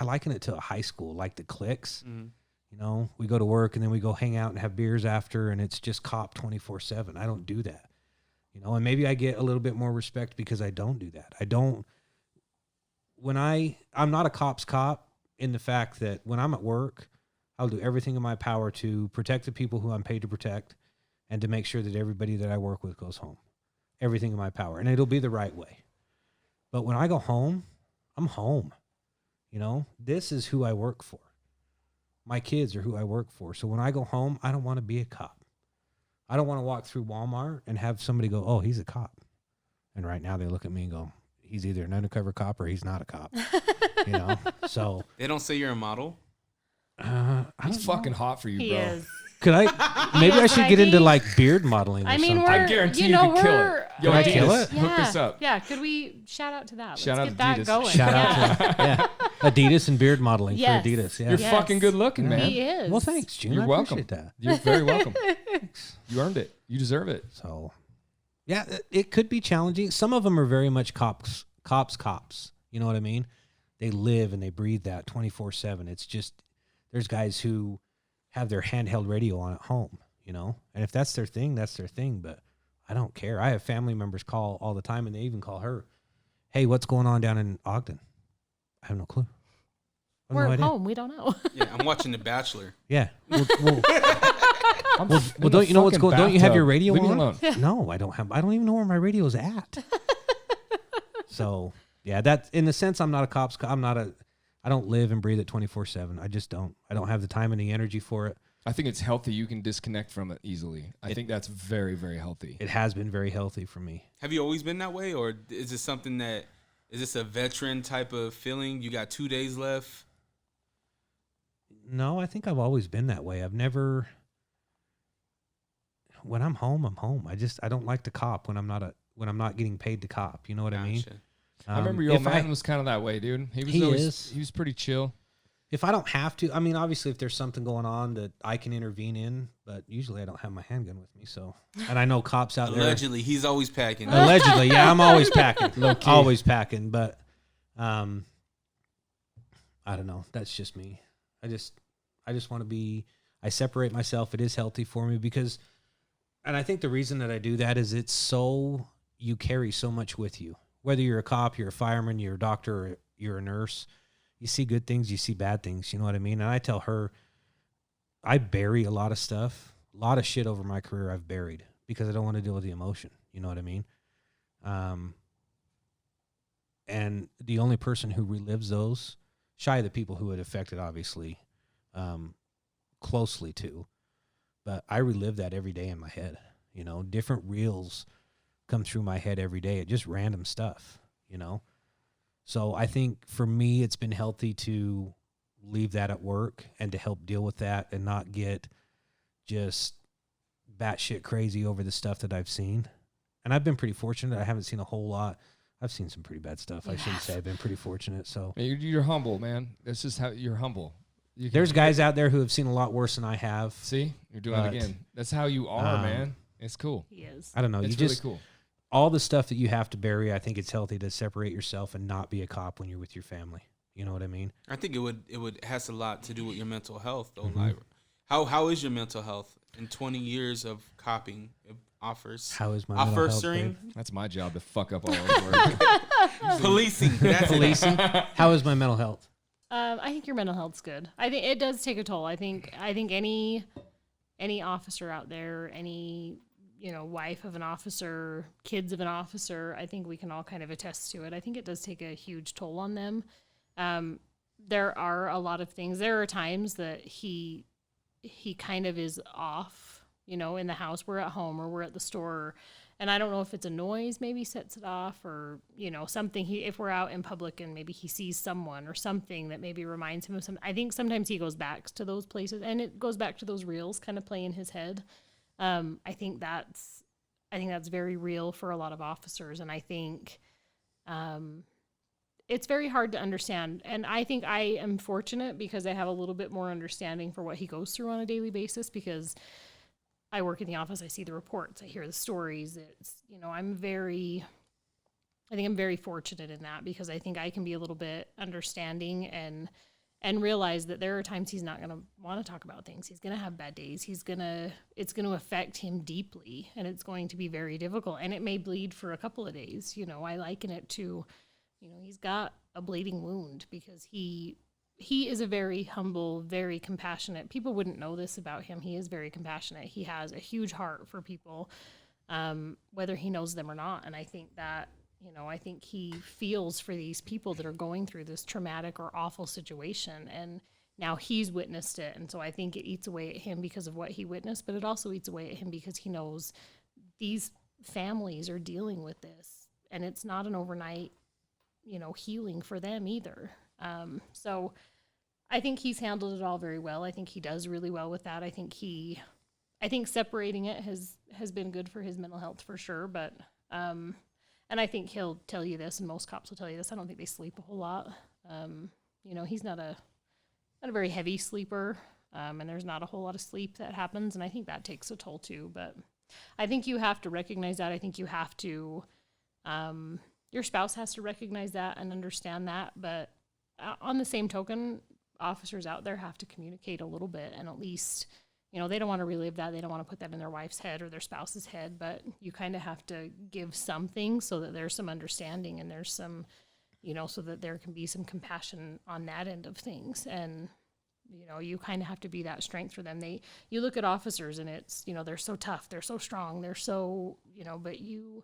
liken it to a high school, like the cliques. Mm-hmm. We go to work and then we go hang out and have beers after, and it's just cop 24/7. I don't do that. And maybe I get a little bit more respect because I don't do that. I'm not a cop's cop in the fact that when I'm at work, I'll do everything in my power to protect the people who I'm paid to protect and to make sure that everybody that I work with goes home. Everything in my power. And it'll be the right way. But when I go home, I'm home. This is who I work for. My kids are who I work for. So when I go home, I don't want to be a cop. I don't want to walk through Walmart and have somebody go, oh, he's a cop. And right now they look at me and go, he's either an undercover cop or he's not a cop. So They don't say you're a model. I It's don't fucking know. hot for you, He bro. is. Could I? Maybe I Yes, should I get into think- like beard modeling. Or I mean, something. we're I guarantee you know could kill we're it. Yo, Can I Adidas, kill it? hook this up. Yeah, could we shout out to that? Shout Let's out get that Adidas. going. Shout yeah. out to Adidas and beard modeling Yes. for Adidas. Yeah. You're Yes. fucking good looking, man. He is. Well, thanks, June. You're I welcome. appreciate that. You're very welcome. You earned it. You deserve it. So, yeah, it could be challenging. Some of them are very much cops. You know what I mean? They live and they breathe that 24/7. It's just, there's guys who have their handheld radio on at home, and if that's their thing, that's their thing. But I don't care. I have family members call all the time, and they even call her, hey, what's going on down in Ogden? I have no clue. I have We're no at idea. home. We don't know. Yeah, I'm watching The Bachelor. Yeah. Well, I'm well, in the don't you know what's fucking going? Don't you have your bathtub. radio Leave me on? alone. No, I don't have. I don't even know where my radio is at. So yeah, that in the sense, I'm not a cop's. I don't live and breathe it 24/7. I just don't. I don't have the time and the energy for it. I think it's healthy. You can disconnect from it easily. I think that's very, very healthy. It has been very healthy for me. Have you always been that way, or is this something that is this a veteran type of feeling? You got 2 days left. No, I think I've always been that way. I've never. When I'm home, I'm home. I don't like to cop when I'm not getting paid to cop. You know what I mean? Gotcha. I remember your if man was kind of that way, dude. He was pretty chill. If I don't have to, I mean, obviously, if there's something going on that I can intervene in, but usually I don't have my handgun with me. So, and I know cops out there. Allegedly, he's always packing. Allegedly, yeah, I'm always packing, always packing. But, I don't know. That's just me. I just want to be. I separate myself. It is healthy for me because, and I think the reason that I do that is it's so you carry so much with you. Whether you're a cop, you're a fireman, you're a doctor, or you're a nurse, you see good things, you see bad things. You know what I mean? And I tell her, I bury a lot of stuff, a lot of shit over my career I've buried because I don't want to deal with the emotion. You know what I mean? And the only person who relives those, shy of the people who it affected, obviously, closely to, but I relive that every day in my head. You know, different reels come through my head every day. It's just random stuff, you know? So I think for me, it's been healthy to leave that at work and to help deal with that and not get just batshit crazy over the stuff that I've seen. And I've been pretty fortunate. I haven't seen a whole lot. I've seen some pretty bad stuff. I shouldn't say I've been pretty fortunate. So You're humble, man. That's just how you're humble. There's guys out there who have seen a lot worse than I have. See, you're doing it again. That's how you are, man. It's cool. He is. I don't know. It's you really just cool. all the stuff that you have to bury. I think it's healthy to separate yourself and not be a cop when you're with your family. You know what I mean? I think it has a lot to do with your mental health, though. Mm-hmm. Like, how is your mental health in 20 years of copying offers? How is my mental health, offering? babe? That's my job to fuck up all over work. Policing. That's Policing. How is my mental health? I think your mental health's good. I think it does take a toll. I think any officer out there, any wife of an officer, kids of an officer, I think we can all kind of attest to it. I think it does take a huge toll on them. There are a lot of things. There are times that he kind of is off, in the house. We're at home or we're at the store, and I don't know if it's a noise maybe sets it off or, something. If we're out in public and maybe he sees someone or something that maybe reminds him of something. I think sometimes he goes back to those places, and it goes back to those reels kind of play in his head. I think that's very real for a lot of officers, and I think it's very hard to understand. And I think I am fortunate because I have a little bit more understanding for what he goes through on a daily basis because I work in the office, I see the reports, I hear the stories. It's, I'm very fortunate in that because I think I can be a little bit understanding and realize that there are times he's not going to want to talk about things. He's going to have bad days. It's going to affect him deeply, and it's going to be very difficult, and it may bleed for a couple of days. I liken it to, he's got a bleeding wound because he is a very humble, very compassionate. People wouldn't know this about him. He is very compassionate. He has a huge heart for people, whether he knows them or not. And I think that, I think he feels for these people that are going through this traumatic or awful situation. And now he's witnessed it. And so I think it eats away at him because of what he witnessed, but it also eats away at him because he knows these families are dealing with this. And it's not an overnight, healing for them either. So I think he's handled it all very well. I think he does really well with that. I think separating it has been good for his mental health for sure. But, and I think he'll tell you this, and most cops will tell you this. I don't think they sleep a whole lot. He's not a very heavy sleeper, and there's not a whole lot of sleep that happens, and I think that takes a toll too. But I think you have to recognize that. I think you have to, your spouse has to recognize that and understand that. But on the same token, officers out there have to communicate a little bit and at least, you know, they don't want to relive that. They don't want to put that in their wife's head or their spouse's head, but you kind of have to give something so that there's some understanding and there's some, you know, so that there can be some compassion on that end of things. And, you know, you kind of have to be that strength for them. You look at officers and it's, you know, they're so tough, they're so strong, they're so, you know, but you,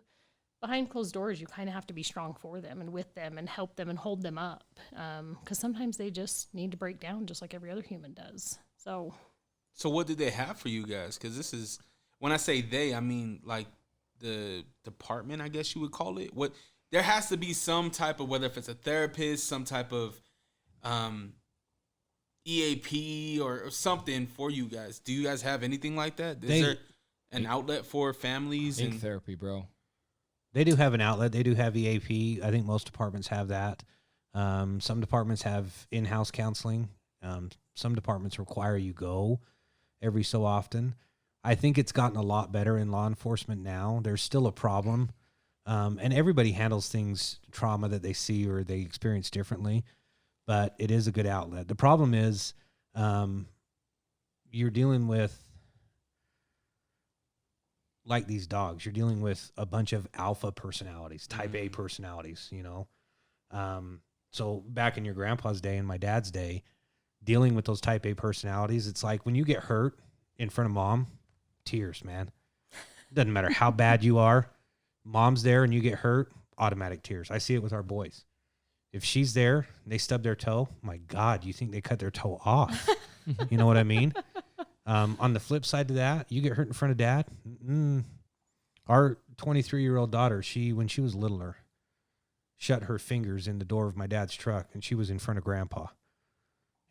behind closed doors, you kind of have to be strong for them and with them and help them and hold them up. Because sometimes they just need to break down just like every other human does. So what did they have for you guys? Because this is, when I say they, I mean like the department, I guess you would call it. What, there has to be some type of, whether if it's a therapist, some type of EAP or something for you guys. Do you guys have anything like that? Is there an outlet for families? Ink therapy, bro. They do have an outlet. They do have EAP. I think most departments have that. Some departments have in-house counseling. Some departments require you go every so often. I think it's gotten a lot better in law enforcement now. There's still a problem. And everybody handles things, trauma that they see or they experience differently, but it is a good outlet. The problem is you're dealing with, like these dogs, you're dealing with a bunch of alpha personalities, type A personalities, you know. So back in your grandpa's day and my dad's day, dealing with those type A personalities, it's like when you get hurt in front of mom, tears, man. Doesn't matter how bad you are. Mom's there and you get hurt, automatic tears. I see it with our boys. If she's there and they stub their toe, my God, you think they cut their toe off. You know what I mean? On the flip side to that, you get hurt in front of dad. Our 23-year-old daughter, when she was littler, shut her fingers in the door of my dad's truck, and she was in front of Grandpa.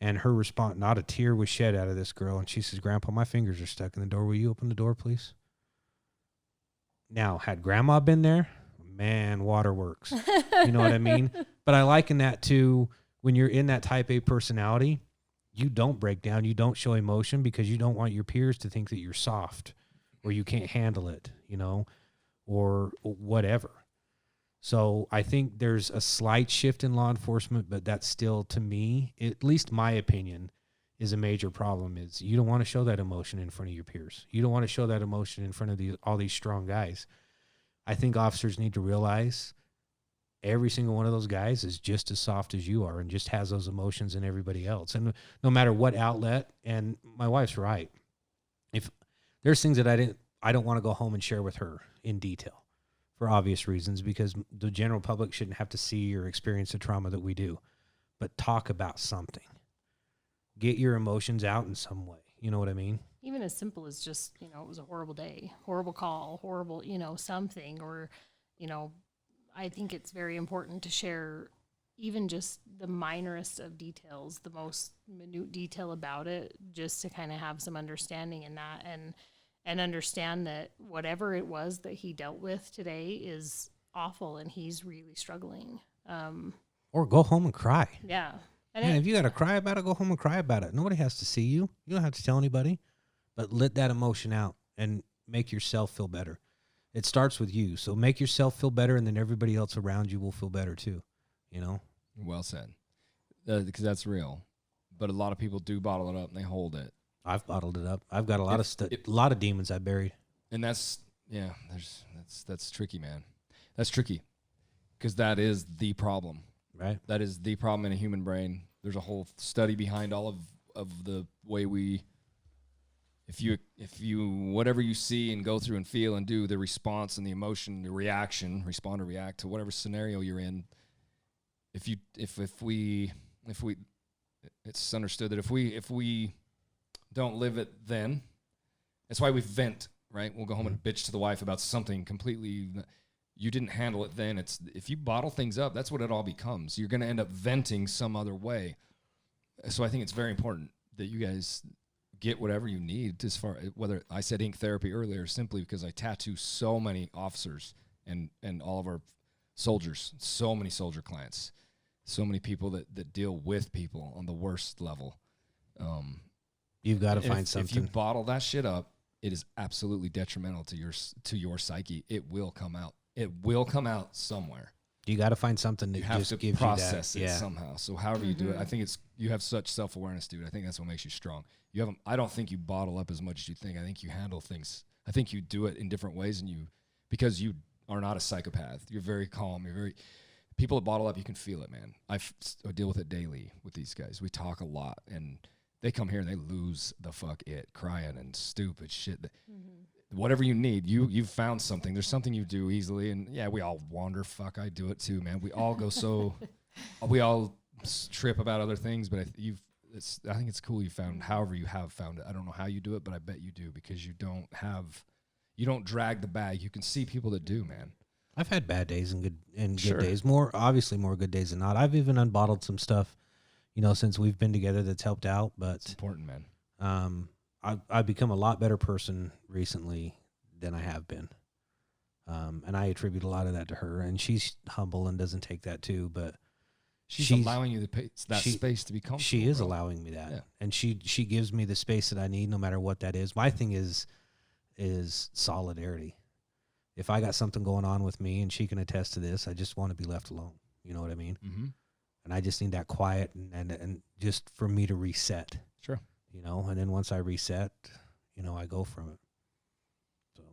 And her response, not a tear was shed out of this girl. And she says, Grandpa, my fingers are stuck in the door. Will you open the door, please? Now, had Grandma been there, man, waterworks. You know what I mean? But I liken that to when you're in that type A personality, you don't break down, you don't show emotion because you don't want your peers to think that you're soft or you can't handle it, you know, or whatever. So I think there's a slight shift in law enforcement, but that's still, to me, at least my opinion, is a major problem. Is you don't want to show that emotion in front of your peers. You don't want to show that emotion in front of all these strong guys. I think officers need to realize every single one of those guys is just as soft as you are and just has those emotions in everybody else. And no matter what outlet, and my wife's right. If there's things that I don't want to go home and share with her in detail for obvious reasons, because the general public shouldn't have to see or experience the trauma that we do. But talk about something. Get your emotions out in some way. You know what I mean? Even as simple as just, you know, it was a horrible day, horrible call, horrible, you know, something, or, you know, I think it's very important to share even just the minorest of details, the most minute detail about it, just to kind of have some understanding in that and understand that whatever it was that he dealt with today is awful and he's really struggling. Or go home and cry. Yeah. And if you got to cry about it, go home and cry about it. Nobody has to see you. You don't have to tell anybody. But let that emotion out and make yourself feel better. It starts with you. So make yourself feel better, and then everybody else around you will feel better too. You know? Well said. Because that's real. But a lot of people do bottle it up and they hold it. I've bottled it up. I've got a lot of demons I buried. And that's tricky, man. That's tricky. Because that is the problem. Right. That is the problem in a human brain. There's a whole study behind all of the way we, if you whatever you see and go through and feel and do, the response and the emotion, the reaction, respond or react to whatever scenario you're in. If it's understood that if we don't live it, then that's why we vent, right? We'll go home and bitch to the wife about something completely. You didn't handle it then. If you bottle things up, that's what it all becomes. You're going to end up venting some other way. So I think it's very important that you guys get whatever you need, as far whether I said ink therapy earlier, simply because I tattoo so many officers and all of our soldiers, so many soldier clients, so many people that deal with people on the worst level. You've got to find something. If you bottle that shit up, it is absolutely detrimental to your psyche. It will come out. It will come out somewhere. You got to find something that you have just to gives process you it that. Yeah. somehow. So however you do it, I think you have such self-awareness, dude. I think that's what makes you strong. I don't think you bottle up as much as you think. I think you handle things. I think you do it in different ways, and because you are not a psychopath. You're very calm. People that bottle up, you can feel it, man. I deal with it daily with these guys. We talk a lot, and they come here and they lose the fuck it, crying and stupid shit. Whatever you need, you've found something. There's something you do easily, and yeah, we all wander. Fuck, I do it too, man. We all go we all trip about other things, but I think it's cool you found, however you have found it. I don't know how you do it, but I bet you do, because you don't drag the bag. You can see people that do, man. I've had bad days and good Sure. days. Obviously more good days than not. I've even unbottled some stuff, since we've been together that's helped out. But It's important, man. I've become a lot better person recently than I have been. And I attribute a lot of that to her. And she's humble and doesn't take that too. But She's allowing you that space to be comfortable. She is bro. allowing me that. Yeah. And she gives me the space that I need, no matter what that is. My thing is solidarity. If I got something going on with me, and she can attest to this, I just want to be left alone. You know what I mean? Mm-hmm. And I just need that quiet and just for me to reset. Sure. And then once I reset, I go from it. So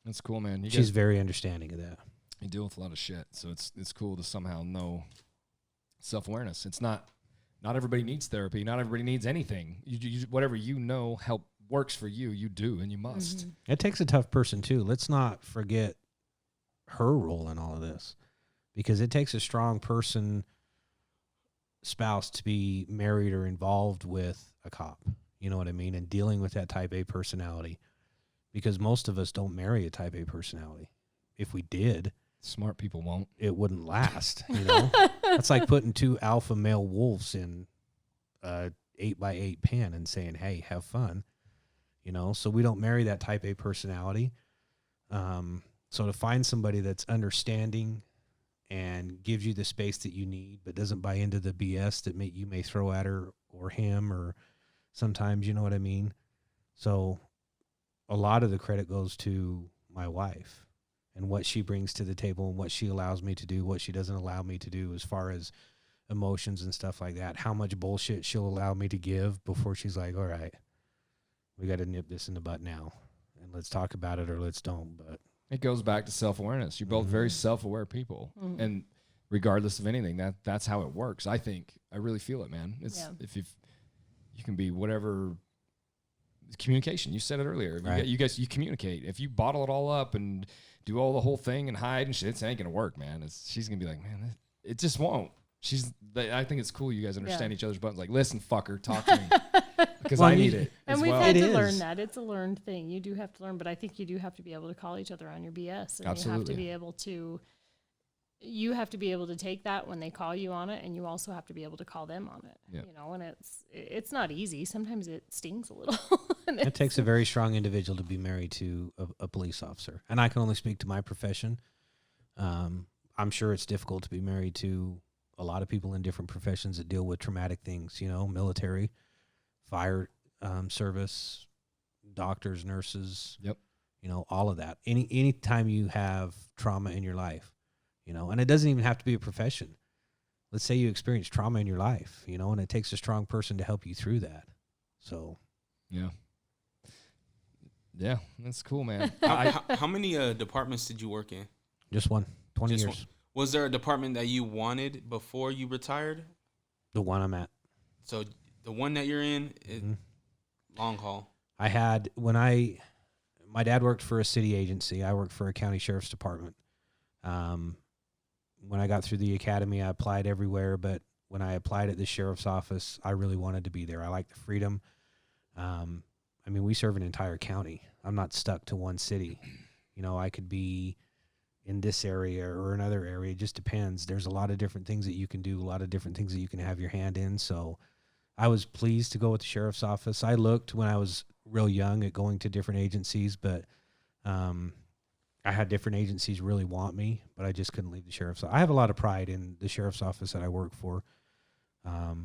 That's cool, man. she's very understanding of that. You deal with a lot of shit, so it's cool to somehow know self-awareness. It's not everybody needs therapy. Not everybody needs anything. You whatever help works for you. You do, and you must. It takes a tough person too. Let's not forget her role in all of this, because it takes a strong spouse to be married or involved with a cop. You know what I mean? And dealing with that type A personality, because most of us don't marry a type A personality. If we did, Smart people won't. it wouldn't last. It's like putting two alpha male wolves in a 8x8 pen and saying, "Hey, have fun." So we don't marry that type A personality. So to find somebody that's understanding and gives you the space that you need, but doesn't buy into the BS that you may throw at her or him, or sometimes, you know what I mean? So a lot of the credit goes to my wife and what she brings to the table and what she allows me to do, what she doesn't allow me to do as far as emotions and stuff like that, how much bullshit she'll allow me to give before she's like, all right, we got to nip this in the butt now, and let's talk about it, or let's don't. But It goes back to self-awareness. You're both very self-aware people, and regardless of anything, that's how it works. I really feel it, man. If you can be whatever. Communication. You said it earlier. Right. You guys communicate. If you bottle it all up and do all the whole thing and hide and shit, it ain't gonna work, man. She's gonna be like, man, it just won't. I think it's cool you guys understand each other's buttons. Like, listen, fucker, talk to me, because I need it. And as we've well. had It to is. learn that. It's a learned thing. You do have to learn, but I think you do have to be able to call each other on your BS. And Absolutely. you have to be able to take that when they call you on it, and you also have to be able to call them on it. Yeah. And it's not easy. Sometimes it stings a little. it takes a very strong individual to be married to a police officer. And I can only speak to my profession. I'm sure it's difficult to be married to a lot of people in different professions that deal with traumatic things, military, fire service, doctors, nurses. Yep. All of that. Any time you have trauma in your life, and it doesn't even have to be a profession. Let's say you experience trauma in your life, and it takes a strong person to help you through that. So, Yeah, that's cool, man. How many departments did you work in? just 20 Just years. one. Was there a department that you wanted before you retired? The one I'm at. So the one that you're in, long haul. I had, my dad worked for a city agency. I worked for a county sheriff's department. When I got through the academy, I applied everywhere, but when I applied at the sheriff's office, I really wanted to be there. I like the freedom. We serve an entire county. I'm not stuck to one city. I could be in this area or another area. It just depends. There's a lot of different things that you can do, a lot of different things that you can have your hand in. So I was pleased to go with the sheriff's office. I looked when I was real young at going to different agencies, but I had different agencies really want me, but I just couldn't leave the sheriff's office. I have a lot of pride in the sheriff's office that I work for. A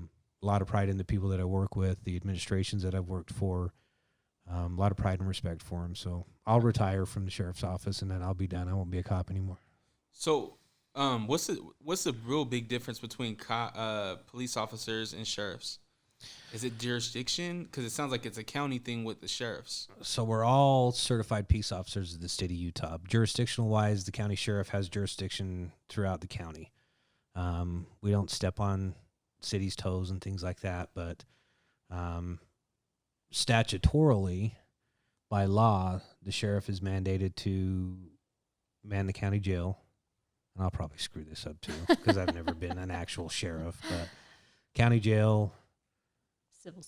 lot of pride in the people that I work with, the administrations that I've worked for. A lot of pride and respect for them. So I'll retire from the sheriff's office, and then I'll be done. I won't be a cop anymore. So What's the real big difference between police officers and sheriffs? Is it jurisdiction? Because it sounds like it's a county thing with the sheriffs. So we're all certified peace officers of the state of Utah. Jurisdictional wise, the county sheriff has jurisdiction throughout the county. We don't step on city's toes and things like that, but statutorily, by law, the sheriff is mandated to man the county jail. And I'll probably screw this up too because I've never been an actual sheriff, but county jail,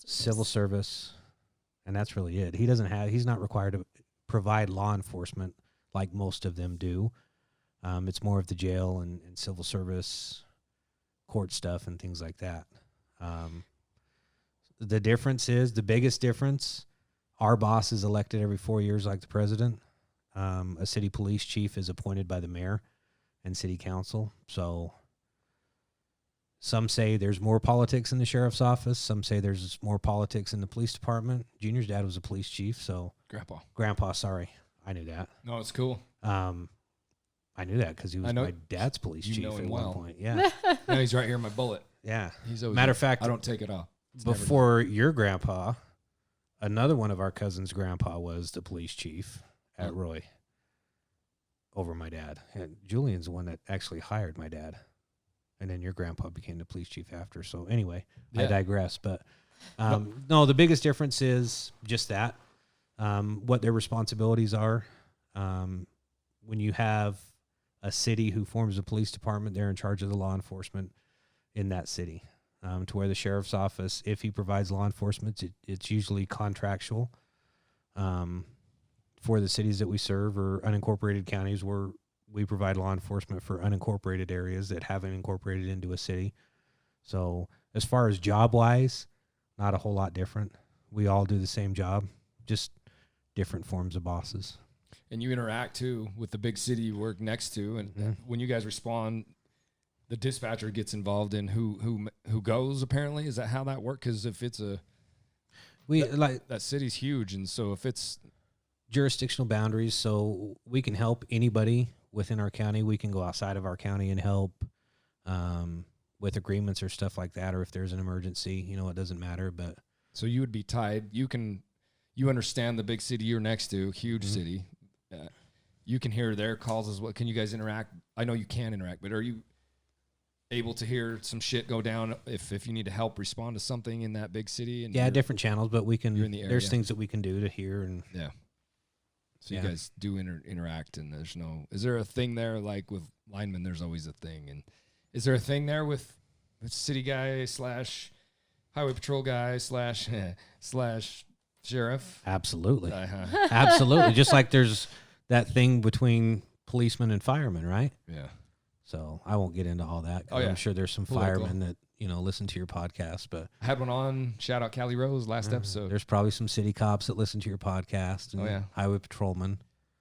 civil service, and that's really it. He's not required to provide law enforcement like most of them do. It's more of the jail and civil service, court stuff and things like that. The biggest difference, our boss is elected every 4 years like the president. A city police chief is appointed by the mayor and city council. So some say there's more politics in the sheriff's office. Some say there's more politics in the police department. Junior's dad was a police chief, so Grandpa, sorry. I knew that. No, it's cool. I knew that because he was my dad's police chief at one point. Yeah. No, he's right here in my bullet. Yeah. He's always Matter of fact, I don't take it off. Before your grandpa, another one of our cousins' grandpa was the police chief at Roy over my dad. And Julian's the one that actually hired my dad. And then your grandpa became the police chief after. So anyway, I digress. But no, the biggest difference is just that, what their responsibilities are. When you have a city who forms a police department, they're in charge of the law enforcement in that city. To where the sheriff's office, if he provides law enforcement, it's usually contractual. For the cities that we serve or unincorporated counties where we provide law enforcement for unincorporated areas that haven't incorporated into a city. So as far as job-wise, not a whole lot different. We all do the same job, just different forms of bosses. And you interact, too, with the big city you work next to. And when you guys respond, the dispatcher gets involved in who goes, apparently. Is that how that works? Because if it's that city's huge, and so if it's jurisdictional boundaries, so we can help anybody within our county. We can go outside of our county and help with agreements or stuff like that, or if there's an emergency, it doesn't matter. But so you would be tied. You understand the big city you're next to, huge city. You can hear their calls as well. Can you guys interact? I know you can interact, but are you able to hear some shit go down if you need to help respond to something in that big city? And different channels, but we can. You're in the area. There's things that we can do to hear and So you guys do interact, and there's no. Is there a thing there like with linemen? There's always a thing, and is there a thing there with city guy / highway patrol guy / sheriff? Absolutely, absolutely. Just like there's that thing between policemen and firemen, right? Yeah. So I won't get into all that. I'm sure there's some firemen that listen to your podcast. But I had one on. Shout out Callie Rose last episode. There's probably some city cops that listen to your podcast. And highway patrolmen.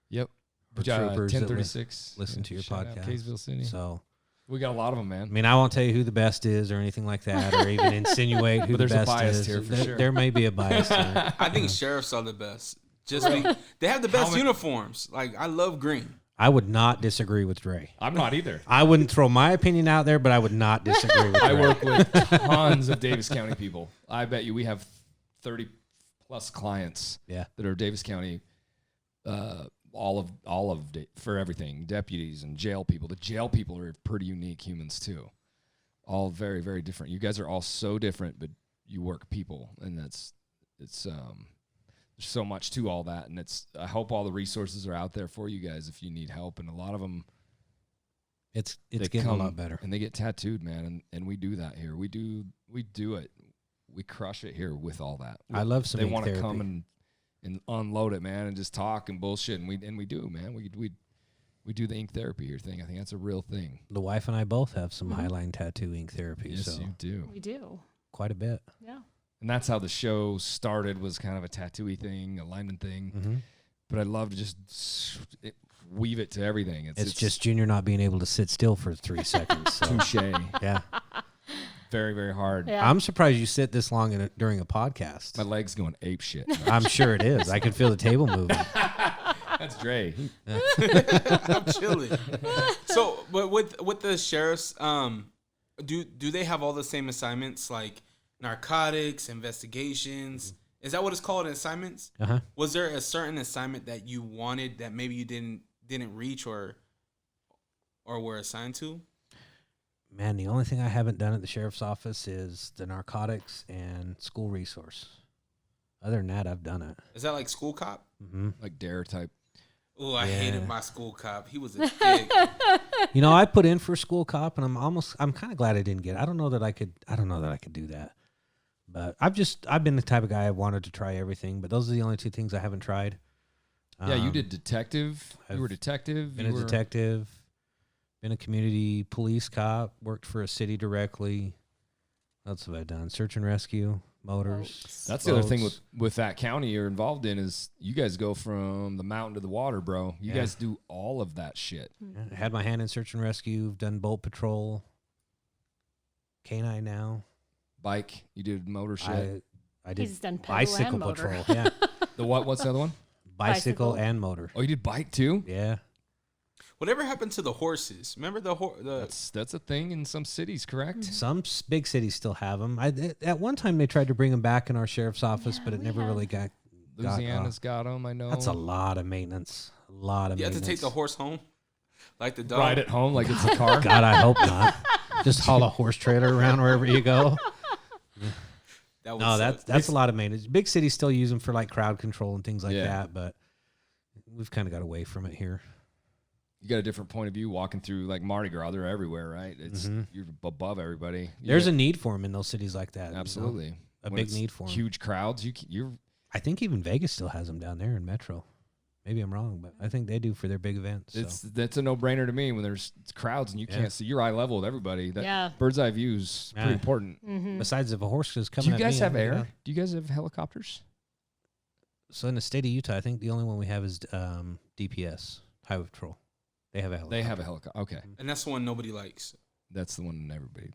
Yep. Or troopers 1036 listen to your podcast. Kaysville City. So we got a lot of them, man. I mean, I won't tell you who the best is or anything like that, or even insinuate who the best is. There's a bias here for sure. There may be a bias here. I think sheriffs are the best. They have the best uniforms. Like, I love green. I would not disagree with Ray. I'm not either. I wouldn't throw my opinion out there, but I would not disagragree with Ray. I work with tons of Davis County people. I bet you we have 30 plus clients that are Davis County, all of for everything, deputies and jail people. The jail people are pretty unique humans too. All very, very different. You guys are all so different, but you work people, and it's there's so much to all that, and I hope all the resources are out there for you guys if you need help. And a lot of them, it's getting a lot better. And they get tattooed, man, and we do that here. We do it. We crush it here with all that. I love some. They want to come and unload it, man, and just talk and bullshit, and we do, man. We do the ink therapy here thing. I think that's a real thing. The wife and I both have some highline tattoo ink therapy. Yes, so you do. We do quite a bit. Yeah. And that's how the show started, was kind of a tattoo-y thing, a lineman thing. Mm-hmm. But I love to just weave it to everything. It's just Junior not being able to sit still for 3 seconds. So. Touche. Yeah. Very, very hard. Yeah. I'm surprised you sit this long during a podcast. My leg's going ape shit. I'm sure it is. I can feel the table moving. That's Dre. I'm chilling. So, but with the sheriffs, do they have all the same assignments like narcotics, investigations? Is that what it's called, assignments? Uh-huh. Was there a certain assignment that you wanted that maybe you didn't reach or were assigned to? Man, the only thing I haven't done at the sheriff's office is the narcotics and school resource. Other than that, I've done it. Is that like school cop? Mm-hmm. Like Dare type. Oh, I hated my school cop. He was a dick. You know, I put in for school cop, and I'm kind of glad I didn't get it. I don't know that I could do that. But I've been the type of guy I wanted to try everything, but those are the only two things I haven't tried. Yeah, you did detective. You were a detective. Been a detective. Been a community police cop. Worked for a city directly. What else have I done? Search and rescue, motors. That's the other thing with that county you're involved in is you guys go from the mountain to the water, bro. You guys do all of that shit. Yeah, I had my hand in search and rescue. Done boat patrol. Canine now. Bike. You did motor shit. I did He's done pedal bicycle and motor. patrol. Yeah, The what? What's the other one? bicycle and motor. Oh, you did bike too? Yeah. Whatever happened to the horses? Remember the That's a thing in some cities, correct? Some big cities still have them. At one time, they tried to bring them back in our sheriff's office, but it never really got. Louisiana's got them. I know. That's a lot of maintenance. A lot of You have maintenance. to take the horse home, like the dog. Ride it home like it's a car. God, I hope not. Just haul a horse trailer around wherever you go. That's a lot of maintenance. Big cities still use them for like crowd control and things like that, but we've kind of got away from it here. You got a different point of view walking through like Mardi Gras. They're everywhere, right? It's you're above everybody. There's a need for them in those cities like that. Absolutely, you know? A big need for them. Huge crowds. You're. I think even Vegas still has them down there in Metro. Maybe I'm wrong, but I think they do for their big events. That's a no-brainer to me when there's crowds and you can't see. You're eye level with everybody. That bird's eye view is pretty important. Mm-hmm. Besides, if a horse is coming, Do you guys have air? Yeah. Do you guys have helicopters? So in the state of Utah, I think the only one we have is DPS, Highway Patrol. They have a helicopter. They have a helicopter. Okay, And that's the one nobody likes. that's the one everybody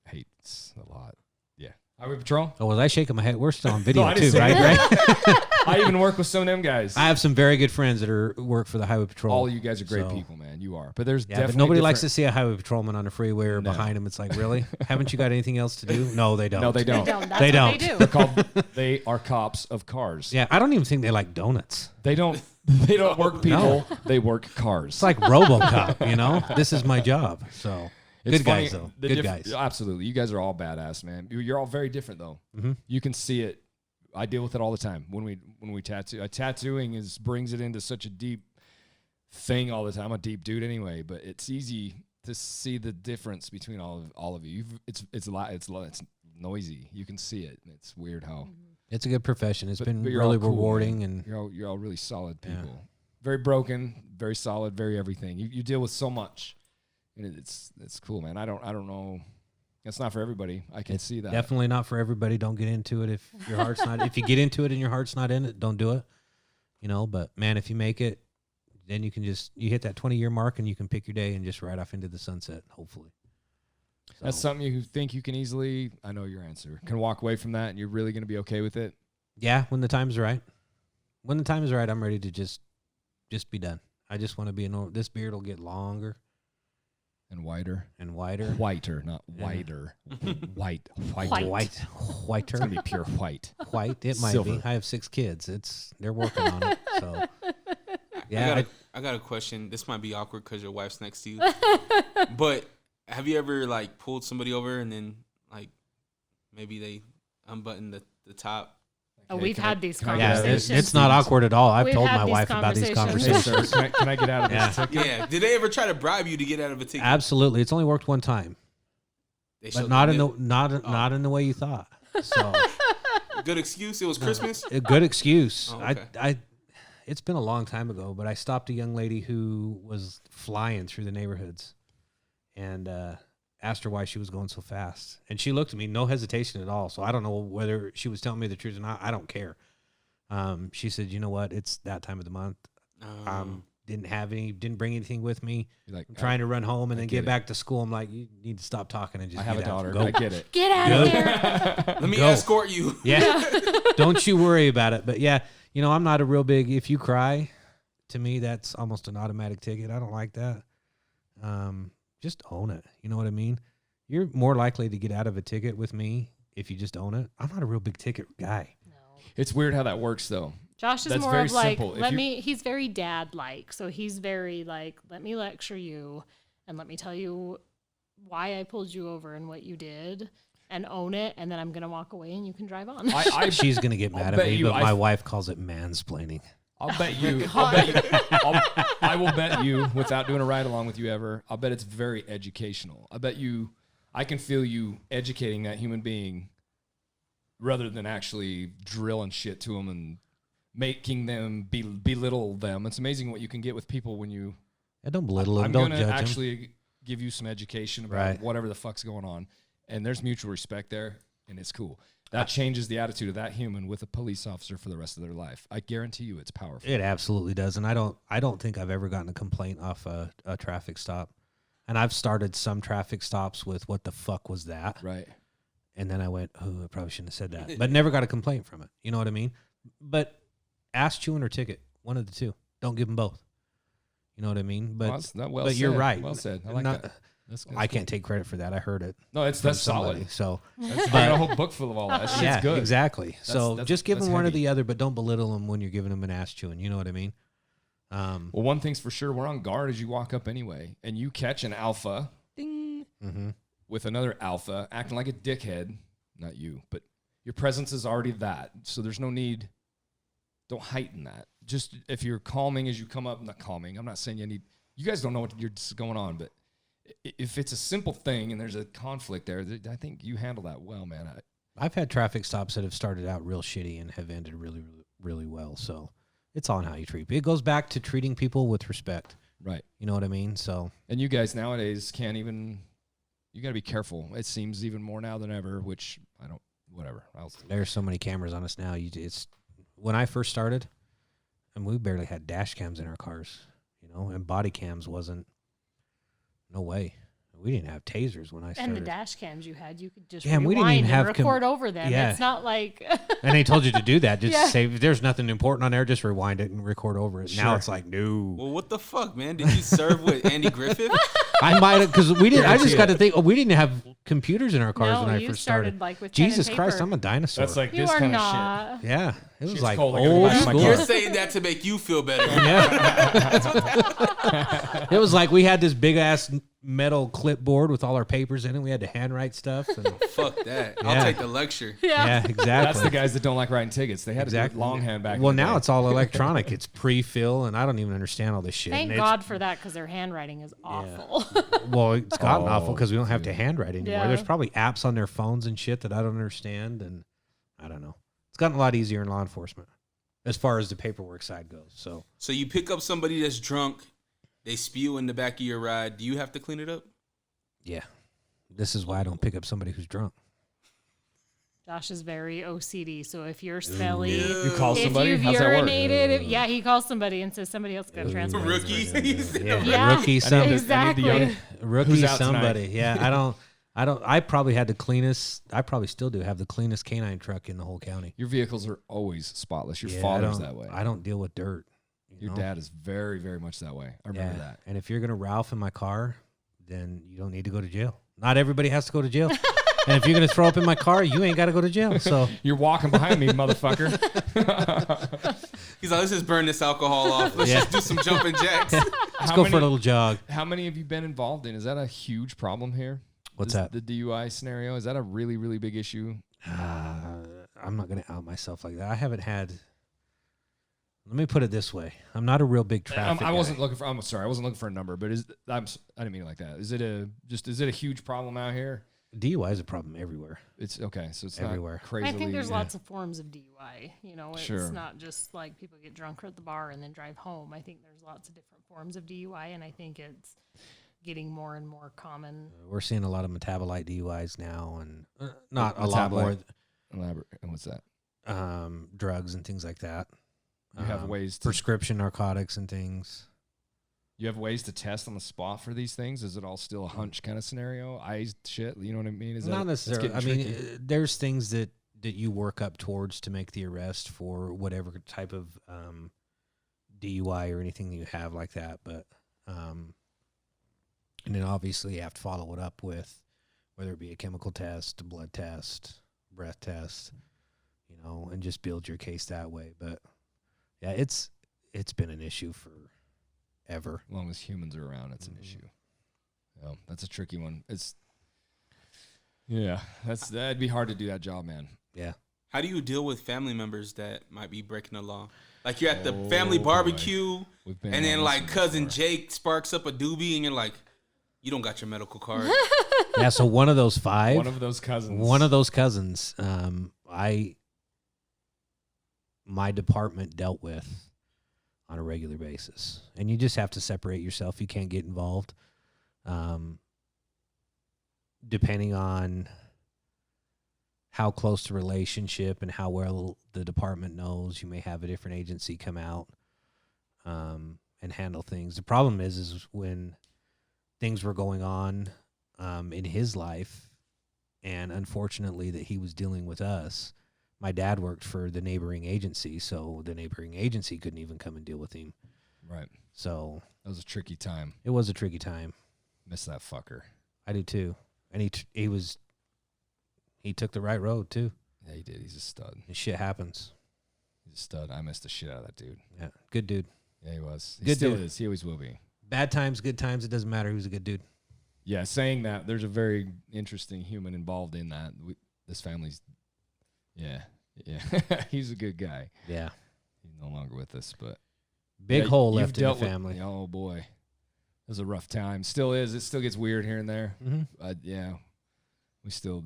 hates a lot. Yeah, Highway Patrol. Oh, was I shaking my head? We're still on video I too, didn't say right? I even work with some of them guys. I have some very good friends that work for the Highway Patrol. All of you guys are great So- people, man. You are. But there's Yeah, definitely but nobody likes to different- see a highway patrolman on a freeway or behind him. It's like, really? Haven't you got anything else to do? No, they don't. No, they don't. That's They what don't. They do. They're called. They are cops of cars. Yeah, I don't even think they like donuts. They don't. They don't work people. They work cars. It's like RoboCop, you know? This is my job. So It's good funny, guys, though. the Good diff- guys. Absolutely. You guys are all badass, man. You're all very different, though. Mm-hmm. You can see it. I deal with it all the time when we tattoo. Tattooing brings it into such a deep thing all the time. I'm a deep dude anyway, but it's easy to see the difference between all of you. It's a lot. It's noisy. You can see it. It's weird how It's a good profession. It's been but you're really all cool, rewarding. man. And You're all really solid Yeah. people. Very broken, very solid, very everything. You deal with so much, and it's cool, man. I don't know. It's not for everybody. I can see that. definitely not for everybody. Don't get into it if your heart's not. If you get into it and your heart's not in it, don't do it. You know, but man, if you make it, then you can you hit that 20-year mark and you can pick your day and just ride off into the sunset, hopefully. So, That's something you think you can easily. I know your answer. Can walk away from that, and you're really going to be okay with it. yeah, when the time's right. When the time is right, I'm ready to just be done. I just want to be this beard will get longer And whiter, and wider. whiter, not whiter. White. Whiter. It's gonna be pure white. White. It might Silver. be. I have 6 kids. They're working on it. So yeah. I got a question. This might be awkward because your wife's next to you. But have you ever like pulled somebody over and then like maybe they unbutton the top? Oh, we've had these can I Yeah, conversations. it's not awkward at all. I've We've told had my these wife about these Hey, conversations. sir, can I get out of Yeah. this ticket? Yeah. Did they ever try to bribe you to get out of a ticket? Absolutely. It's only worked one time, They but showed not the in the nip. not in the way you thought. So Good excuse. It was Christmas. a good excuse. Oh, okay. I it's been a long time ago, but I stopped a young lady who was flying through the neighborhoods and asked her why she was going so fast. And she looked at me, no hesitation at all. So I don't know whether she was telling me the truth or not. I don't care. She said, you know what? It's that time of the month. Didn't bring anything with me. You're like, I'm trying to run home and then get get it. back to school. I'm like, you need to stop talking and just I have a get out. daughter. Go. I get it. Get out of here. Let me Go. escort you. Yeah. Don't you worry about it. But yeah, I'm not a real big, if you cry, to me, that's almost an automatic ticket. I don't like that. Just own it. You know what I mean? You're more likely to get out of a ticket with me if you just own it. I'm not a real big ticket guy. No. It's weird how that works, though. Josh is That's more very of like, simple. he's very dad-like. So he's very like, let me lecture you and let me tell you why I pulled you over and what you did and own it. And then I'm going to walk away and you can drive on. She's going to get mad at me, but my wife calls it mansplaining. I'll bet you. I will bet you, without doing a ride along with you ever, I'll bet it's very educational. I can feel you educating that human being rather than actually drilling shit to them and making them belittle them. It's amazing what you can get with people when you. Yeah, don't belittle them. I'm Don't gonna judge actually give you some education about whatever the fuck's going on, and there's mutual respect there, and it's cool. That changes the attitude of that human with a police officer for the rest of their life. I guarantee you, it's powerful. It absolutely does, and I don't think I've ever gotten a complaint off a traffic stop, and I've started some traffic stops with "What the fuck was that?" Right. And then I went, "Oh, I probably shouldn't have said that," but never got a complaint from it. You know what I mean? But ass chewing or ticket, one of the two. Don't give them both. You know what I mean? But but you're right. Well said. I like that. That's I can't take credit for that. I heard it. No, that's somebody, solid. So I got a whole book full of all that. Shit's yeah, good. exactly. So just give them one or heavy. the other, but don't belittle them when you're giving them an ass chewing. You know what I mean? Well, one thing's for sure, we're on guard as you walk up anyway, and you catch an alpha, ding, with another alpha acting like a dickhead. Not you, but your presence is already that. So there's no need. Don't heighten that. Just if you're calming as you come up, not calming. I'm not saying you need. You guys don't know what you're going on, but if it's a simple thing and there's a conflict there, I think you handle that well, man. I've had traffic stops that have started out real shitty and have ended really, really, really well. So it's all in how you treat people. It goes back to treating people with respect. Right. You know what I mean? So. And you guys nowadays can't even. You got to be careful. It seems even more now than ever, which I don't. Whatever. There's so many cameras on us now. It's when I first started, and we barely had dash cams in our cars, you know, and body cams wasn't. No way. We didn't have tasers when I started. And the dash cams you had, you could just we didn't rewind even have and record over them. Yeah. It's not like... And they told you to do that. Just Yeah. say, if there's nothing important on there, just rewind it and record over it. Sure. Now it's like, no. Well, what the fuck, man? Did you serve with Andy Griffith? I might have, because we didn't. I just got to think. We didn't have computers in our cars No, when I you first started, started. like, with pen and Jesus Christ, paper. I'm a dinosaur. That's like You this are kind of not. shit. yeah, it was She's like cold, I old gotta go back to my school. You're saying that to make you feel better. Yeah. It was like we had this big ass metal clipboard with all our papers in it. We had to handwrite stuff. And Fuck that. Yeah. I'll take the lecture. yeah, exactly. That's the guys that don't like writing tickets. They had to do longhand back. Well, in the now day. it's all electronic. It's pre-fill, and I don't even understand all this shit. Thank And God for that, because their handwriting is awful. Well, it's gotten awful Oh, because we don't have to handwrite anymore. Yeah. There's probably apps on their phones and shit that I don't understand, and I don't know. It's gotten a lot easier in law enforcement as far as the paperwork side goes. So you pick up somebody that's drunk, they spew in the back of your ride. Do you have to clean it up? yeah, this is why I don't pick up somebody who's drunk. Josh is very OCD, so if you're smelly, You call somebody. if you've How's that work? urinated, he calls somebody and says somebody else got transferred. Rookie. Yeah, Rookie, exactly. rookie, Who's out somebody. Yeah, I probably had the cleanest. I probably still do have the cleanest canine truck in the whole county. Your vehicles are always spotless. Your Yeah, father's that way. I don't deal with dirt. Your know? dad is very, very much that way. I remember that. And if you're gonna Ralph in my car, then you don't need to go to jail. Not everybody has to go to jail. And if you're gonna throw up in my car, you ain't got to go to jail. So You're walking behind me, motherfucker. He's like, let's just burn this alcohol off. Let's just do some jumping jacks. let's go for a little jog. How many have you been involved in? Is that a huge problem here? What's that? The DUI scenario? Is that a really, really big issue? I'm not gonna out myself like that. I haven't had. Let me put it this way: I'm not a real big traffic. I wasn't guy. looking for. I'm sorry, I wasn't looking for a number, but I didn't mean it like that. Is it a huge problem out here? DUI is a problem everywhere. It's okay, so it's Everywhere. not crazily. I think there's lots of forms of DUI. You know, it's Sure. not just like people get drunk at the bar and then drive home. I think there's lots of different forms of DUI, and I think it's getting more and more common. We're seeing a lot of metabolite DUIs now, and not a lot more. Elaborate. And what's that? Drugs and things like that. You have ways to prescription narcotics and things. You have ways to test on the spot for these things? Is it all still a hunch kind of scenario? Shit, you know what I mean? Is Not that, necessarily. I it's mean, getting tricky. there's things that you work up towards to make the arrest for whatever type of DUI or anything that you have like that. But and then obviously you have to follow it up with whether it be a chemical test, a blood test, breath test, you know, and just build your case that way. But yeah, it's been an issue for ever. As long as humans are around, it's an issue. Yeah, that's a tricky one. That'd be hard to do that job, man. Yeah. How do you deal with family members that might be breaking the law? Like you're at the family barbecue, and then like cousin Jake sparks up a doobie, and you're like, you don't got your medical card. Yeah, so one of those cousins, my department dealt with on a regular basis. And you just have to separate yourself. You can't get involved. Depending on how close the relationship and how well the department knows, you may have a different agency come out and handle things. The problem is when things were going on in his life, and unfortunately that he was dealing with us, my dad worked for the neighboring agency, so the neighboring agency couldn't even come and deal with him. Right. So that was a tricky time. It was a tricky time. Miss that fucker. I do too. And he took the right road too. Yeah, he did. He's a stud. And shit happens. He's a stud. I missed the shit out of that dude. Yeah, good dude. Yeah, he was. He Good still dude. is. He always will be. Bad times, good times, it doesn't matter. He was a good dude. Yeah, saying that, there's a very interesting human involved in that. This family's, yeah. He's a good guy. Yeah. He's no longer with us, but. Big hole left in the family. Oh, boy. It was a rough time. Still is. It still gets weird here and there. Mm-hmm. Yeah. We still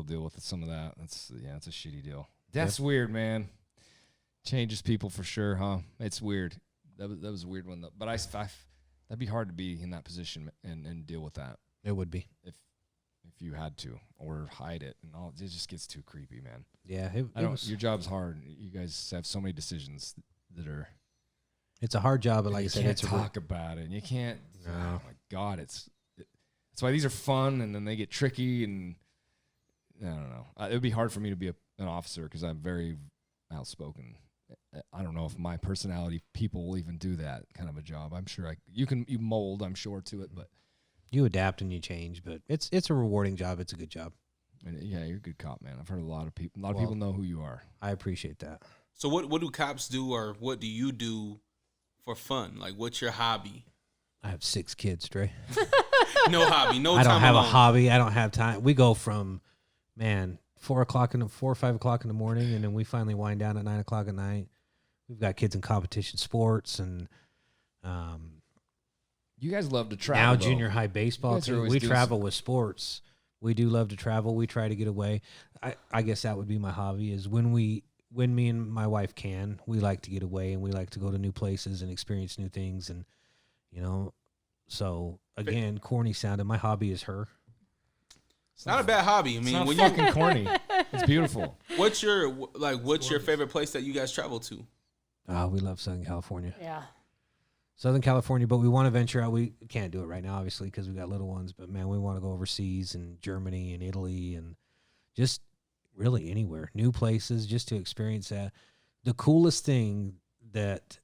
deal with some of that. It's a shitty deal. That's weird, man. Changes people for sure, huh? It's weird. That was a weird one, though. But that'd be hard to be in that position and deal with that. It would be if you had to, or hide it and all. It just gets too creepy, man. Yeah, your job's hard. You guys have so many decisions that are. It's a hard job, but like I said, it's talk about it. And you can't. No. Oh my God, that's why these are fun, and then they get tricky, and I don't know. It would be hard for me to be an officer because I'm very outspoken. I don't know if my personality people will even do that kind of a job. I'm sure you mold, I'm sure, to it, but you adapt and you change. But it's a rewarding job. It's a good job. And yeah, you're a good cop, man. I've heard a lot of people. A lot of people know who you are. I appreciate that. So what do cops do, or what do you do for fun? Like, what's your hobby? I have 6 kids, Dre. No hobby, no time. I don't have alone. a hobby. I don't have time. We go from 4 or 5 o'clock in the morning, and then we finally wind down at 9 o'clock at night. We've got kids in competition sports, and you guys love to travel. Now junior high baseball. We travel with sports. We do love to travel. We try to get away. I guess that would be my hobby. Is when me and my wife can, we like to get away, and we like to go to new places and experience new things, and So again, corny sounding. My hobby is her. It's not a bad hobby. I mean, it's not fucking corny. It's beautiful. What's your favorite place that you guys travel to? We love Southern California. Yeah. Southern California, but we want to venture out. We can't do it right now, obviously, because we got little ones. But, man, we want to go overseas and Germany and Italy and just really anywhere. New places just to experience that. The coolest thing that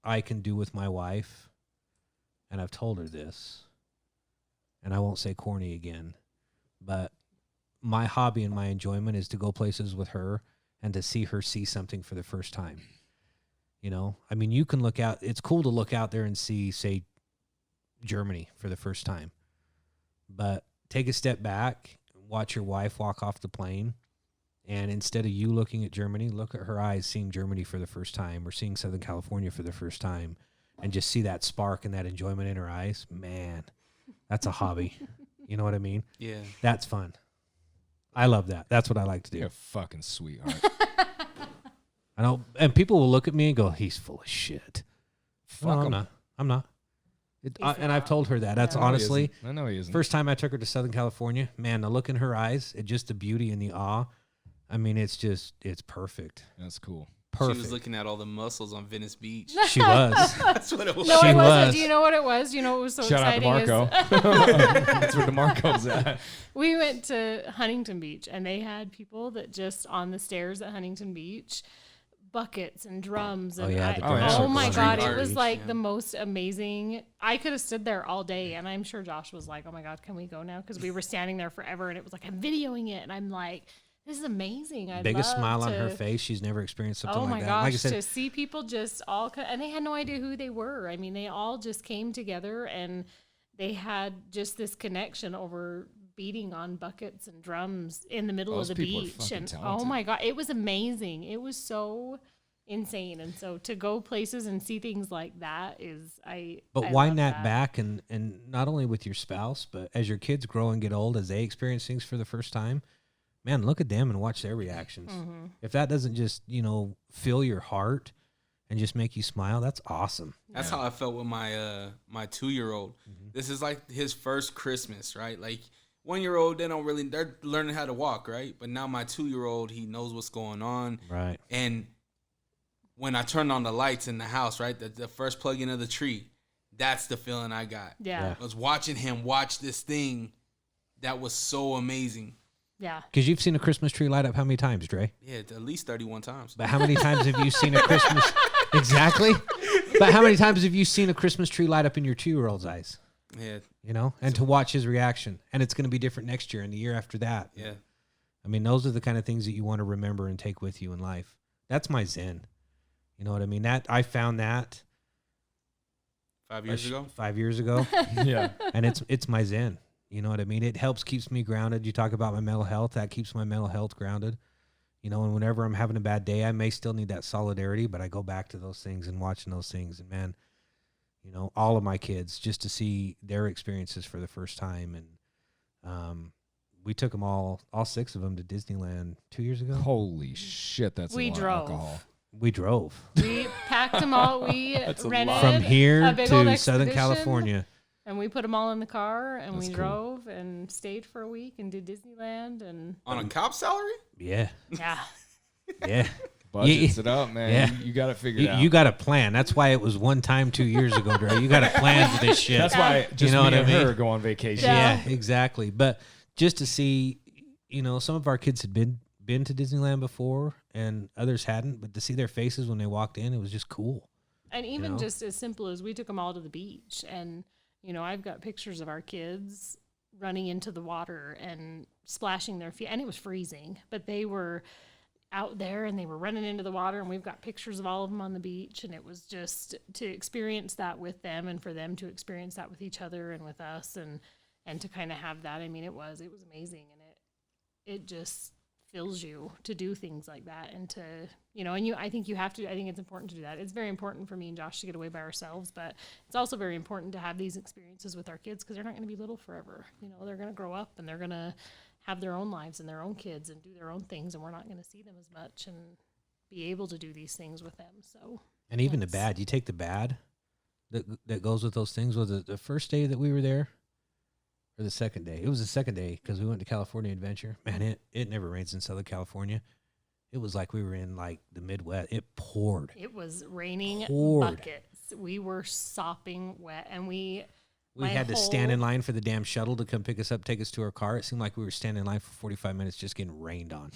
I can do with my wife, and I've told her this, and I won't say corny again, but my hobby and my enjoyment is to go places with her and to see her see something for the first time. I mean, you can look out. It's cool to look out there and see, say, Germany for the first time. But take a step back, watch your wife walk off the plane, and instead of you looking at Germany, look at her eyes seeing Germany for the first time or seeing Southern California for the first time, and just see that spark and that enjoyment in her eyes. Man, that's a hobby. You know what I mean? Yeah. That's fun. I love that. That's what I like to do. You're a fucking sweetheart. I know, and people will look at me and go, "He's full of shit." Fuck him. I'm not. And I've told her that. That's honestly, I know he isn't. First time I took her to Southern California, man, the look in her eyes, just the beauty and the awe. I mean, it's perfect. That's cool. Perfect. She was looking at all the mussels on Venice Beach. She was. That's what it was. No, She it wasn't. was. Do you know what it was? You know what was so Shout exciting? out to Marco. That's where DeMarco's at. We went to Huntington Beach, and they had people that just on the stairs at Huntington Beach buckets and drums. And yeah, the I- drum oh circles. my Street God, it art. was like Yeah. the most amazing. I could have stood there all day, and I'm sure Josh was like, "Oh my God, can we go now?" Because we were standing there forever, and it was like I'm videoing it, and I'm like, "This is amazing." Biggest smile on her face. She's never experienced something Oh like my that. gosh, Like I said, to see people just all, and they had no idea who they were. I mean, they all just came together and they had just this connection over beating on buckets and drums in the middle Those of the people are beach. fucking And oh talented. my God, it was amazing. It was so insane. And so to go places and see things like that is, but I wind love that back and not only with your spouse, but as your kids grow and get old, as they experience things for the first time, man, look at them and watch their reactions. Mm-hmm. If that doesn't just, fill your heart and just make you smile, that's awesome. That's how I felt with my my 2-year-old. This is like his first Christmas, right? Like 1-year-old, they're learning how to walk, right? But now my 2-year-old, he knows what's going on. Right. And when I turned on the lights in the house, right, the first plug-in of the tree, that's the feeling I got. Yeah. I was watching him watch this thing that was so amazing. Yeah. Because you've seen a Christmas tree light up how many times, Dre? Yeah, at least 31 times. But how many times have you seen a Christmas? Exactly. But how many times have you seen a Christmas tree light up in your 2-year-old's eyes? Yeah, And to watch his reaction. And it's going to be different next year and the year after that. yeah. I mean, those are the kind of things that you want to remember and take with you in life. That's my zen. You know what I mean? That I found that 5 years ago. 5 years ago. Yeah. And it's my zen. You know what I mean? It keeps me grounded. You talk about my mental health. That keeps my mental health grounded. And whenever I'm having a bad day, I may still need that solidarity, but I go back to those things and watching those things. And man, all of my kids, just to see their experiences for the first time. And we took them all 6 of them to Disneyland 2 years ago. Holy shit, that's We a lot drove. of alcohol. We drove We packed them all. We rented from here a big old to Southern expedition, California. and we put them all in the car, and That's we cool. drove and stayed for a week and did Disneyland, and On a cop salary? Yeah. yeah, Yeah. Budgets it up, man. Yeah. You got to figure it out. You got a plan. That's why it was one time 2 years ago, Dre. You got a plan for this shit. That's why just know me what I and mean? her go on vacation. Yeah. Yeah, exactly. But just to see, some of our kids had been to Disneyland before and others hadn't, but to see their faces when they walked in, it was just cool. and even know? just as simple as we took them all to the beach, and I've got pictures of our kids running into the water and splashing their feet, and it was freezing, but they were out there and they were running into the water, and we've got pictures of all of them on the beach, and it was just to experience that with them and for them to experience that with each other and with us, and to kind of have that. I mean, it was amazing, and it just fills you to do things like that, and to I think it's important to do that. It's very important for me and Josh to get away by ourselves, but it's also very important to have these experiences with our kids, because they're not going to be little forever. They're going to grow up and they're going to have their own lives and their own kids and do their own things, and we're not going to see them as much and be able to do these things with them. So, And even the That's- bad, you take the bad that goes with those things. Was it the first day that we were there or the second day? It was the second day because we went to California Adventure. Man, it never rains in Southern California. It was like we were in like the Midwest. It poured. it was raining Poured. buckets. We were sopping wet, and We my had to stand in whole- line for the damn shuttle to come pick us up, take us to our car. It seemed like we were standing in line for 45 minutes just getting rained on.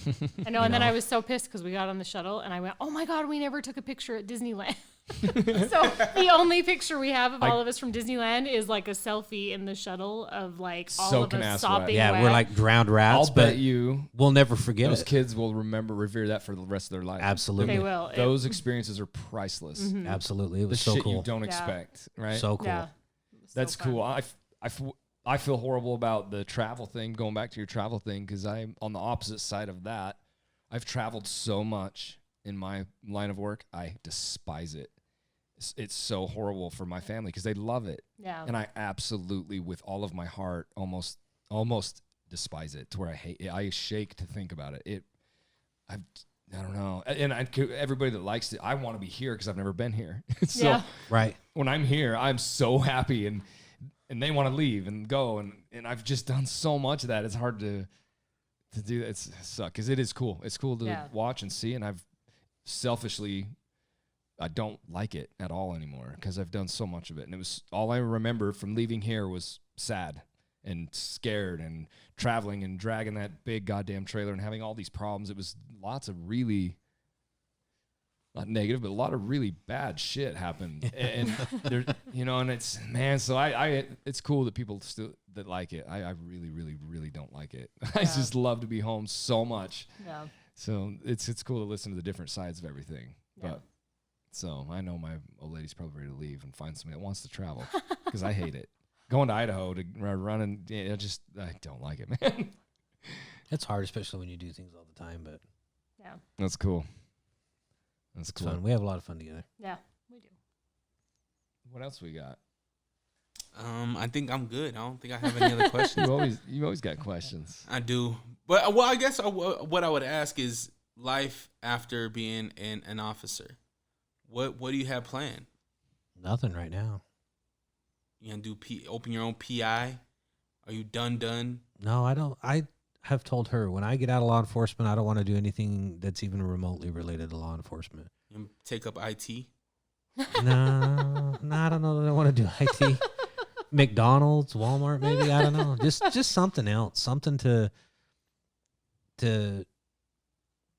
I know, and then I was so pissed because we got on the shuttle, and I went, "Oh my God, we never took a picture at Disneyland." So the only picture we have of all of us from Disneyland is like a selfie in the shuttle of like all Soaking of ass us wet. sopping Yeah, wet. we're like drowned rats, I'll but bet you we'll never forget those it. kids will revere that for the rest of their life. Absolutely. They will. Those experiences are priceless. Absolutely. It The was so shit cool. you don't Yeah. expect, right? So cool. Yeah, it was so That's fun. cool. I feel horrible about the travel thing, going back to your travel thing, because I'm on the opposite side of that. I've traveled so much in my line of work. I despise it. It's so horrible for my family because they love it. Yeah. And I absolutely, with all of my heart, almost despise it to where I hate it. I shake to think about it. I don't know. And everybody that likes it, I want to be here because I've never been here. So Yeah. Right. when I'm here, I'm so happy, and they want to leave and go, and I've just done so much of that. It's hard to do that. It sucks because it is cool. It's cool to Yeah. watch and see, and I've selfishly, I don't like it at all anymore because I've done so much of it, and it was all I remember from leaving here was sad and scared and traveling and dragging that big goddamn trailer and having all these problems. It was lots of really not negative, but a lot of really bad shit happened. And there, and it's, man, so I it's cool that people still that like it. I really, really, really don't like it. I just love to be home so much. Yeah. So it's cool to listen to the different sides of everything. Yeah. But so I know my old lady's probably ready to leave and find somebody that wants to travel because I hate it. Going to Idaho to run and I don't like it, man. It's hard, especially when you do things all the time, but Yeah. That's cool. That's it's cool. fun. We have a lot of fun together. Yeah, we do. What else we got? I think I'm good. I don't think I have any other questions. You always got questions. I do. But, well, I guess what I would ask is life after being an officer. What do you have planned? Nothing right now. You gonna open your own PI? Are you done? No, I don't. I have told her when I get out of law enforcement, I don't want to do anything that's even remotely related to law enforcement. You gonna take up IT? No, I don't know that I want to do IT. McDonald's, Walmart, maybe. I don't know. Just something else, something to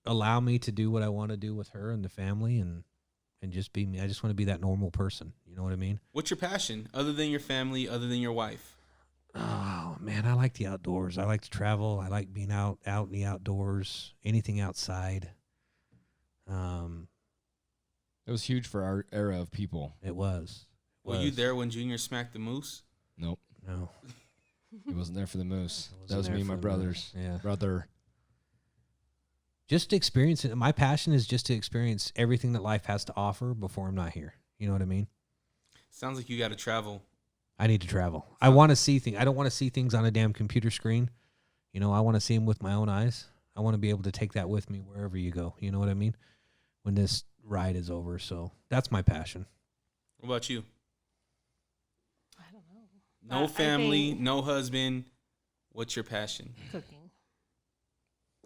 allow me to do what I want to do with her and the family, and just be me. I just want to be that normal person. You know what I mean? What's your passion other than your family, other than your wife? Oh man, I like the outdoors. I like to travel. I like being out in the outdoors. Anything outside. It was huge for our era of people. It was. Were you there when Junior smacked the moose? Nope. No. He wasn't there for the moose. I wasn't That was there me and for my the brothers. moose. Yeah. Brother. Just to experience it. My passion is just to experience everything that life has to offer before I'm not here. You know what I mean? Sounds like you got to travel. I need to travel. I want to see things. I don't want to see things on a damn computer screen. I want to see them with my own eyes. I want to be able to take that with me wherever you go. You know what I mean? When this ride is over. So that's my passion. What about you? I don't know. No I family, think no husband. What's your passion? cooking.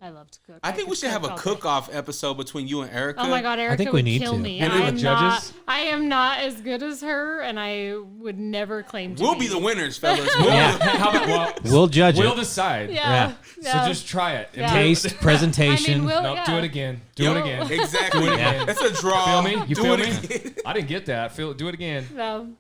I love to cook. I think we could should have a all day. cook-off episode between you and Erica. Oh my God, Erica think we would need kill to. me. And we're the judges? I am not as good as her, and I would never claim to We'll be. be the winners, fellas. Yeah. How about, We'll judge we'll it. decide. Yeah. So just try it. Yeah. Taste, presentation. I mean, No, do it again. Do it again. Exactly. Do it again. It's a draw. Feel me? You Do feel it me? again. I didn't get that. Do it again. No.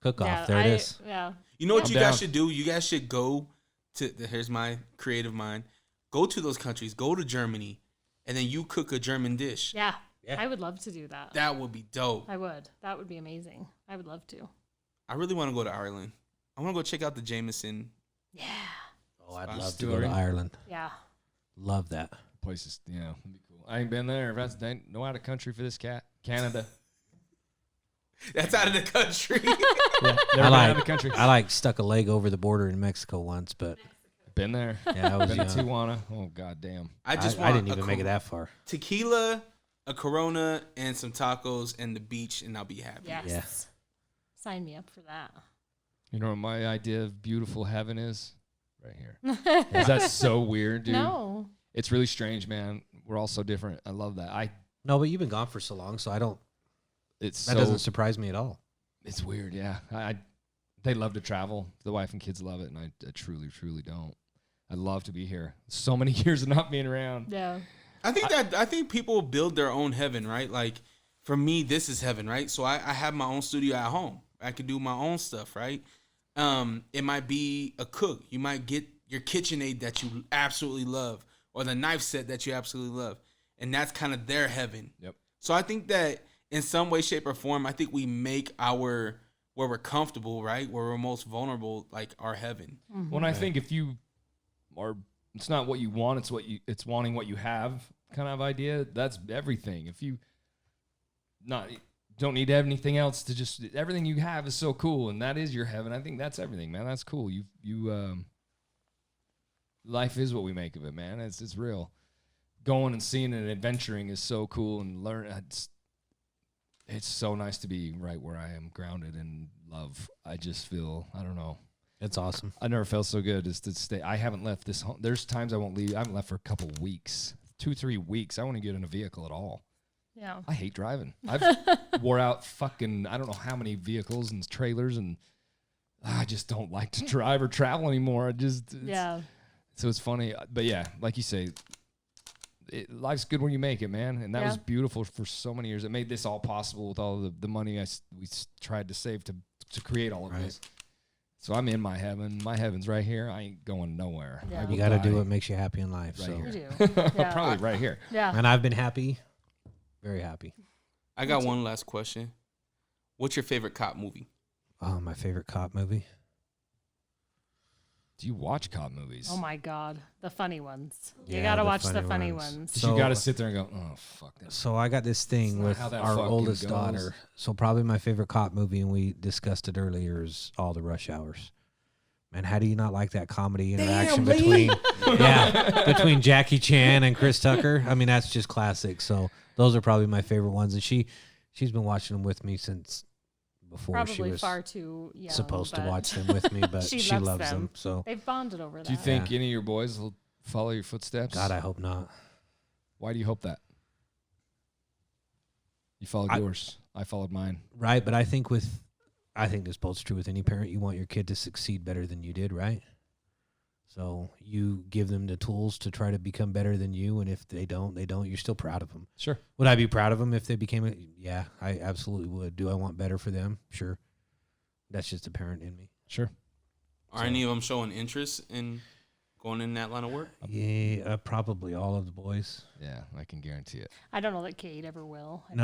Cook off. Yeah, There it is. Yeah. You know what I'm you guys down. should do? You guys should go to, here's my creative mind. Go to those countries. Go to Germany. And then you cook a German dish. Yeah. Yeah. I would love to do that. That would be dope. I would. That would be amazing. I would love to. I really want to go to Ireland. I want to go check out the Jameson. Yeah. Oh, I'd Spot love to go to distillery. Ireland. Yeah. Love that. Places, it'd be cool. I ain't been there. That's no out of country for this cat. Canada. That's out of the country. Yeah, never been out of the country. I stuck a leg over the border in Mexico once, but Been there. yeah, I was Been to young. Tijuana. Oh god damn. I just I want didn't a even make it that far. tequila, a Corona, and some tacos and the beach, and I'll be happy. Yes. Yeah. Sign me up for that. You know what my idea of beautiful heaven is? Right here. Is that so weird, dude? No. It's really strange, man. We're all so different. I love that. No, but you've been gone for so long, so I don't. It's That so, doesn't surprise me at all. It's weird, yeah. They love to travel. The wife and kids love it, and I truly, truly don't. I love to be here. So many years of not being around. Yeah. I think people build their own heaven, right? Like for me, this is heaven, right? So I have my own studio at home. I can do my own stuff, right? It might be a cook. You might get your KitchenAid that you absolutely love, or the knife set that you absolutely love, and that's kind of their heaven. Yep. So I think that in some way, shape, or form, I think we make where we're comfortable, right, where we're most vulnerable, like our heaven. When I think if you are, it's not what you want, it's wanting what you have kind of idea. That's everything. If you don't need to have anything else, to just everything you have is so cool, and that is your heaven. I think that's everything, man. That's cool. Life is what we make of it, man. It's real. Going and seeing and adventuring is so cool, and it's so nice to be right where I am, grounded in love. I just feel, I don't know. It's awesome. I never felt so good as to stay. I haven't left this home. There's times I won't leave. I haven't left for a couple weeks, 2-3 weeks. I won't get in a vehicle at all. Yeah. I hate driving. I've wore out fucking, I don't know how many vehicles and trailers, and I just don't like to drive or travel anymore. So it's funny. But yeah, like you say, life's good when you make it, man. And that Yeah. was beautiful for so many years. It made this all possible with all the money we tried to save to create all of this. So I'm in my heaven. My heaven's right here. I ain't going nowhere. Yeah. I will You got to die do what makes you happy in life. right so. We here. do. Yeah. Probably right here. Yeah. And I've been happy, very happy. I got one last question. What's your favorite cop movie? Oh, my favorite cop movie. Do you watch cop movies? Oh my God, the funny ones. You Yeah, gotta the watch the funny funny ones. ones. you got to sit there and go, oh, fuck this. So I got this thing not with how that our fucking oldest goes. daughter. So probably my favorite cop movie, and we discussed it earlier, is all the Rush Hours. Man, how do you not like that comedy interaction between between Jackie Chan and Chris Tucker? I mean, that's just classic. So those are probably my favorite ones, and she's been watching them with me since before she Probably was far too young. supposed to but watch them with me, but she she loves loves them. them. So They've bonded over that. Do you think any of your boys will follow your footsteps? God, I hope not. Why do you hope that? You followed yours. I followed mine. Right, but I think this both true with any parent. You want your kid to succeed better than you did, right? So you give them the tools to try to become better than you, and if they don't, you're still proud of them. Sure. Would I be proud of them if they became yeah, I absolutely would. Do I want better for them? Sure. That's just a parent in me. Sure. Are any of them showing interest in going in that line of work? Yeah, probably all of the boys. Yeah, I can guarantee it. I don't know that Cade ever will. I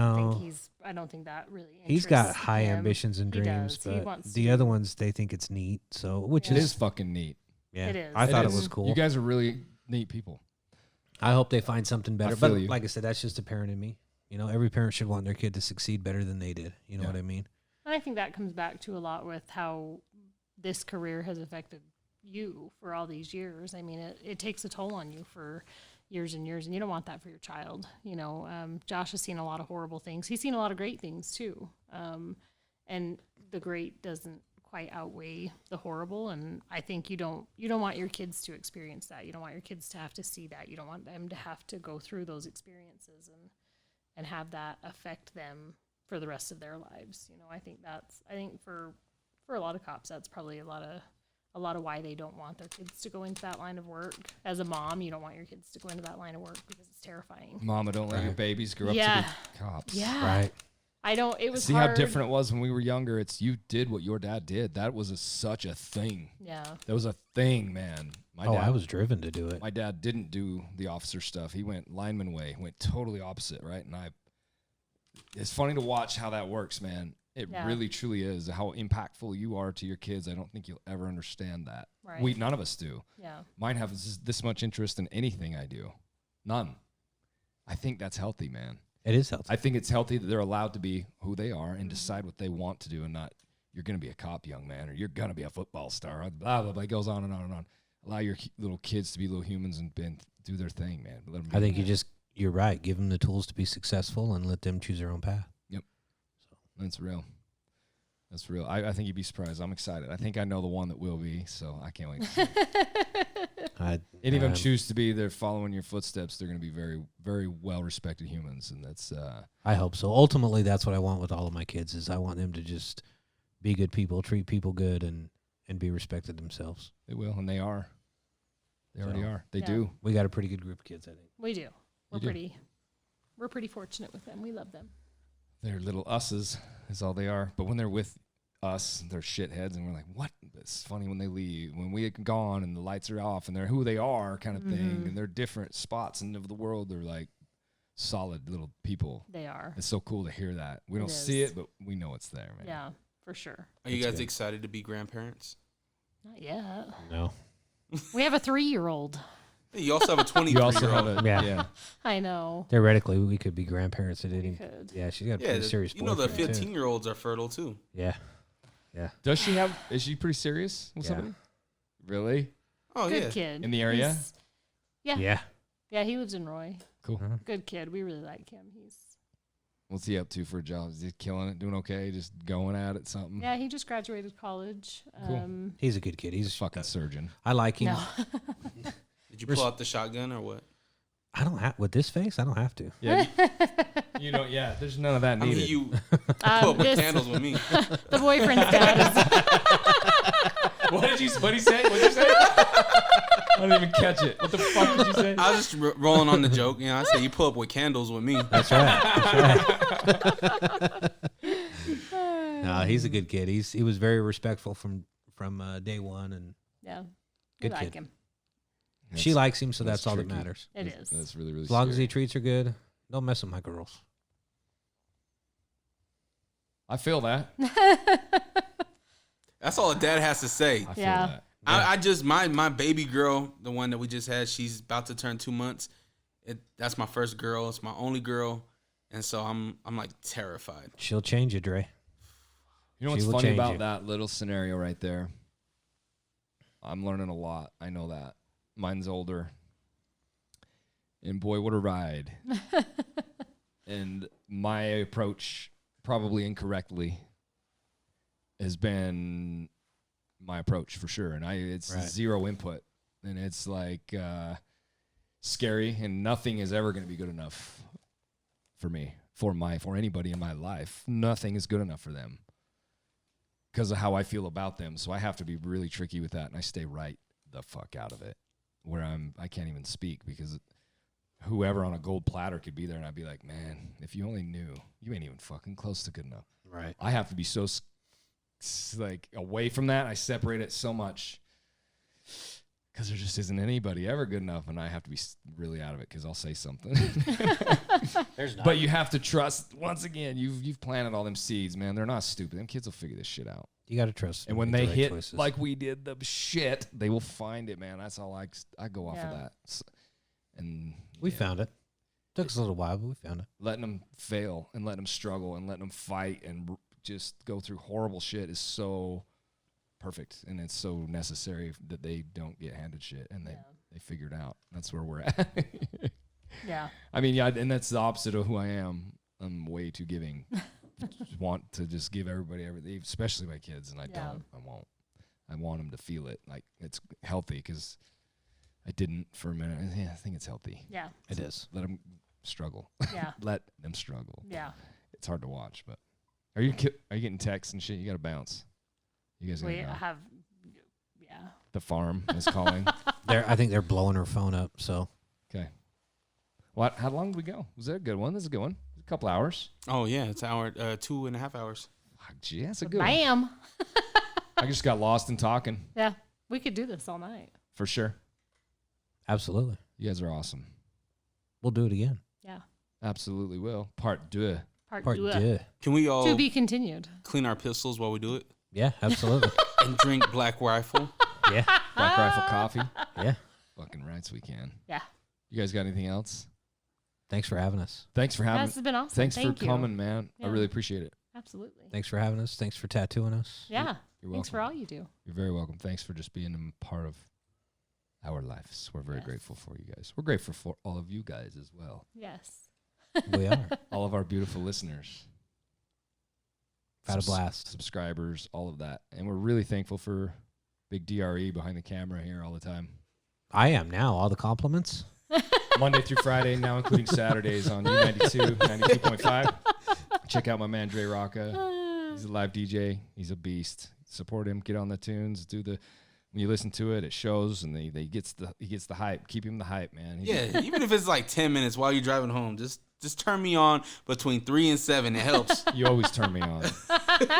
don't think that really. He's got interests high him. ambitions and He dreams, does. He but wants the to- other ones, they think it's neat. So, which It is is fucking neat. yeah, It is. I thought it is. was cool. You guys are really neat people. I hope they find something better. feel But you. like I said, that's just a parent in me. You know, every parent should want their kid to succeed better than they did. You know Yeah. what I mean? And I think that comes back to a lot with how this career has affected you for all these years. I mean, it takes a toll on you for years and years, and you don't want that for your child. You know, Josh has seen a lot of horrible things. He's seen a lot of great things too. And the great doesn't quite outweigh the horrible. And I think you don't want your kids to experience that. You don't want your kids to have to see that. You don't want them to have to go through those experiences and have that affect them for the rest of their lives. You know, I think for a lot of cops, that's probably a lot of why they don't want their kids to go into that line of work. As a mom, you don't want your kids to go into that line of work because it's terrifying. Mama, don't let your babies grow up Yeah. to be cops. Yeah. Right. It was See hard. how different it was when we were younger. It's you did what your dad did. That was such a thing. Yeah. That was a thing, man. Oh, I was driven to do it. My dad didn't do the officer stuff. He went lineman way, went totally opposite, right? And it's funny to watch how that works, man. It Yeah. really, truly is how impactful you are to your kids. I don't think you'll ever understand that. Right. None of us do. Yeah. Mine have this much interest in anything I do. None. I think that's healthy, man. It is healthy. I think it's healthy that they're allowed to be who they are and decide what they want to do and not, you're going to be a cop, young man, or you're going to be a football star, blah, blah, blah. It goes on and on and on. Allow your little kids to be little humans and do their thing, man. Let 'em be I think human. you're right. Give them the tools to be successful and let them choose their own path. That's real. That's real. I think you'd be surprised. I'm excited. I think I know the one that will be, so I can't wait. Any of them choose to be, they're following your footsteps, they're going to be very, very well-respected humans, and that's... I hope so. Ultimately, that's what I want with all of my kids is I want them to just be good people, treat people good, and be respected themselves. They will, and they are. They already are. They Yeah. do. We got a pretty good group of kids, I think. We do. You do. We're pretty fortunate with them. We love them. They're little us's is all they are. But when they're with us, they're shitheads, and we're like, what? It's funny when they leave, when we get gone and the lights are off, and they're who they are kind of thing, and they're different spots in the world. They're like solid little people. They are. It's so cool to hear that. We It don't see is. it, but we know it's there, man. Yeah, for sure. Are you That's guys good. excited to be grandparents? Not yet. No. We have a 3-year-old. You also have a 23-year-old. You also have a Yeah. I know. Theoretically, we could be grandparents at any. could. Yeah, she's got a Yeah, pretty serious you know the boyfriend, too. 15-year-olds are fertile too. Yeah. Does she have? Is she pretty serious with Yeah. somebody? Really? Oh Good yeah. kid. In the area? He's- Yeah. Yeah. Yeah, he lives in Roy. Cool. Good kid. We really like him. What's he up to for a job? Is he killing it? Doing okay? Just going at it? Something? Yeah, he just graduated college. Cool. He's a good kid. He's Fucking surgeon. I like him. No. Did you pull out the shotgun or what? I don't have with this face. I don't have to. Yeah. You don't. Yeah. There's none of that I needed. mean, you pull up with this- candles with me. The boyfriend's dad is What did he say? What did you say? I didn't even catch it. What the fuck did you say? I was just rolling on the joke. You know, I said you pull up with candles with me. That's right. No, he's a good kid. He was very respectful from day one, and Yeah. good I like kid. him. She likes him, so that's all tricky. that matters. It is. That's really, really As long as scary. he treats her good, don't mess with my girls. I feel that. That's all a dad has to say. I feel Yeah. that. I just my baby girl, the one that we just had, she's about to turn 2 months. That's my first girl. It's my only girl, and so I'm like terrified. She'll change you, Dre. You know She what's will funny change about you. that little scenario right there? I'm learning a lot. I know that. Mine's older. And boy, what a ride. And my approach, probably incorrectly, has been my approach for sure. And it's Right. zero input. And it's like scary, and nothing is ever going to be good enough for me, for anybody in my life. Nothing is good enough for them because of how I feel about them. So I have to be really tricky with that, and I stay right the fuck out of it, where I can't even speak, because whoever on a gold platter could be there, and I'd be like, man, if you only knew, you ain't even fucking close to good enough. Right. I have to be so like away from that. I separate it so much because there just isn't anybody ever good enough, and I have to be really out of it because I'll say something. There's not. But you have to trust. Once again, you've planted all them seeds, man. They're not stupid. Them kids will figure this shit out. You got to trust. And them when with they the right hit choices. like we did the shit, they will find it, man. That's all I go off of Yeah. that. And we yeah, found it. Took us a little while, but we found it. letting them fail and letting them struggle and letting them fight and just go through horrible shit is so perfect, and it's so necessary that they don't get handed shit and they figure it out. That's where we're at. Yeah. I mean, yeah, and that's the opposite of who I am. I'm way too giving. Want to just give everybody everything, especially my kids, and I Yeah. don't. I won't. I want them to feel it like it's healthy, because I didn't for a minute. Yeah, I think it's healthy. Yeah. It is. Let them struggle. Yeah. Let them struggle. Yeah. It's hard to watch, but are you getting texts and shit? You got to bounce. You guys We gotta go. have. Yeah. The farm is calling. I think they're blowing her phone up. So Okay. What? How long did we go? Was that a good one? This is a good one. A couple hours. Oh yeah, it's an hour, 2.5 hours. Fuck, gee, that's a good one. Bam. I just got lost in talking Yeah. We could do this all night. for sure. absolutely, You guys are awesome. we'll do it again. Yeah. Absolutely will. Part deux. Part Part deux. deux. Can we all To be continued. clean our pistols while we do it Yeah, absolutely. and drink Black Rifle? yeah, Black Rifle Coffee. yeah. Fucking rights we can. Yeah. You guys got anything else? Thanks for having us. Thanks for having. This has been awesome. Thanks Thank for you. coming, man. I Yeah. really appreciate it. Absolutely. Thanks for having us. Thanks for tattooing us. Yeah. You're Thanks for welcome. all you do. You're very welcome. Thanks for just being a part of our lives. We're very Yes. grateful for you guys. We're grateful for all of you guys as well. Yes. We are. All of our beautiful listeners. Had a blast. Subscribers, all of that. And we're really thankful for Big DRE behind the camera here all the time. I am now. All the compliments. Monday through Friday, now including Saturdays on U92, 92.5. Check out my man Dre Rocca. He's a live DJ. He's a beast. Support him. Get on the tunes. When you listen to it, it shows, and he gets the hype. Keep him the hype, man. Yeah, even if it's like 10 minutes while you're driving home, just turn me on between 3 and 7. It helps. You always turn me on,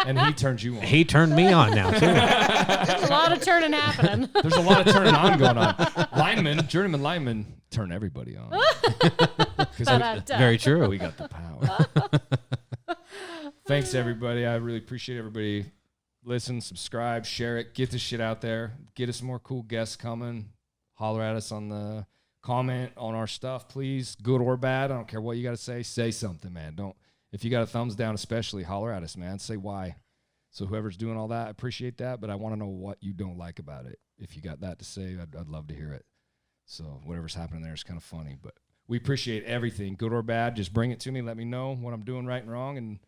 and he turns you on. He turned me on now too. There's a lot of turning happening. There's a lot of turning on going on. Journeyman linemen turn everybody on. 'Cause Very true. we got the power. Thanks, everybody. I really appreciate everybody. Listen, subscribe, share it, get this shit out there. Get us some more cool guests coming. Holler at us on the comment on our stuff, please. Good or bad. I don't care what you got to say. Say something, man. If you got a thumbs down, especially, holler at us, man. Say why. So whoever's doing all that, I appreciate that, but I want to know what you don't like about it. If you got that to say, I'd love to hear it. So whatever's happening there is kind of funny, but we appreciate everything, good or bad. Just bring it to me. Let me know what I'm doing right and wrong, and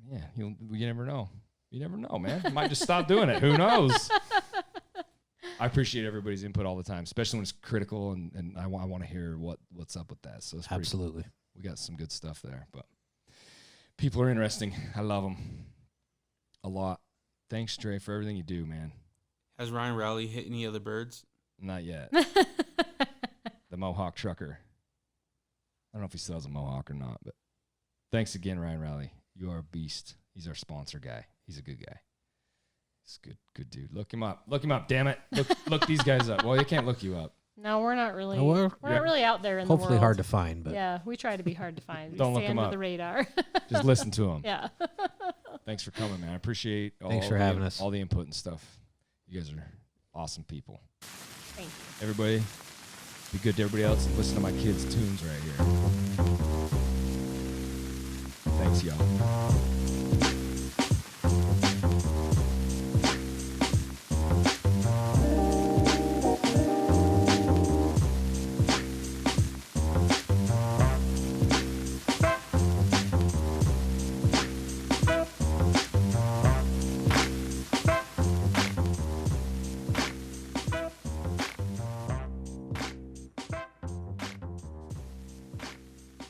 yeah, you never know. You never know, man. You might just stop doing it. Who knows? I appreciate everybody's input all the time, especially when it's critical, and I want to hear what's up with that. So it's Absolutely. we got some good stuff there, but people are interesting. I love them a lot. Thanks, Dre, for everything you do, man. Has Ryan Rowley hit any other birds? Not yet. The Mohawk trucker. I don't know if he still has a Mohawk or not, but thanks again, Ryan Rowley. You are a beast. He's our sponsor guy. He's a good guy. He's a good dude. Look him up. Look him up, damn it. Look these guys up. Well, you can't look you up. No, we're not really. Oh, we're not really out there in the world. Hopefully hard to find, but Yeah, we try to be hard to find. We Don't look stay 'em under up. the radar. Just listen to him. Yeah. Thanks for coming, man. I appreciate Thanks for having us. all the input and stuff. You guys are awesome people. Thank you. Everybody, be good to everybody else and listen to my kids' tunes right here. Thanks, y'all.